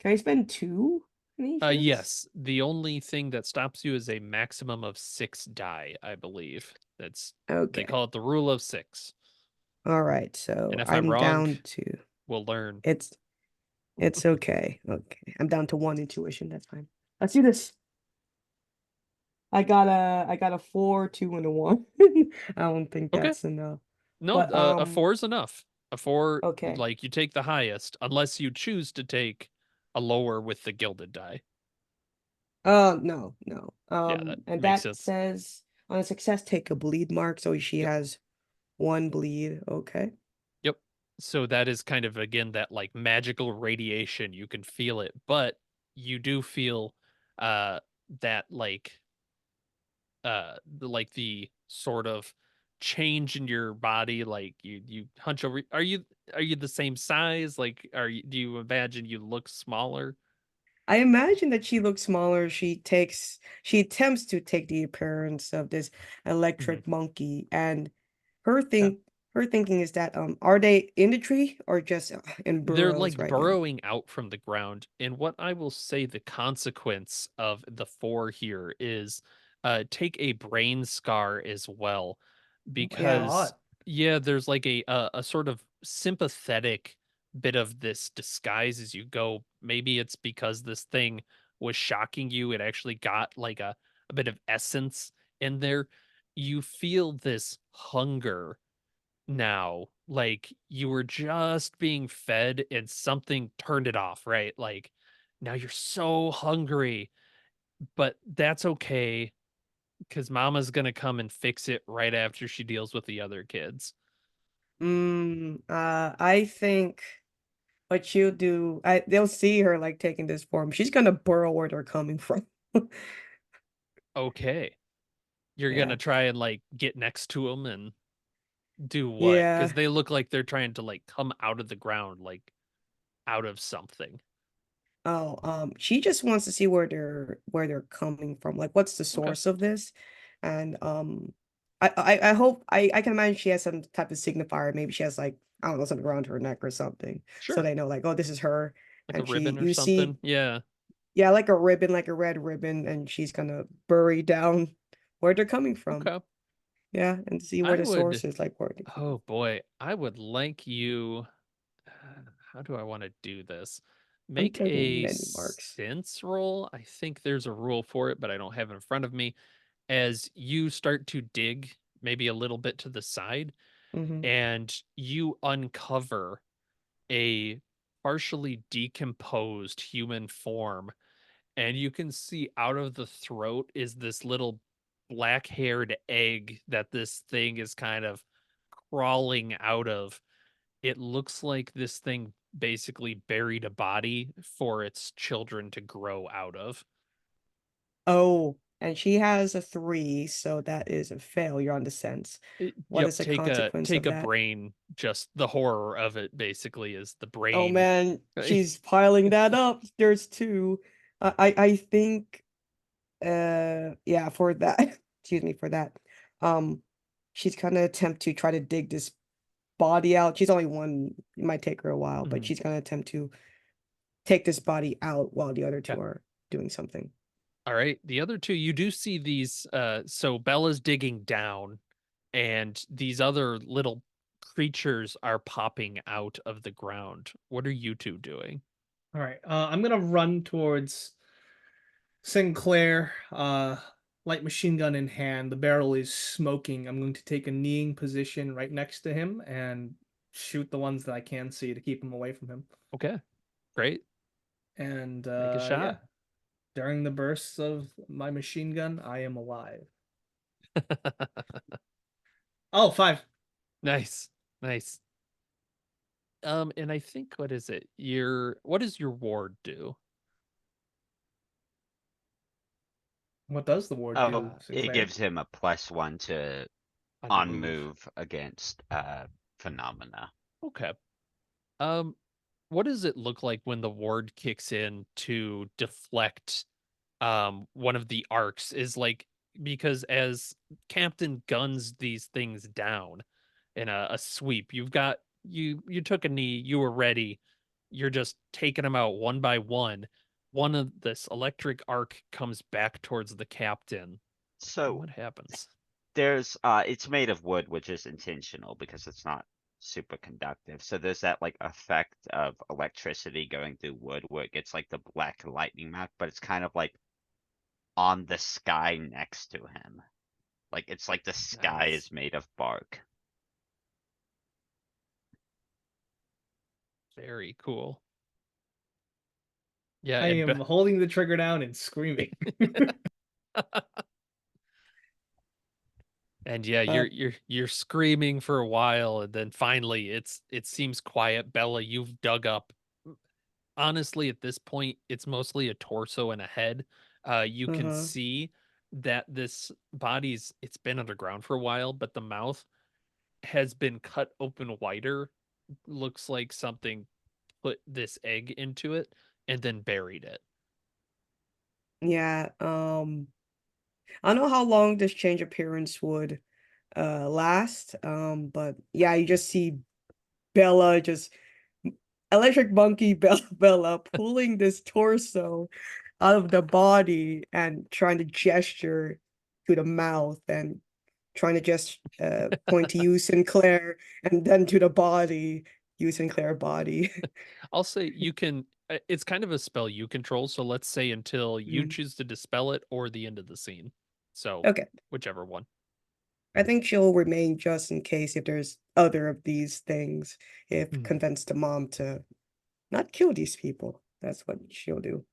can I spend 2 nations? Yes. The only thing that stops you is a maximum of 6 die, I believe. They Okay. call it the rule of 6. All right, so And if I'm I'm wrong, down to we'll learn. it's okay. Okay. I'm down to 1 intuition. That's fine. Let's do this. I got a 4, 2, and a 1. I don't think Okay. that's enough. No, But a 4 is enough. A 4, okay. like, you take the highest, unless you choose to take a lower with the gilded die. No. Yeah, that And makes that sense. says on a success, take a bleed mark. So she Yep. has 1 bleed. Okay. Yep. So that is kind of, again, that, like, magical radiation. You can feel it, but you do feel, uh, that, like the sort of change in your body, like, you hunch over. Are you the same size? Like, do you imagine you look smaller? I imagine that she looks smaller. She attempts to take the appearance of this Mhm. electric monkey, and her Okay. thing, her thinking is that are they in the tree or just in They're, burrows like, right now? burrowing out from the ground, and what I will say the consequence of the 4 here is, take a brain scar as well, Oh my God. because yeah, there's, like, a sort of sympathetic bit of this disguise as you go. Maybe it's because this thing was shocking you, it actually got, like, a bit of essence in there. You feel this hunger now, like you were just being fed and something turned it off, right? Like now you're so hungry, but that's okay because mama's gonna come and fix it right after she deals with the other kids. I think what she'll do, they'll see her like taking this form. She's gonna burrow where they're coming from. Okay. You're Yeah. gonna try and like get next to them and do what? Because Yeah. they look like they're trying to like come out of the ground, like out of something. Oh, she just wants to see where they're coming from. Like, what's the Okay. source of this? And I hope I can imagine she has some type of signifier. Maybe she has like I don't know something around her neck or something, so Sure. they know like oh this is her. Like a And ribbon or you see something. Yeah. yeah like a ribbon like a red ribbon, and she's gonna bury down where they're coming from. Okay. Yeah, and see where I the source would is like where. Oh boy, I would like you. How do I want to do this? I'm Make taking a many marks. sense roll. I think there's a rule for it, but I don't have it in front of me. As you start to dig, maybe a little bit to the side, Mm-hmm. and you uncover a partially decomposed human form, and you can see out of the throat is this little black haired egg that this thing is kind of crawling out of. It looks like this thing basically buried a body for its children to grow out of. Oh, and she has a 3, so that is a failure on the sense. What Yep, is the consequence take of a that? brain, just the horror of it basically is the Oh brain. man, she's piling that up. There's 2. I think yeah, for that, excuse me, for that. Um she's gonna attempt to try to dig this body out. She's only 1, it might take her a while, but Mhm. she's gonna attempt to take this body out while the other 2 Okay. are doing something. All right. The other two, you do see these so Bella's digging down and these other little creatures are popping out of the ground. What are you two doing? All right. I'm gonna run towards Sinclair, light machine gun in hand. The barrel is smoking. I'm going to take a kneeing position right next to him and shoot the ones that I can see to keep him away from him. Okay. Great. And Make a yeah, shot. during the bursts of my machine gun, I am alive. Oh, 5. Nice. Nice. And I think what is it? What does your ward do? What does the ward Oh, do, it Sinclair? gives him a +1 to On on move. move against phenomena. Okay. Um, what does it look like when the ward kicks in to deflect one of the arcs? Is like because as Captain guns these things down in a sweep, you took a knee, you were ready, you're just taking them out one by one. One of this electric arc comes back towards the captain. And So what happens? there's it's made of wood, which is intentional because it's not super conductive. So there's that like effect of electricity going through wood where it gets like the black lightning mark, but it's kind of like on the sky next to him. Like it's like the sky Nice. is made of bark. Very cool. Yeah, I and am holding the trigger down and screaming. and yeah, Uh, you're screaming for a while, and then finally it seems quiet. Bella, you've dug up. Honestly, at this point, it's mostly a torso and a head. You can Uh-huh. see that this body's it's been underground for a while, but the mouth has been cut open wider. Looks like something put this egg into it and then buried it. Yeah. I don't know how long this change appearance would last. But yeah, you just see Bella just electric monkey Bella pulling this torso out of the body and trying to gesture to the mouth and trying to just point to you, Sinclair, and then to the body, you, Sinclair body. I'll say you can it's kind of a spell you control, so let's say until you Mm. choose to dispel it or the end of the scene. So, Okay. whichever one. I think she'll remain just in case if there's other of these things, if Hmm. convince the mom to not kill these people. That's what she'll do.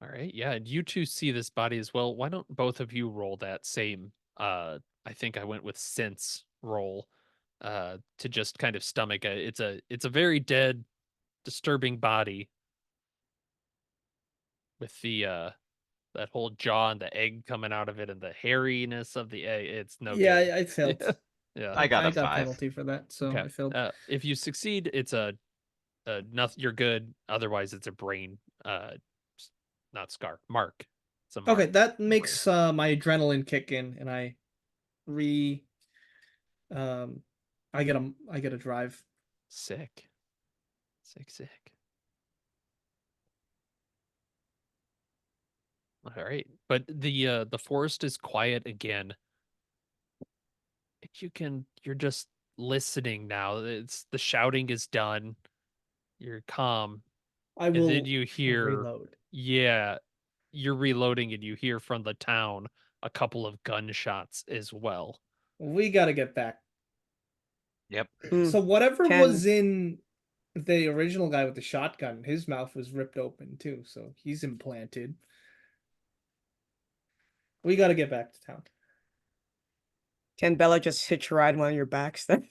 All right. Yeah, and you two see this body as well. Why don't both of you roll that same I think I went with sense roll to just kind of stomach it's a very dead disturbing body with the that whole jaw and the egg coming out of it and the hairiness of the egg. It's no yeah, good. I failed. Yeah. I got I a got 5. penalty for that, so Okay. I failed. If you succeed, it's a nothing. You're good. Otherwise, it's a brain. Not scar. Mark. It's a Okay, mark. that on the brain. makes my adrenaline kick in, and re um I get a drive. Sick. Sick. Sick. All right, but the forest is quiet again. You're just listening now. It's the shouting is done. You're calm, I and then will you hear, reload. yeah, you're reloading, and you hear from the town a couple of gunshots as well. We gotta get back. Yep. Mm. So whatever Can was in the original guy with the shotgun, his mouth was ripped open too, so he's implanted. We gotta get back to town. can Bella just hitch a ride one of your backs then?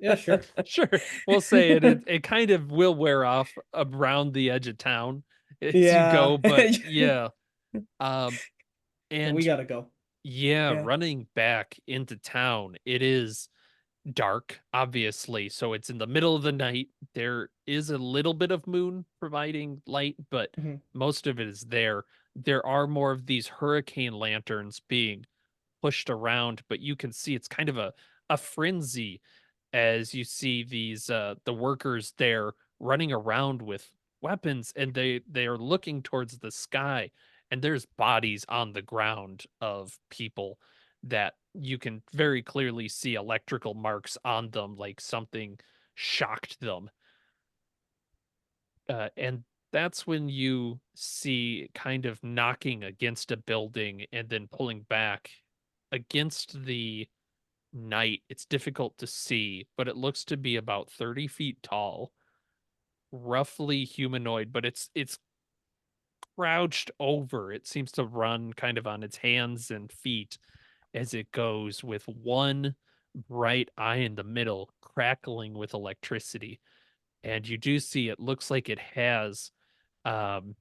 Yeah, sure. Sure, we'll say it kind of will wear off around the edge of town as you Yeah. go, but yeah. Um, We and gotta go. yeah, Yeah. running back into town, it is dark, obviously. So it's in the middle of the night. There is a little bit of moon providing light, but Mhm. most of it is there. There are more of these hurricane lanterns being pushed around, but you can see it's kind of a frenzy as you see these the workers there running around with weapons, and they are looking towards the sky, and there's bodies on the ground of people that you can very clearly see electrical marks on them, like something shocked them. And that's when you see kind of knocking against a building and then pulling back against the night. It's difficult to see, but it looks to be about 30 feet tall, roughly humanoid, but it's crouched over. It seems to run kind of on its hands and feet as it goes, with one bright eye in the middle crackling with electricity. And you do see it looks like it has um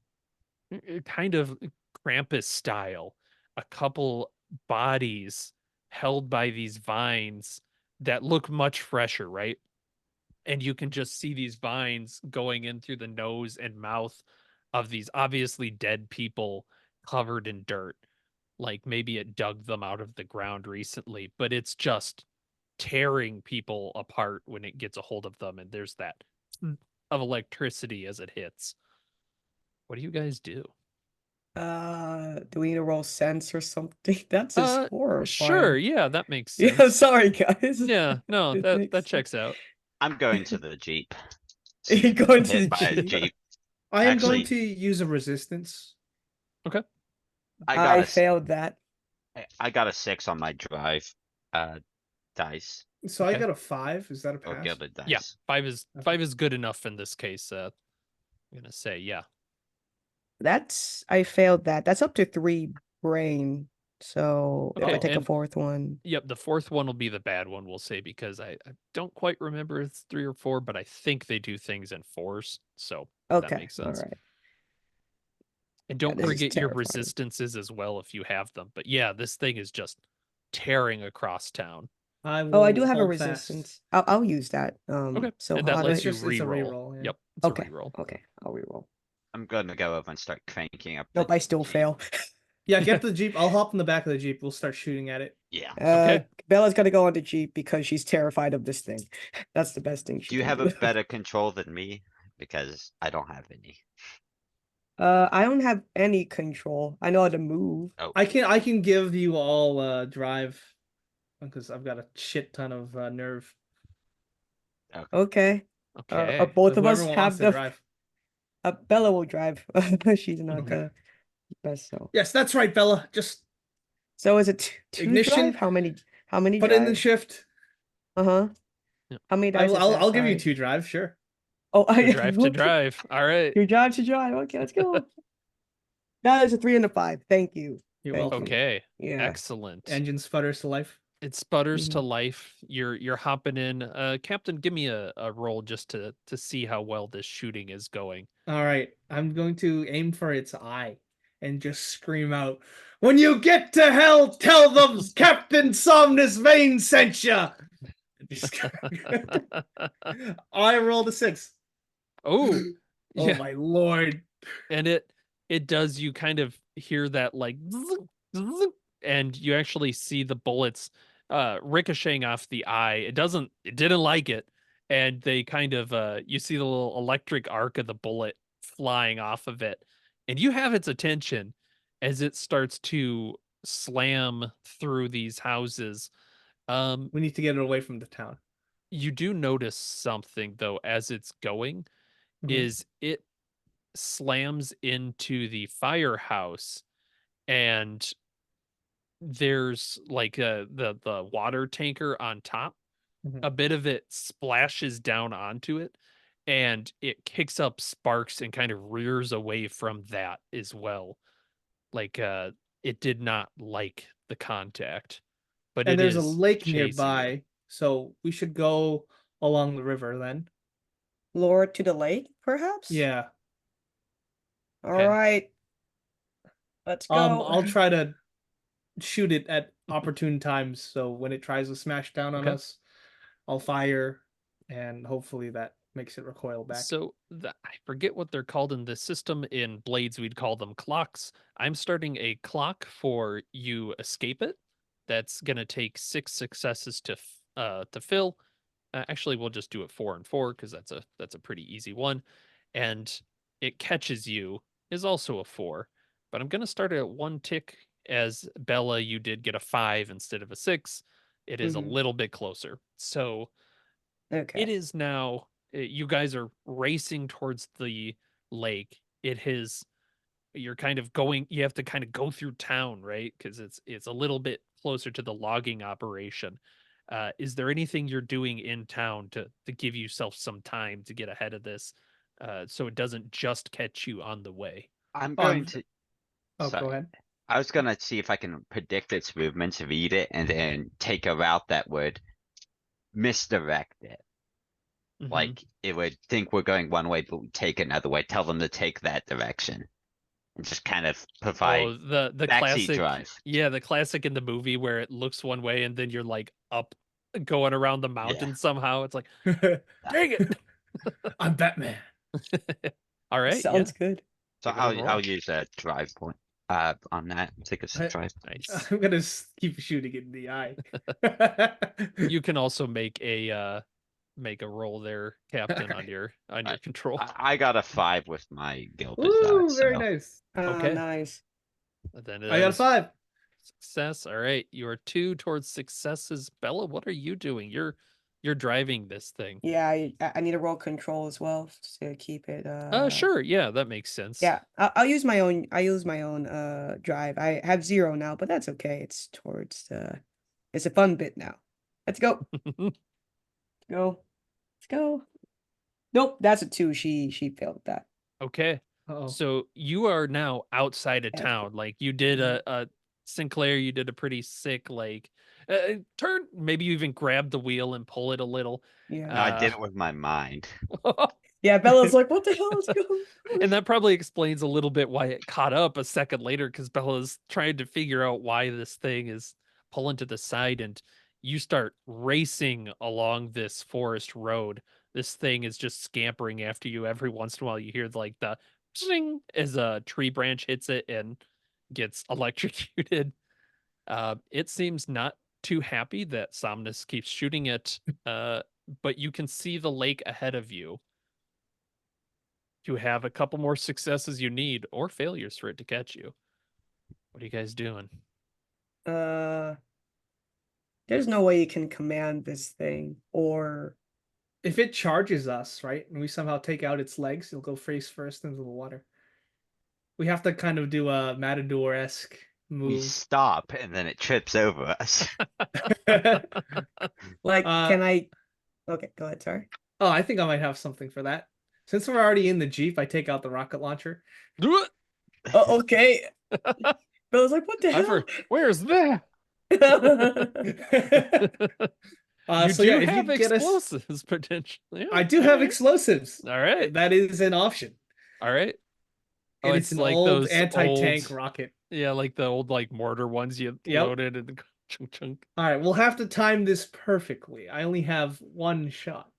kind of Krampus style, a couple bodies held by these vines that look much fresher, right? And you can just see these vines going in through the nose and mouth of these obviously dead people covered in dirt. Like maybe it dug them out of the ground recently, but it's just tearing people apart when it gets a hold of them. And there's that of electricity as it hits. What do you guys do? do we need to roll sense or something? That's just Sure, horrifying. yeah, that makes sense. Yeah, sorry guys. Yeah, no, It that makes checks out. I'm going to the Jeep. You're Since going I'm to hit the by a Jeep. Jeep. I am going Actually- to use a resistance. Okay. I failed that. I got a 6 on my drive dice. So I Okay. got a 5. Is that a Or pass? gilded dice. Yeah, 5 is Okay. 5 is good enough in this case. I'm gonna say, yeah. I failed that. That's up to 3 brain. So if I Okay, take a and- 4th one. Yep, the 4th one will be the bad one, we'll say, because I don't quite remember if it's 3 or 4, but I think they do things in 4s, so that Okay, makes sense. alright. And don't this is forget your terrifying. resistances as well if you have them. But yeah, this thing is just tearing across town. Oh, I do have a hold fast. resistance. I'll use that. Okay, So and that how do lets I... you It's a reroll. reroll, yeah. Yep, it's Okay, a reroll. okay, I'll reroll. I'm gonna go over and start cranking up. Nope, the I still Jeep. fail. Yeah, get the Jeep. I'll hop in the back of the Jeep. We'll start shooting at it. Yeah. Okay. Bella's gotta go on the Jeep because she's terrified of this thing. That's the best thing she Do you can have do. a better control than me? Because I don't have any. I don't have any control. I know how to move. Oh, I can give you all drive because I've got a shit ton of nerve. Okay. Okay. Both of us Whoever wants have to the drive. Bella will drive. She's not Okay. the best, so. Yes, that's right, Bella. Just So is it two Ignition. drive? How many put in the drive? shift. Uh-huh. Yep. How many dice is that? I'll give you Sorry. 2 drive, sure. Oh, I To drive to drive. All right. Your drive to drive. Okay, let's go. That is a 3 and a 5. Thank you. You're Thank welcome. you. Okay. Yeah. Excellent. Engine sputters to life. It sputters to Mhm. life. You're hopping in. Captain, give me a roll just to see how well this shooting is going. All right, I'm going to aim for its eye and just scream out, "When you get to hell, tell them Captain Somnus Vane sent ya!" I rolled a 6. Oh, Oh yeah. my lord. And it does, you kind of hear that like zzz, zzz, and you actually see the bullets ricocheting off the eye. It didn't like it, and they kind of you see the little electric arc of the bullet flying off of it, and you have its attention as it starts to slam through these houses. We need to get it away from the town. You do notice something though as it's going, Mhm. is it slams into the firehouse, and there's like the water tanker on top. Mhm. A bit of it splashes down onto it, and it kicks up sparks and kind of rears away from that as well. Like it did not like the contact, but And it there's a is lake chasing you. nearby, so we should go along the river then. Lure to the lake, perhaps? Yeah. All Okay. right. Let's go. I'll try to shoot it at opportune times, so when it tries to smash down on Okay. us, I'll fire, and hopefully that makes it recoil back. So I forget what they're called in the system. In Blades, we'd call them clocks. I'm starting a clock for you escape it. That's gonna take 6 successes to fill. Actually, we'll just do it 4 and 4 because that's a pretty easy one. And it catches you is also a 4, but I'm gonna start it at 1 tick. As Bella, you did get a 5 instead of a 6. It is a Mhm. little bit closer. So it Okay. is now, you guys are racing towards the lake. You're kind of going, you have to kind of go through town, right? Because it's a little bit closer to the logging operation. Is there anything you're doing in town to give yourself some time to get ahead of this, so it doesn't just catch you on the way? I'm Oh, going to. Oh, Sorry. go ahead. I was gonna see if I can predict its movements, read it, and then take a route that would misdirect it. Mhm. Like it would think we're going one way, but we take another way. Tell them to take that direction, and just kind of provide Oh, the backseat classic, drive. yeah, the classic in the movie where it looks one way and then you're like up going around the mountain somehow. It's like, dang it. I'm Batman. All right, yeah. Sounds good. So Give it a roll. I'll use a drive point on that. Take a I- drive. Nice. I'm gonna keep shooting it in the eye. You can also make a roll there, Captain, on your control. I got a 5 with my gilded Ooh, dice. very So nice. Ah, Okay. nice. And then I got a is 5. success. All right, you are 2 towards successes. Bella, what are you doing? You're driving this thing. Yeah, I need to roll control as well to keep it. Sure, yeah, that makes sense. Yeah, I'll use my own. I use my own drive. I have 0 now, but that's okay. It's towards the. It's a fun bit now. Let's go. Go. Let's go. Nope, that's a 2. She failed that. Okay. Uh-oh. So you are now outside of Yeah, town. Like you did Mhm. a Sinclair, you did a pretty sick like turn. Maybe you even grab the wheel and pull it a little. Yeah. No, I did it with my mind. Yeah, Bella's like, what the hell? Let's go. And that probably explains a little bit why it caught up a second later because Bella's trying to figure out why this thing is pulling to the side, and you start racing along this forest road. This thing is just scampering after you. Every once in a while, you hear like the zing as a tree branch hits it and gets electrocuted. It seems not too happy that Somnus keeps shooting it, but you can see the lake ahead of you. You have a couple more successes you need or failures for it to catch you. What are you guys doing? There's no way you can command this thing, or If it charges us, right, and we somehow take out its legs, it'll go face first into the water. We have to kind of do a Matador-esque We move. stop and then it trips over us. like, Uh, can I? Okay, go ahead. Sorry. Oh, I think I might have something for that. Since we're already in the Jeep, I take out the rocket launcher. Oh, okay. Bella's like, what the hell? Where's that? You So do yeah, if you have get us, explosives potentially. Yeah, I do have alright. explosives. All right. That is an option. All right. Oh, And it's it's an like old those anti-tank old, rocket. yeah, like the old like mortar ones you Yep. loaded and chunk chunk. All right, we'll have to time this perfectly. I only have one shot.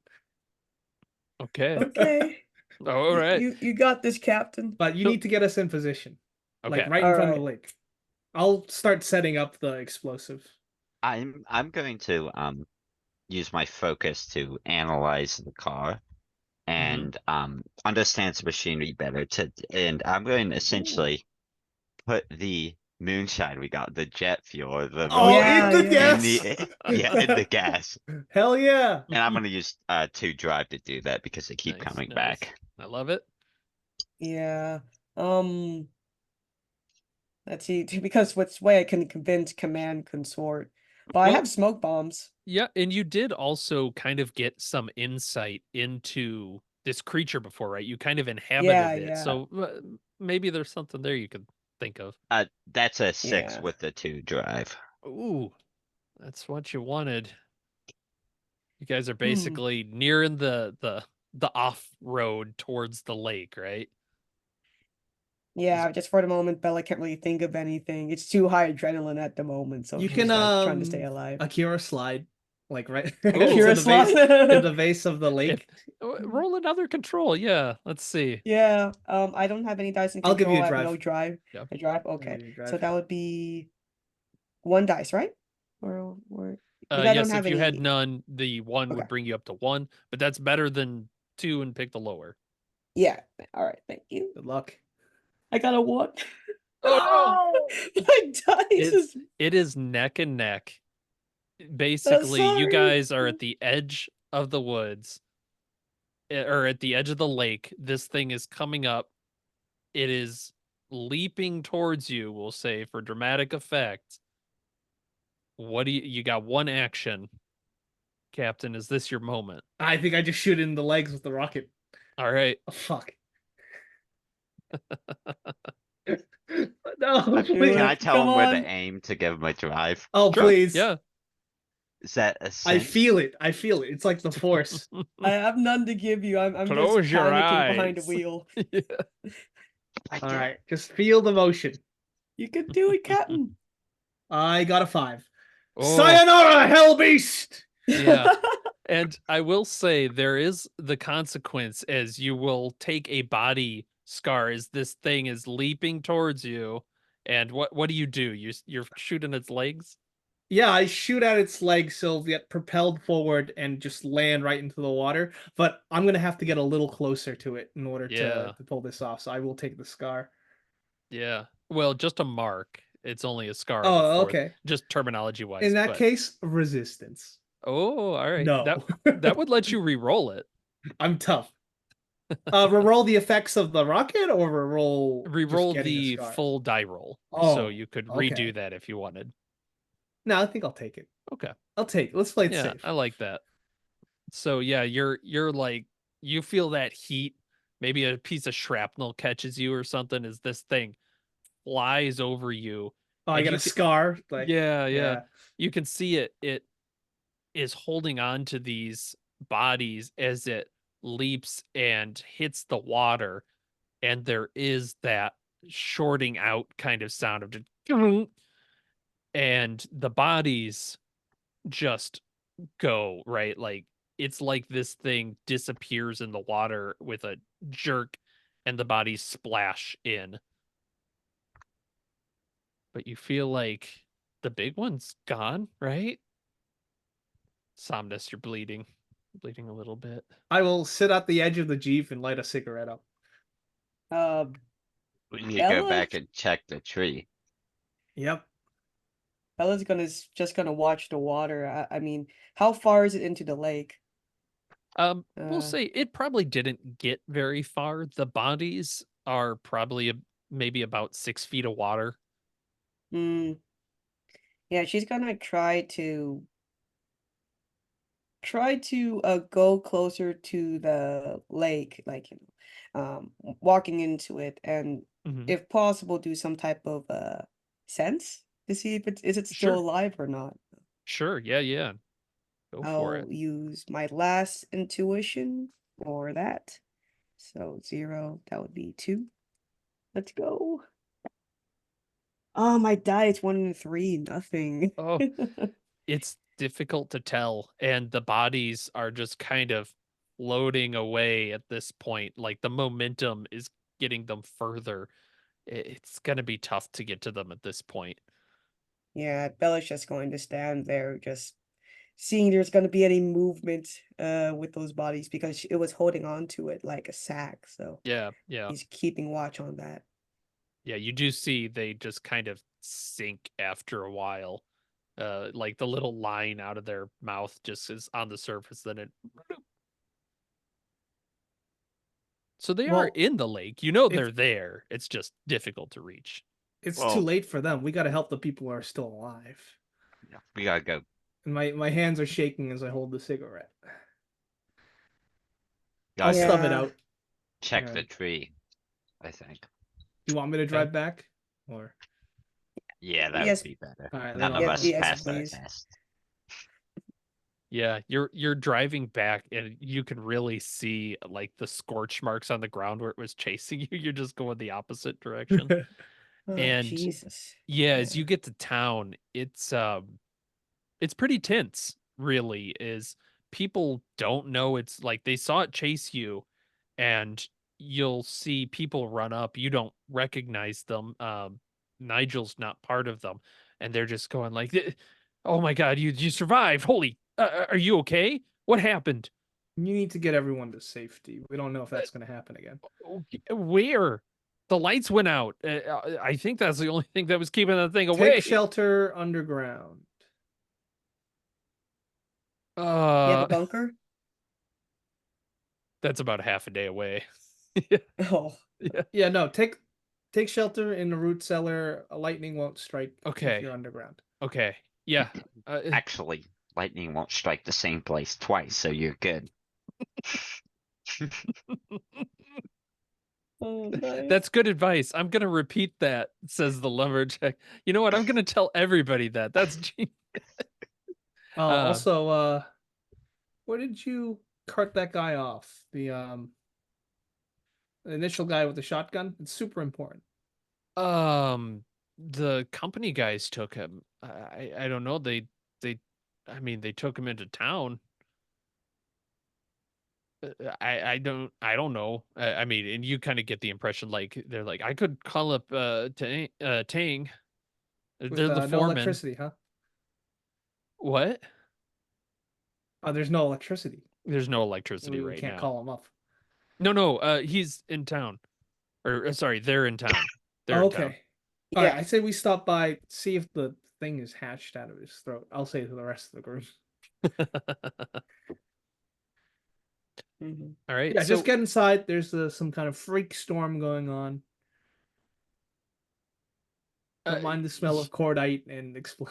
Okay. Okay. Oh, all right. You got this, Captain. But you So- need to get us in position. Like Okay. right in front of Alright. the lake. I'll start setting up the explosive. I'm going to use my focus to analyze the car and understand the machinery better and I'm going to essentially put the moonshine we got, the jet fuel or the Oh, Yeah, in the yeah. in the gas. Hell yeah. And I'm gonna use 2 drive to do that because they keep Nice, coming nice. back. I love it. Yeah. Let's see. Because what's way I can convince Command Consort. But I Well- have smoke bombs. Yeah, and you did also kind of get some insight into this creature before, right? You kind of inhabited Yeah, it. yeah. So maybe there's something there you could think of. That's a 6 Yeah. with the 2 drive. Ooh, that's what you wanted. You guys are Hmm. basically nearing the off road towards the lake, right? Yeah, just for the moment, Bella can't really think of anything. It's too high adrenaline at the moment, so You she's can like trying to stay alive. Akira slide. Like right Akira to slide. the base of the lake. Roll another control. Yeah, let's see. Yeah, I don't have any dice in I'll give control. you a I have drive. no drive. Yeah. A drive? I'll Okay. give you a So drive. that would be 1 dice, right? Or because I Yes, don't have if you had any. none, the 1 Okay. would bring you up to 1, but that's better than 2 and pick the lower. Yeah. All right. Thank you. Good luck. I got a 1. Oh, My dice it is neck and neck. Basically, you sorry. guys are at the edge of the woods or at the edge of the lake. This thing is coming up. It is leaping towards you, we'll say, for dramatic effect. What do you got? 1 action, Captain. Is this your moment? I think I just shoot it in the legs with the rocket. All right. Oh, fuck. No, Do Can please. I tell Come him where on. to aim to give him a drive? Oh, Sure. please. Yeah. Is that a I sense? feel it. I feel it. It's like the force. I have none to give you. I'm Close just your panicking behind the eyes. wheel. Yeah. I All did. right, just feel the motion. You could do it, Captain. I got a 5. Oh. Sayonara, hell beast! Yeah. And I will say there is the consequence as you will take a body scar as this thing is leaping towards you. And what do? You're shooting its legs? Yeah, I shoot at its legs so it'll get propelled forward and just land right into the water. But I'm gonna have to get a little closer to it in order Yeah. to pull this off. So I will take the scar. Yeah. Well, just a mark. It's only a scar of the Oh, fourth, okay. just terminology wise. In that But case, resistance. oh, all right. No. That would let you re-roll it. I'm tough. Reroll the effects of the rocket or reroll just Re-roll getting a the scar? full die roll, so Oh, you could okay. redo that if you wanted. No, I think I'll take it. Okay. I'll take it. Let's play it Yeah, safe. I like that. So yeah, you're like you feel that heat. Maybe a piece of shrapnel catches you or something as this thing flies over you, Oh, I and got you a can scar. Like, yeah. yeah. You can see it. It is holding on to these bodies as it leaps and hits the water, and there is that shorting out kind of sound of just and the bodies just go, right? Like it's like this thing disappears in the water with a jerk and the bodies splash in. But you feel like the big one's gone, right? Somnus, you're bleeding. Bleeding a little bit. I will sit at the edge of the Jeep and light a cigarette up. Uh, We need to go Bella? back and check the tree. Yep. Bella's just gonna watch the water. I mean, how far is it into the lake? We'll say it probably didn't get very far. The bodies are probably maybe about 6 feet of water. Hmm. Yeah, she's gonna try to go closer to the lake, like walking into it, and Mhm. if possible, do some type of sense to see if is it still Sure. alive or not. Sure. Yeah. Go for I'll it. use my last intuition for that. So 0, that would be 2. Let's go. Oh, my die, it's 1 and 3, nothing. Oh, it's difficult to tell, and the bodies are just kind of floating away at this point. Like the momentum is getting them further. It's going to be tough to get to them at this point. Yeah, Bella's just going to stand there, just seeing there's going to be any movement with those bodies because it was holding on to it like a sack. So Yeah. he's keeping watch on that. Yeah, you do see they just kind of sink after a while. Like the little line out of their mouth just is on the surface, then it. So they are Well, in the lake. You know if they're there. It's just difficult to reach. it's too Well, late for them, we got to help the people who are still alive. yeah, we gotta go. And my hands are shaking as I hold the cigarette. I'll Gotta go stub it Yeah. out. check the And tree, I think. you want me to Okay. drive back? Or Yeah, that would Yes. be better. all right, then None I'll of Yes, us drive. yes, passed the please. test. Yeah, you're driving back and you can really see like the scorch marks on the ground where it was chasing you. You're just going the opposite direction. Oh, And Jesus. yeah, as Yeah. you get to town, it's pretty tense, really, is people don't know it's like they saw it chase you and you'll see people run up. You don't recognize them. Nigel's not part of them, and they're just going like, "Oh my god, you survived! Holy, are you okay? What happened? You need to get everyone to safety. We don't know if that's going to happen again. Where? The lights went out. I think that's the only thing that was keeping that thing away. Take shelter underground. Yeah, the Uh, bunker? that's about half a day away. Oh, Yeah. Yeah, no, take shelter in the root cellar. A lightning won't strike if Okay. you're underground. Okay. Yeah. Actually, lightning won't strike the same place twice, so you're good. oh nice. That's good advice. I'm gonna repeat that, says the lumberjack. You know what? I'm gonna tell everybody that. That's genius. Also, where did you cart that guy off? The initial guy with the shotgun. It's super important. The company guys took him. I don't know. They I mean they took him into town. I don't know. I mean, and you kind of get the impression like they're like I could call up Tang. With They're the no foreman. electricity, huh? What? Oh, there's no electricity. There's no electricity We right can't now. call him up. No, he's in town. Or sorry, they're in town. They're Oh, in town. okay. All right, Yeah. I say we stop by, see if the thing is hatched out of his throat. I'll say to the rest of the group. Mhm. All right, Yeah, so just get inside. There's some kind of freak storm going on. uh, Don't mind the smell of cordite and explode.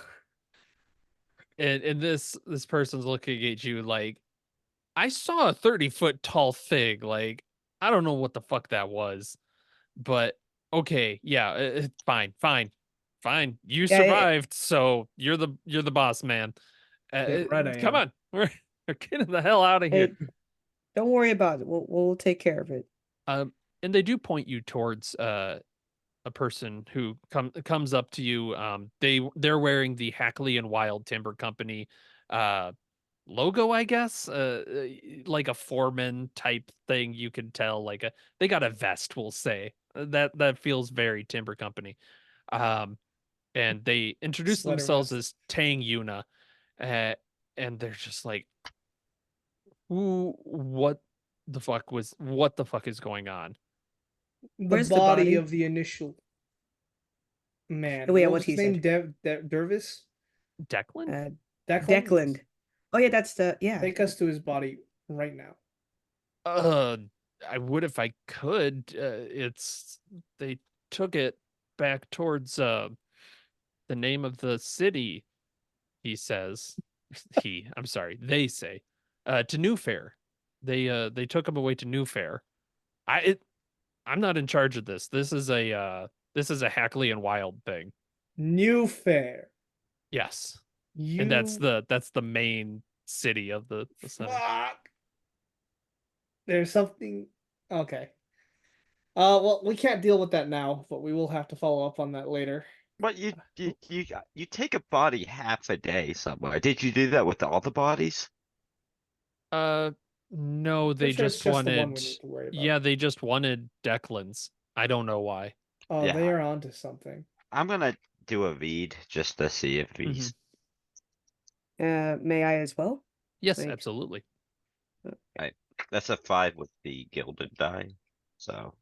and this person's looking at you like, I saw a 30-foot tall thing. Like, I don't know what the fuck that was, but okay, yeah, fine, fine, fine. You Yeah, survived, so you're the boss man. Damn right I Come am. on, we're getting the hell out of here. hey, don't worry about it. We'll take care of it. And they do point you towards a person who comes up to you. They're wearing the Hackley and Wild Timber Company uh logo, I guess. Like a foreman type thing, you can tell. Like they got a vest, we'll say. That feels very Timber Company. Um and they introduce Sweater themselves vest. as Tang Yuna. Uh, and they're just like, "Who? What the fuck is going on?" The Where's the body body? of the initial man. Oh yeah, What what was his he name? said. Dervis? Declan? Uh, Declan? Yes. Declan. Oh yeah, that's the yeah. Take us to his body right now. Uh, I would if I could. It's they took it back towards the name of the city, he says. I'm sorry, they say. To New Fair. They took him away to New Fair. I'm not in charge of this. This is a Hackley and Wild thing. New Fair. Yes. And You that's the main city of the center. fuck. There's something. Okay. Well, we can't deal with that now, but we will have to follow up on that later. But you take a body half a day somewhere. Did you do that with all the bodies? Uh, no, they Pretty sure it's just just the one wanted, we need to worry about. yeah, they just wanted Declan's. I don't know why. Oh, they Yeah, are onto something. I'm gonna do a read just to see if Mhm. he's. May I as well? Yes, Like, absolutely. That's a 5 with the gilded die. So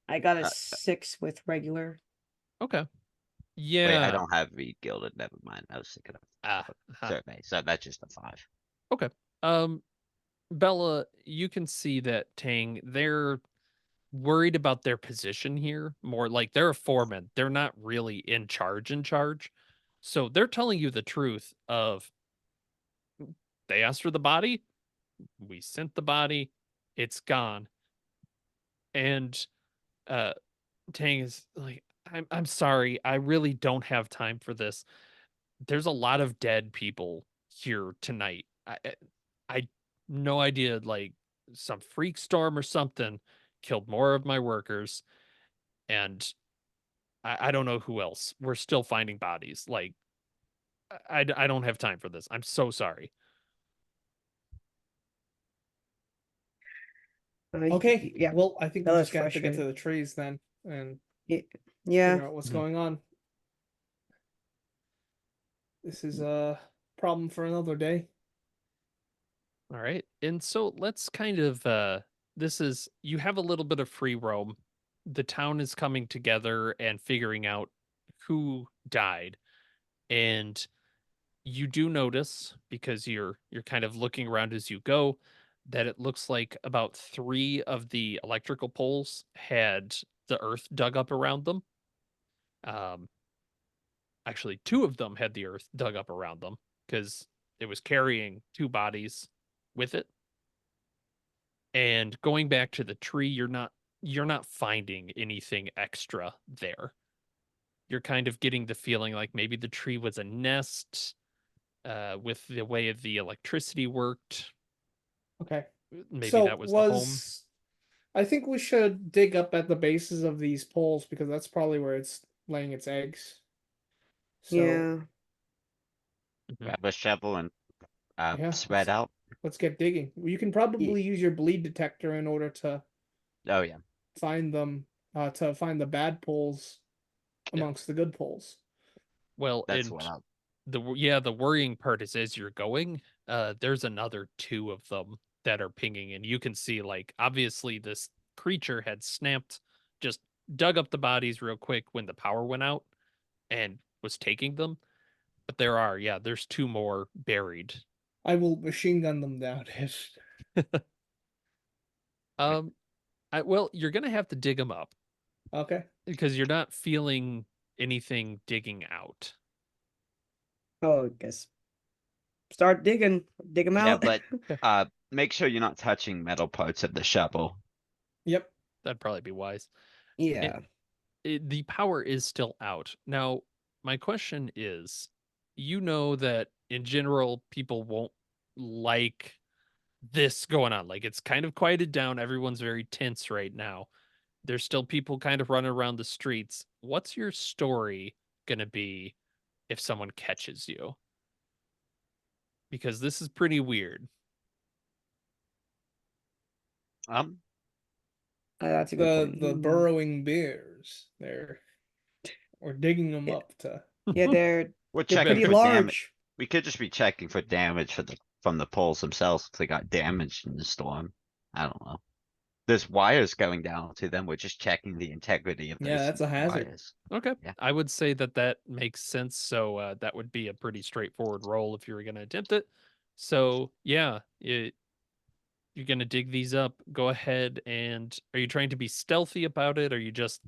I got a uh, 6 with regular. Okay. wait, I Yeah. don't have read gilded. Never mind. I was thinking of Ah, huh. survey. So that's just a 5. Okay. Um, Bella, you can see that Tang, they're worried about their position here. More like they're a foreman. They're not really in charge. So they're telling you the truth of they asked for the body, we sent the body, it's gone. And uh Tang is like, I'm sorry, I really don't have time for this. There's a lot of dead people here tonight. I no idea, like some freak storm or something killed more of my workers, and I don't know who else. We're still finding bodies. Like I don't have time for this. I'm so sorry. Okay. Yeah, Well, I think we're Bella's just gonna have to get to frustrated. the trees then and Yeah. figure out what's Mhm. going on. This is a problem for another day. All right. And so let's kind of this is you have a little bit of free roam. The town is coming together and figuring out who died. And you do notice, because you're kind of looking around as you go, that it looks like about 3 of the electrical poles had the earth dug up around them. Um Actually 2 of them had the earth dug up around them because it was carrying 2 bodies with it. And going back to the tree, you're not finding anything extra there. You're kind of getting the feeling like maybe the tree was a nest, with the way the electricity worked. Okay. Maybe So that was the home. was I think we should dig up at the bases of these poles because that's probably where it's laying its eggs. So Yeah. Mhm. Grab a shovel and yeah, spread out. let's get digging. You can Ye- probably use your bleed detector in order to Oh yeah. find them, to find the bad poles Yeah. amongst the good poles. Well, That's and what I'll. the worrying part is as you're going, there's another 2 of them that are pinging, and you can see like obviously this creature had snapped, just dug up the bodies real quick when the power went out, and was taking them. But there's 2 more buried. I will machine gun them down. Um, well, you're gonna have to dig them up Okay. because you're not feeling anything digging out. Oh, I guess start digging, dig them Yeah, out. but make sure you're not touching metal parts of the shovel. Yep. That'd probably be wise. Yeah. The power is still out. Now, my question is, you know that in general people won't like this going on. Like it's kind of quieted down. Everyone's very tense right now. There's still people kind of running around the streets. What's your story going to be if someone catches you? Because this is pretty weird. That's a good point. The burrowing bears. We're digging them Yeah. up to. Yeah, they're We're they're checking pretty for damage. large. We could just be checking for damage from the poles themselves if they got damaged in the storm. I don't know. There's wires going down to them. We're just checking the integrity of Yeah, those that's a hazard. wires. Okay. Yeah. I would say that makes sense. So that would be a pretty straightforward roll if you were going to attempt it. So yeah, you're going to dig these up. Go ahead and are you trying to be stealthy about it? Or are you just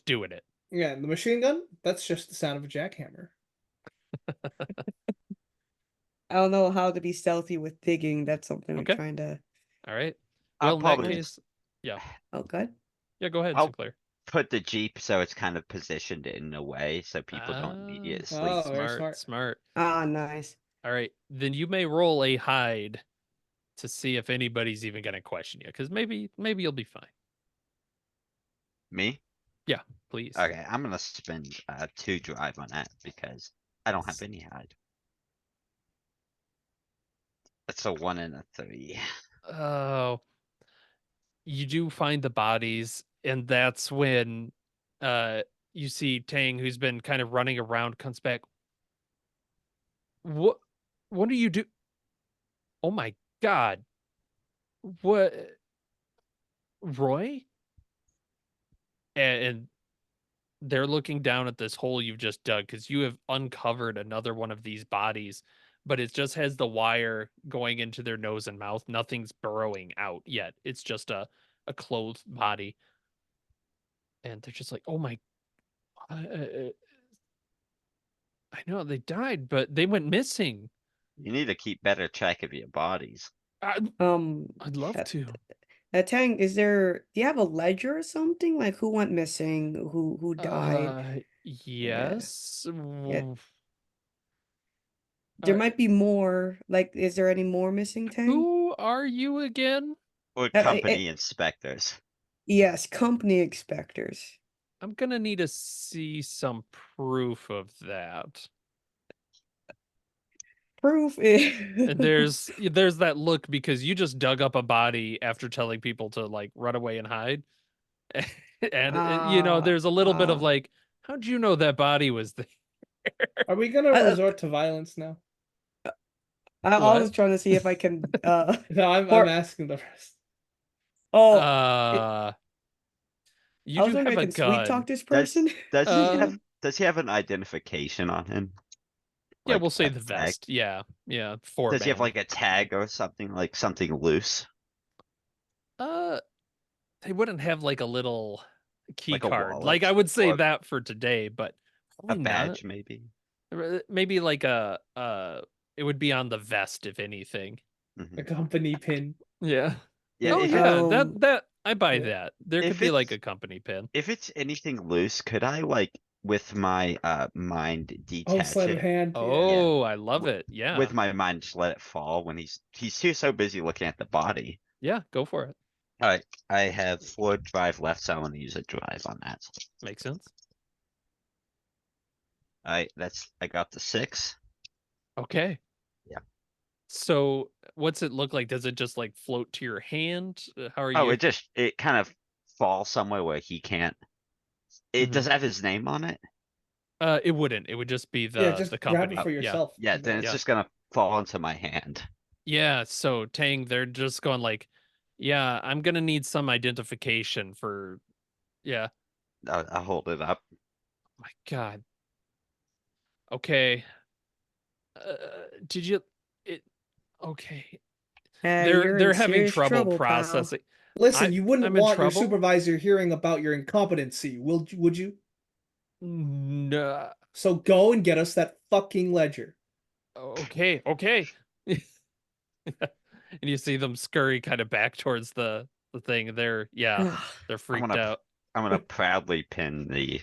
doing it? Yeah, the machine gun. That's just the sound of a jackhammer. I don't know how to be stealthy with digging. That's something Okay. I'm trying to. All right. I'll Well, in that probably case, yeah. Oh, good. Yeah, go ahead, I'll- Sinclair. put the Jeep so it's kind of positioned in a way so people don't immediately sleep. Oh, very Smart, smart. Ah, nice. All right. Then you may roll a hide to see if anybody's even going to question you. Because maybe you'll be fine. Me? Yeah, please. Okay, I'm gonna spend 2 drive on that because I don't have any hide. That's a 1 and a 3. Oh, you do find the bodies, and that's when you see Tang, who's been kind of running around, comes back. What do you do? Oh my god. What, Roy? And they're looking down at this hole you've just dug because you have uncovered another one of these bodies, but it just has the wire going into their nose and mouth. Nothing's burrowing out yet. It's just a clothed body. And they're just like, oh my, I know they died, but they went missing. You need to keep better track of your bodies. I'd love uh, to. Tang, do you have a ledger or something? Like who went missing, who died? Yes. Yeah. There might be more. Like, is there any more missing, Tang? Who are you again? Or company inspectors. Yes, company inspectors. I'm gonna need to see some proof of that. Proof And is there's that look because you just dug up a body after telling people to like run away and hide. And there's a little bit of like, how'd you know that body was there? Are we gonna resort to violence now? I What? was trying to see if I can No, I'm asking the rest. Oh, You I was do wondering have if I a can sweet talk gun. this person. Does he have an identification on him? Yeah, Like we'll say a the tag? vest. Yeah, Does he have four-band. like a tag or something, like something loose? They wouldn't have like a little key Like a card. wallet Like I would say or that for today, but a probably badge not. maybe? Maybe like it would be on the vest if anything. Mhm. A company pin. Yeah. Yeah, Oh if, yeah, Um, that I buy Yeah. that. There if could be like it's- a company pin. if it's anything loose, could I like with my mind Oh, detach sleight of it? hand. Yeah. Oh, I love W- it. Yeah. With my mind, just let it fall when he's too so busy looking at the body. Yeah, go for it. Alright, I have 4 drive left, so I want to use a drive on that. Makes sense. Alright, I got the 6. Okay. Yeah. So, what's it look like? Does it just like float to your hand? How are Oh, you? it kind of falls somewhere where he can't. It Mhm. does have his name on it. It wouldn't. It would just be Yeah, the just grab company. it for Yeah. yourself. Yeah, then it's Yeah. just gonna fall into my hand. Yeah, so Tang, they're just going like, yeah, I'm gonna need some identification for, yeah. I'll hold it up. My God. Okay. Did you? It. Okay. Hey, you're in They're having serious trouble trouble, pal. processing. Listen, you wouldn't I'm in want your trouble. supervisor hearing about your incompetency, would you? No. So go and get us that fucking ledger. Okay. Okay. And you see them scurry kind of back towards the thing. They're Ugh. they're I'm freaked gonna out. I'm gonna proudly pin the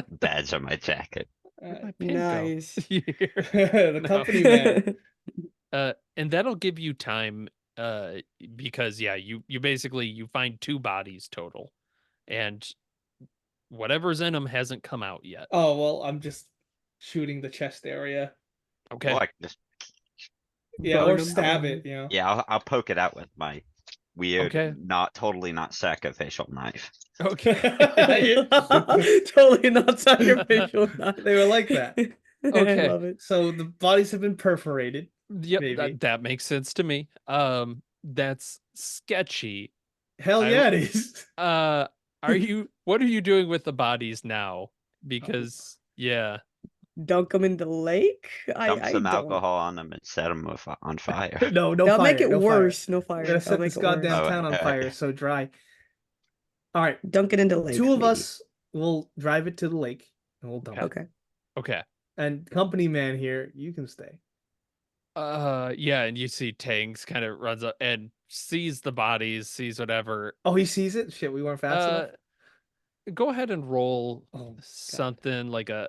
badge on my jacket. Where'd my Uh, pin go? Nice. the No. company man. And that'll give you time, because yeah, you basically you find 2 bodies total, and whatever's in them hasn't come out yet. Oh well, I'm just shooting the chest area. Okay. Well, I can just Yeah, Burn or 'em stab down. it, you know. yeah, I'll poke it out with my weird, Okay. totally not sacrificial knife. Okay. Totally not sacrificial. They were like that. I Okay. love it. So the bodies have been perforated. Yep, Maybe. that makes sense to me. That's sketchy. Hell I- yeah, it is. What are you doing with the bodies now? Because yeah. Dunk them in the lake? Dump I some don't. alcohol on them and set them on fire. No That'll fire. make it no worse. No Fire. fire. We're gonna That'll set make this it worse. goddamn Oh, town on alright. fire. It's so dry. All right, Dunk it in the lake. 2 of maybe. us will drive it to the lake, and we'll dump it. Okay. Okay. And company man here, you can stay. Yeah, and you see Tangs kind of runs up and sees the bodies, sees whatever. Oh, he sees it. Shit, we weren't fast enough. Go ahead and roll Oh, God. something like I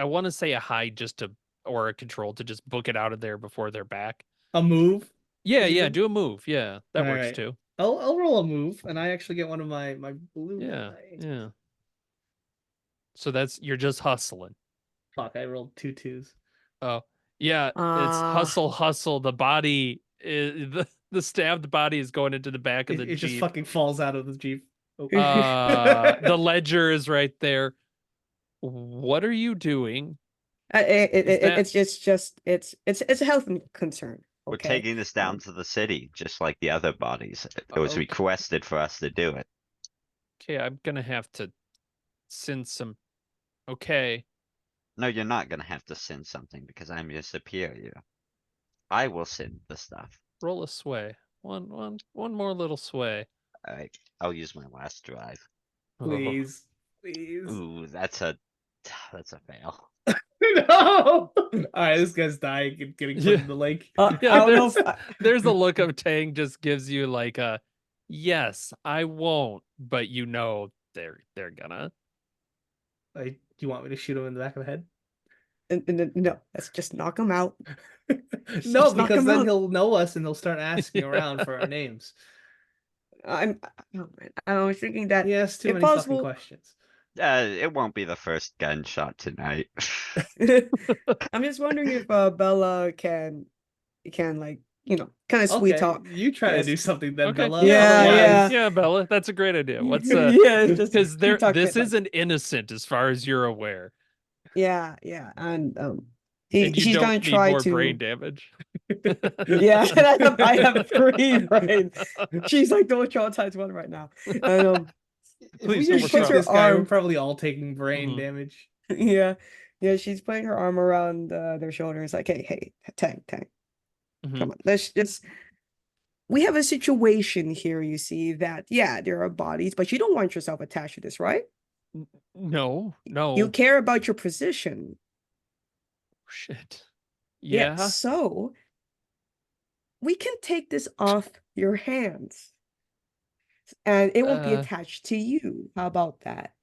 want to say a hide just to, or a control to just book it out of there before they're back. A move. Yeah, You yeah, do? do a move. Yeah, that works Alright. too. I'll roll a move, and I actually get one of my blue Yeah, die. yeah. So you're just hustling. Fuck, I rolled 2 2s. Oh, yeah, it's hustle. The body is the stabbed body is going into the back of the It just Jeep. fucking falls out of the Jeep. Oh. The ledger is right there. What are you doing? It's a health concern. We're Okay. taking this down to the city, just like the other bodies. It was Okay. requested for us to do it. Okay, I'm gonna have to send some. Okay, No, you're not gonna have to send something because I'm your superior. I will send the stuff. roll a sway. One more little sway. Alright, I'll use my last drive. Please. Please. Ooh, that's a fail. No! Alright, this guy's dying and getting put Yeah. in the lake. Yeah, I don't know if there's a look of Tang just gives you like a yes, I won't, but you know they're gonna. Do you want me to shoot him in the back of the head? no, let's just knock him out. No, Just knock because him then out. he'll know us and he'll start asking around for our names. Oh, man. I was thinking that He asks too if many fucking possible, questions. It won't be the first gunshot tonight. I'm just wondering if Bella can like kind of sweet Okay, talk. you try to Yes. do something then, Okay, Bella. Yeah, Otherwise- yeah, Bella, that's a great idea. What's yeah, it's just because sweet talk this it, like- isn't innocent as far as you're aware, yeah, and and you she's don't gonna need try more to brain damage. yeah, I have 3 brains. She's like the most traumatized one right now. And If we Please, just no shoot more this trouble. guy, we're Arm. probably all taking brain Mhm. damage. yeah, she's putting her arm around their shoulders, like, hey, Tang, Mhm. come on, let's just. We have a situation here, you see, that yeah, there are bodies, but you don't want yourself attached to this, right? No, You care about your position. shit. Yeah, Yeah. so we can take this off your hands. And it won't be attached to you. How about that?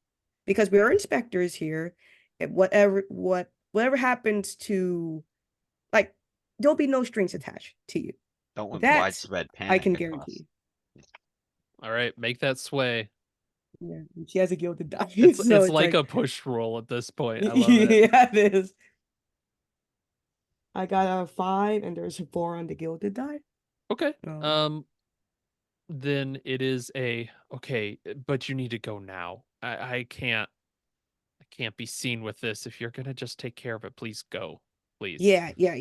Because we are inspectors here. And whatever happens to, like, there'll be no strings attached to you. Don't want That widespread panic. I can across. guarantee. All right, make that sway. Yeah, she has a gilded die. It's so it's like a push roll at this point. I love it. yeah, it is. I got a 5, and there's a 4 on the gilded die. Okay. Um, Then it is okay, but you need to go now. I can't be seen with this. If you're gonna just take care of it, please go. Please. Yeah. You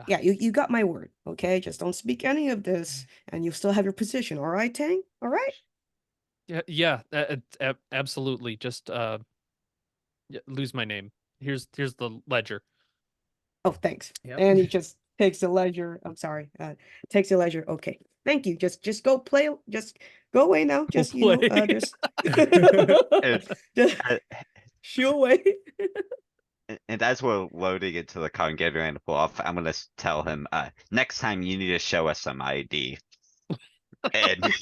Yeah. you got my word. Okay, just don't speak any of this, and you still have your position. All right, Tang. All right. Yeah, absolutely. Just Yeah, lose my name. Here's the ledger. Oh, thanks. Yep. And he just takes the ledger. I'm sorry. Takes the ledger. Okay. Thank you. Just go play. Just go away now. Just play. just And, just uh, shoo away. and as we're loading into the car and getting ready to pull off, I'm gonna tell him, next time you need to show us some ID. And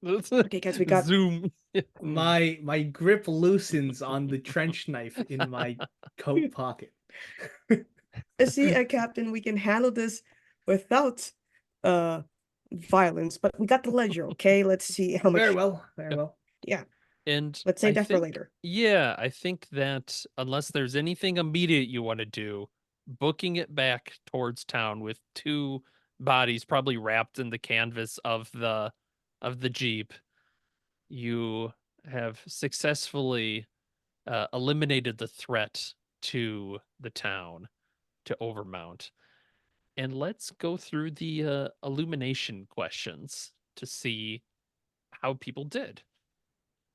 Okay, guys, we got Zoom. My grip loosens on the trench knife in my coat pocket. see, Captain, we can handle this without violence, but we got the ledger, okay? Let's see how much. Very well, very well. Yeah, And let's save I that for think- later. Yeah, I think that unless there's anything immediate you want to do, booking it back towards town with 2 bodies probably wrapped in the canvas of the Jeep, you have successfully eliminated the threat to the town, to Overmount. And let's go through the illumination questions to see how people did.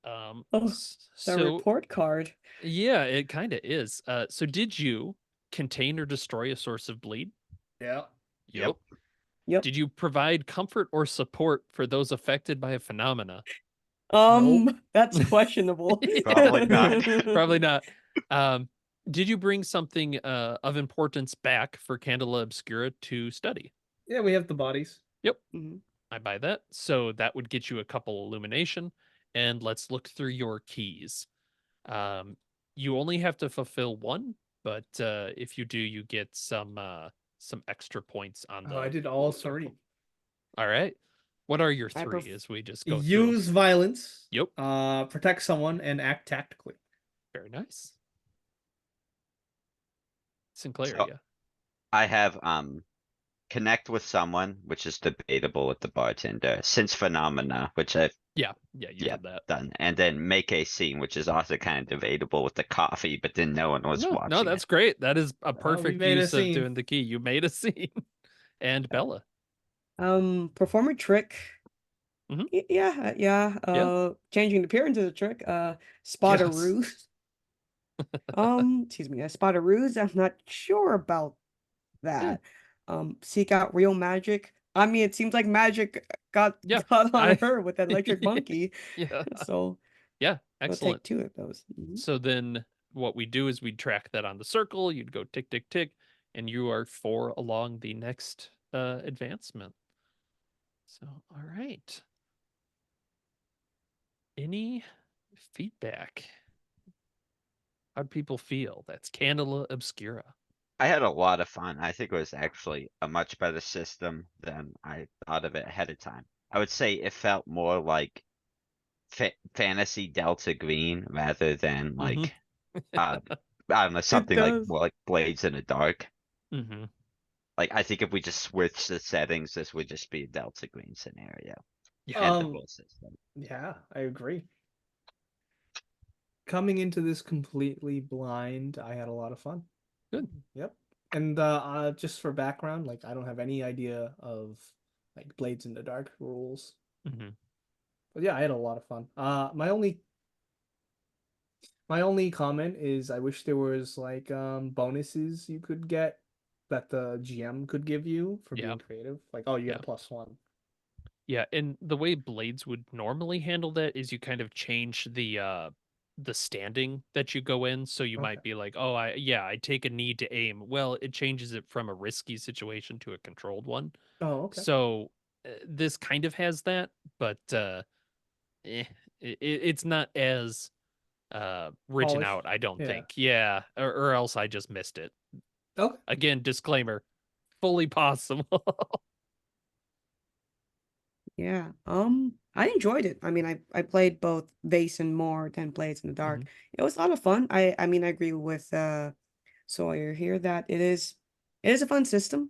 Oh, The So report card. yeah, it kind of is. So did you contain or destroy a source of bleed? Yeah. Yep. Yep. Did you provide comfort or support for those affected by a phenomena? That's questionable. Probably not. Probably not. Did you bring something of importance back for Candela Obscura to study? Yeah, we have the bodies. Yep, Mhm. I buy that. So that would get you a couple illumination. And let's look through your keys. You only have to fulfill 1, but if you do, you get some extra points on the. Oh, I did all 3. All right. What are your I 3 pref- as we just go through? Use violence. Yep. Protect someone and act tactically. Very nice. Sinclair, So- yeah. I have connect with someone, which is debatable with the bartender. Sense phenomena, which I've Yeah, you Yeah. did that. done, and then make a scene, which is also kind of debatable with the coffee, but then no one was watching. No, that's great. That is a we perfect made a use of scene. doing the key. You made a scene. And Bella. Perform a trick. Mhm. Yeah. Yeah. Changing the appearance of the trick. Spot a Yes. ruse. Excuse me, a spot a ruse. I'm not sure about that. Seek out real magic. I mean, it seems like magic got Yeah, got on I- her with that electric monkey. Yeah. So Yeah. we'll Excellent. take 2 of those. Mhm. So then what we do is we'd track that on the circle. You'd go tick, tick, tick, and you are 4 along the next advancement. So, all right. Any feedback? How'd people feel? That's Candela Obscura. I had a lot of fun. I think it was actually a much better system than I thought of it ahead of time. I would say it felt more like fantasy Delta Green rather than like I don't know, something like does. more like Blades in the Dark. Mm-hmm. Like I think if we just switch the settings, this would just be a Delta Green scenario. Yeah. And the whole system. Yeah, I agree. Coming into this completely blind, I had a lot of fun. Good. Yep. And just for background, like I don't have any idea of like Blades in the Dark rules. Mm-hmm. But yeah, I had a lot of fun. My only comment is I wish there was like bonuses you could get that the GM could give you for Yeah. being creative. Like, oh, you get Yeah. a +1. Yeah, and the way Blades would normally handle that is you kind of change the standing that you go in. So you might Okay. be like, oh, I take a need to aim. Well, it changes it from a risky situation to a controlled one. Oh, okay. So this kind of has that, but it's not as written Polished? out, I don't Yeah. think. Yeah, or else I just missed it. Okay. Again, disclaimer, fully possible. Yeah. I enjoyed it. I mean, I played both Vase and more than Blades in the Dark. It was a lot of fun. I mean, I agree with Sawyer here that it is a fun system.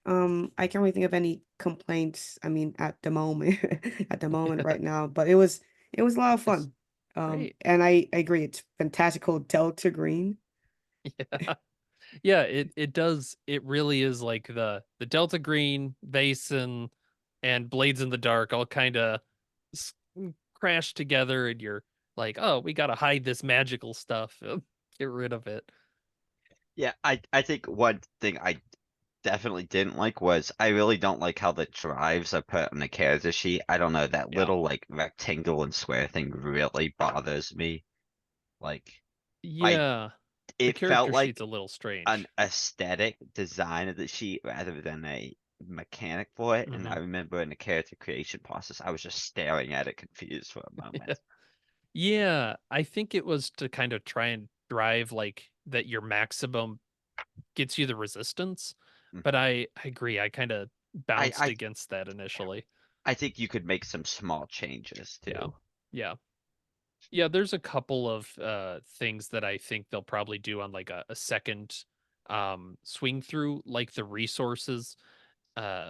I can't really think of any complaints, I mean, at the moment right now, but it was a lot of It's fun. great. And I agree, it's fantastical Delta Green. Yeah. Yeah, it does. It really is like the Delta Green, Basin, and Blades in the Dark all kind of crash together, and you're Like, oh, we gotta hide this magical stuff. Get rid of it. Yeah, I think one thing I definitely didn't like was I really don't like how the drives are put on the character sheet. I don't know, that Yeah. little like rectangle and square thing really bothers me. Like Yeah. The it felt character sheet's like a little an strange. aesthetic design of the sheet rather than a mechanic for it. And I Mhm. remember in the character creation process, I was just staring at it confused for a moment. Yeah, I think it was to kind of try and drive like that your maximum gets you the resistance. But Mhm. I agree. I kind of I, bounced I against that initially. I think you could make some small changes Yeah. too. Yeah. Yeah, there's a couple of things that I think they'll probably do on like a second swing through, like the resources.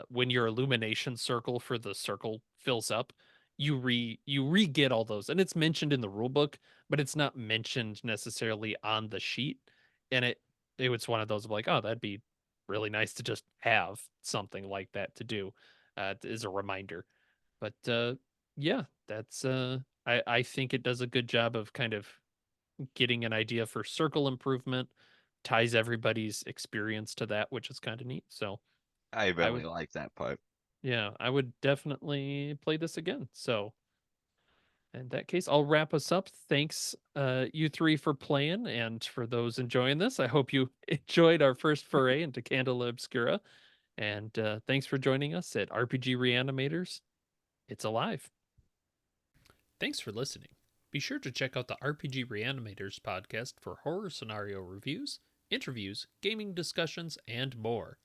When your illumination circle for the circle fills up, you get all those, and it's mentioned in the rule book, but it's not mentioned necessarily on the sheet. And it was one of those of like, oh, that'd be really nice to just have something like that to do as a reminder. But yeah, that's I think it does a good job of kind of getting an idea for circle improvement, ties everybody's experience to that, which is kind of neat. So I I really would, like that part. yeah, I would definitely play this again. So in that case, I'll wrap us up. Thanks, you three, for playing, and for those enjoying this. I hope you enjoyed our first foray into Candela Obscura. And thanks for joining us at RPG Reanimators. It's alive. Thanks for listening. Be sure to check out the RPG Reanimators podcast for horror scenario reviews, interviews, gaming discussions, and more.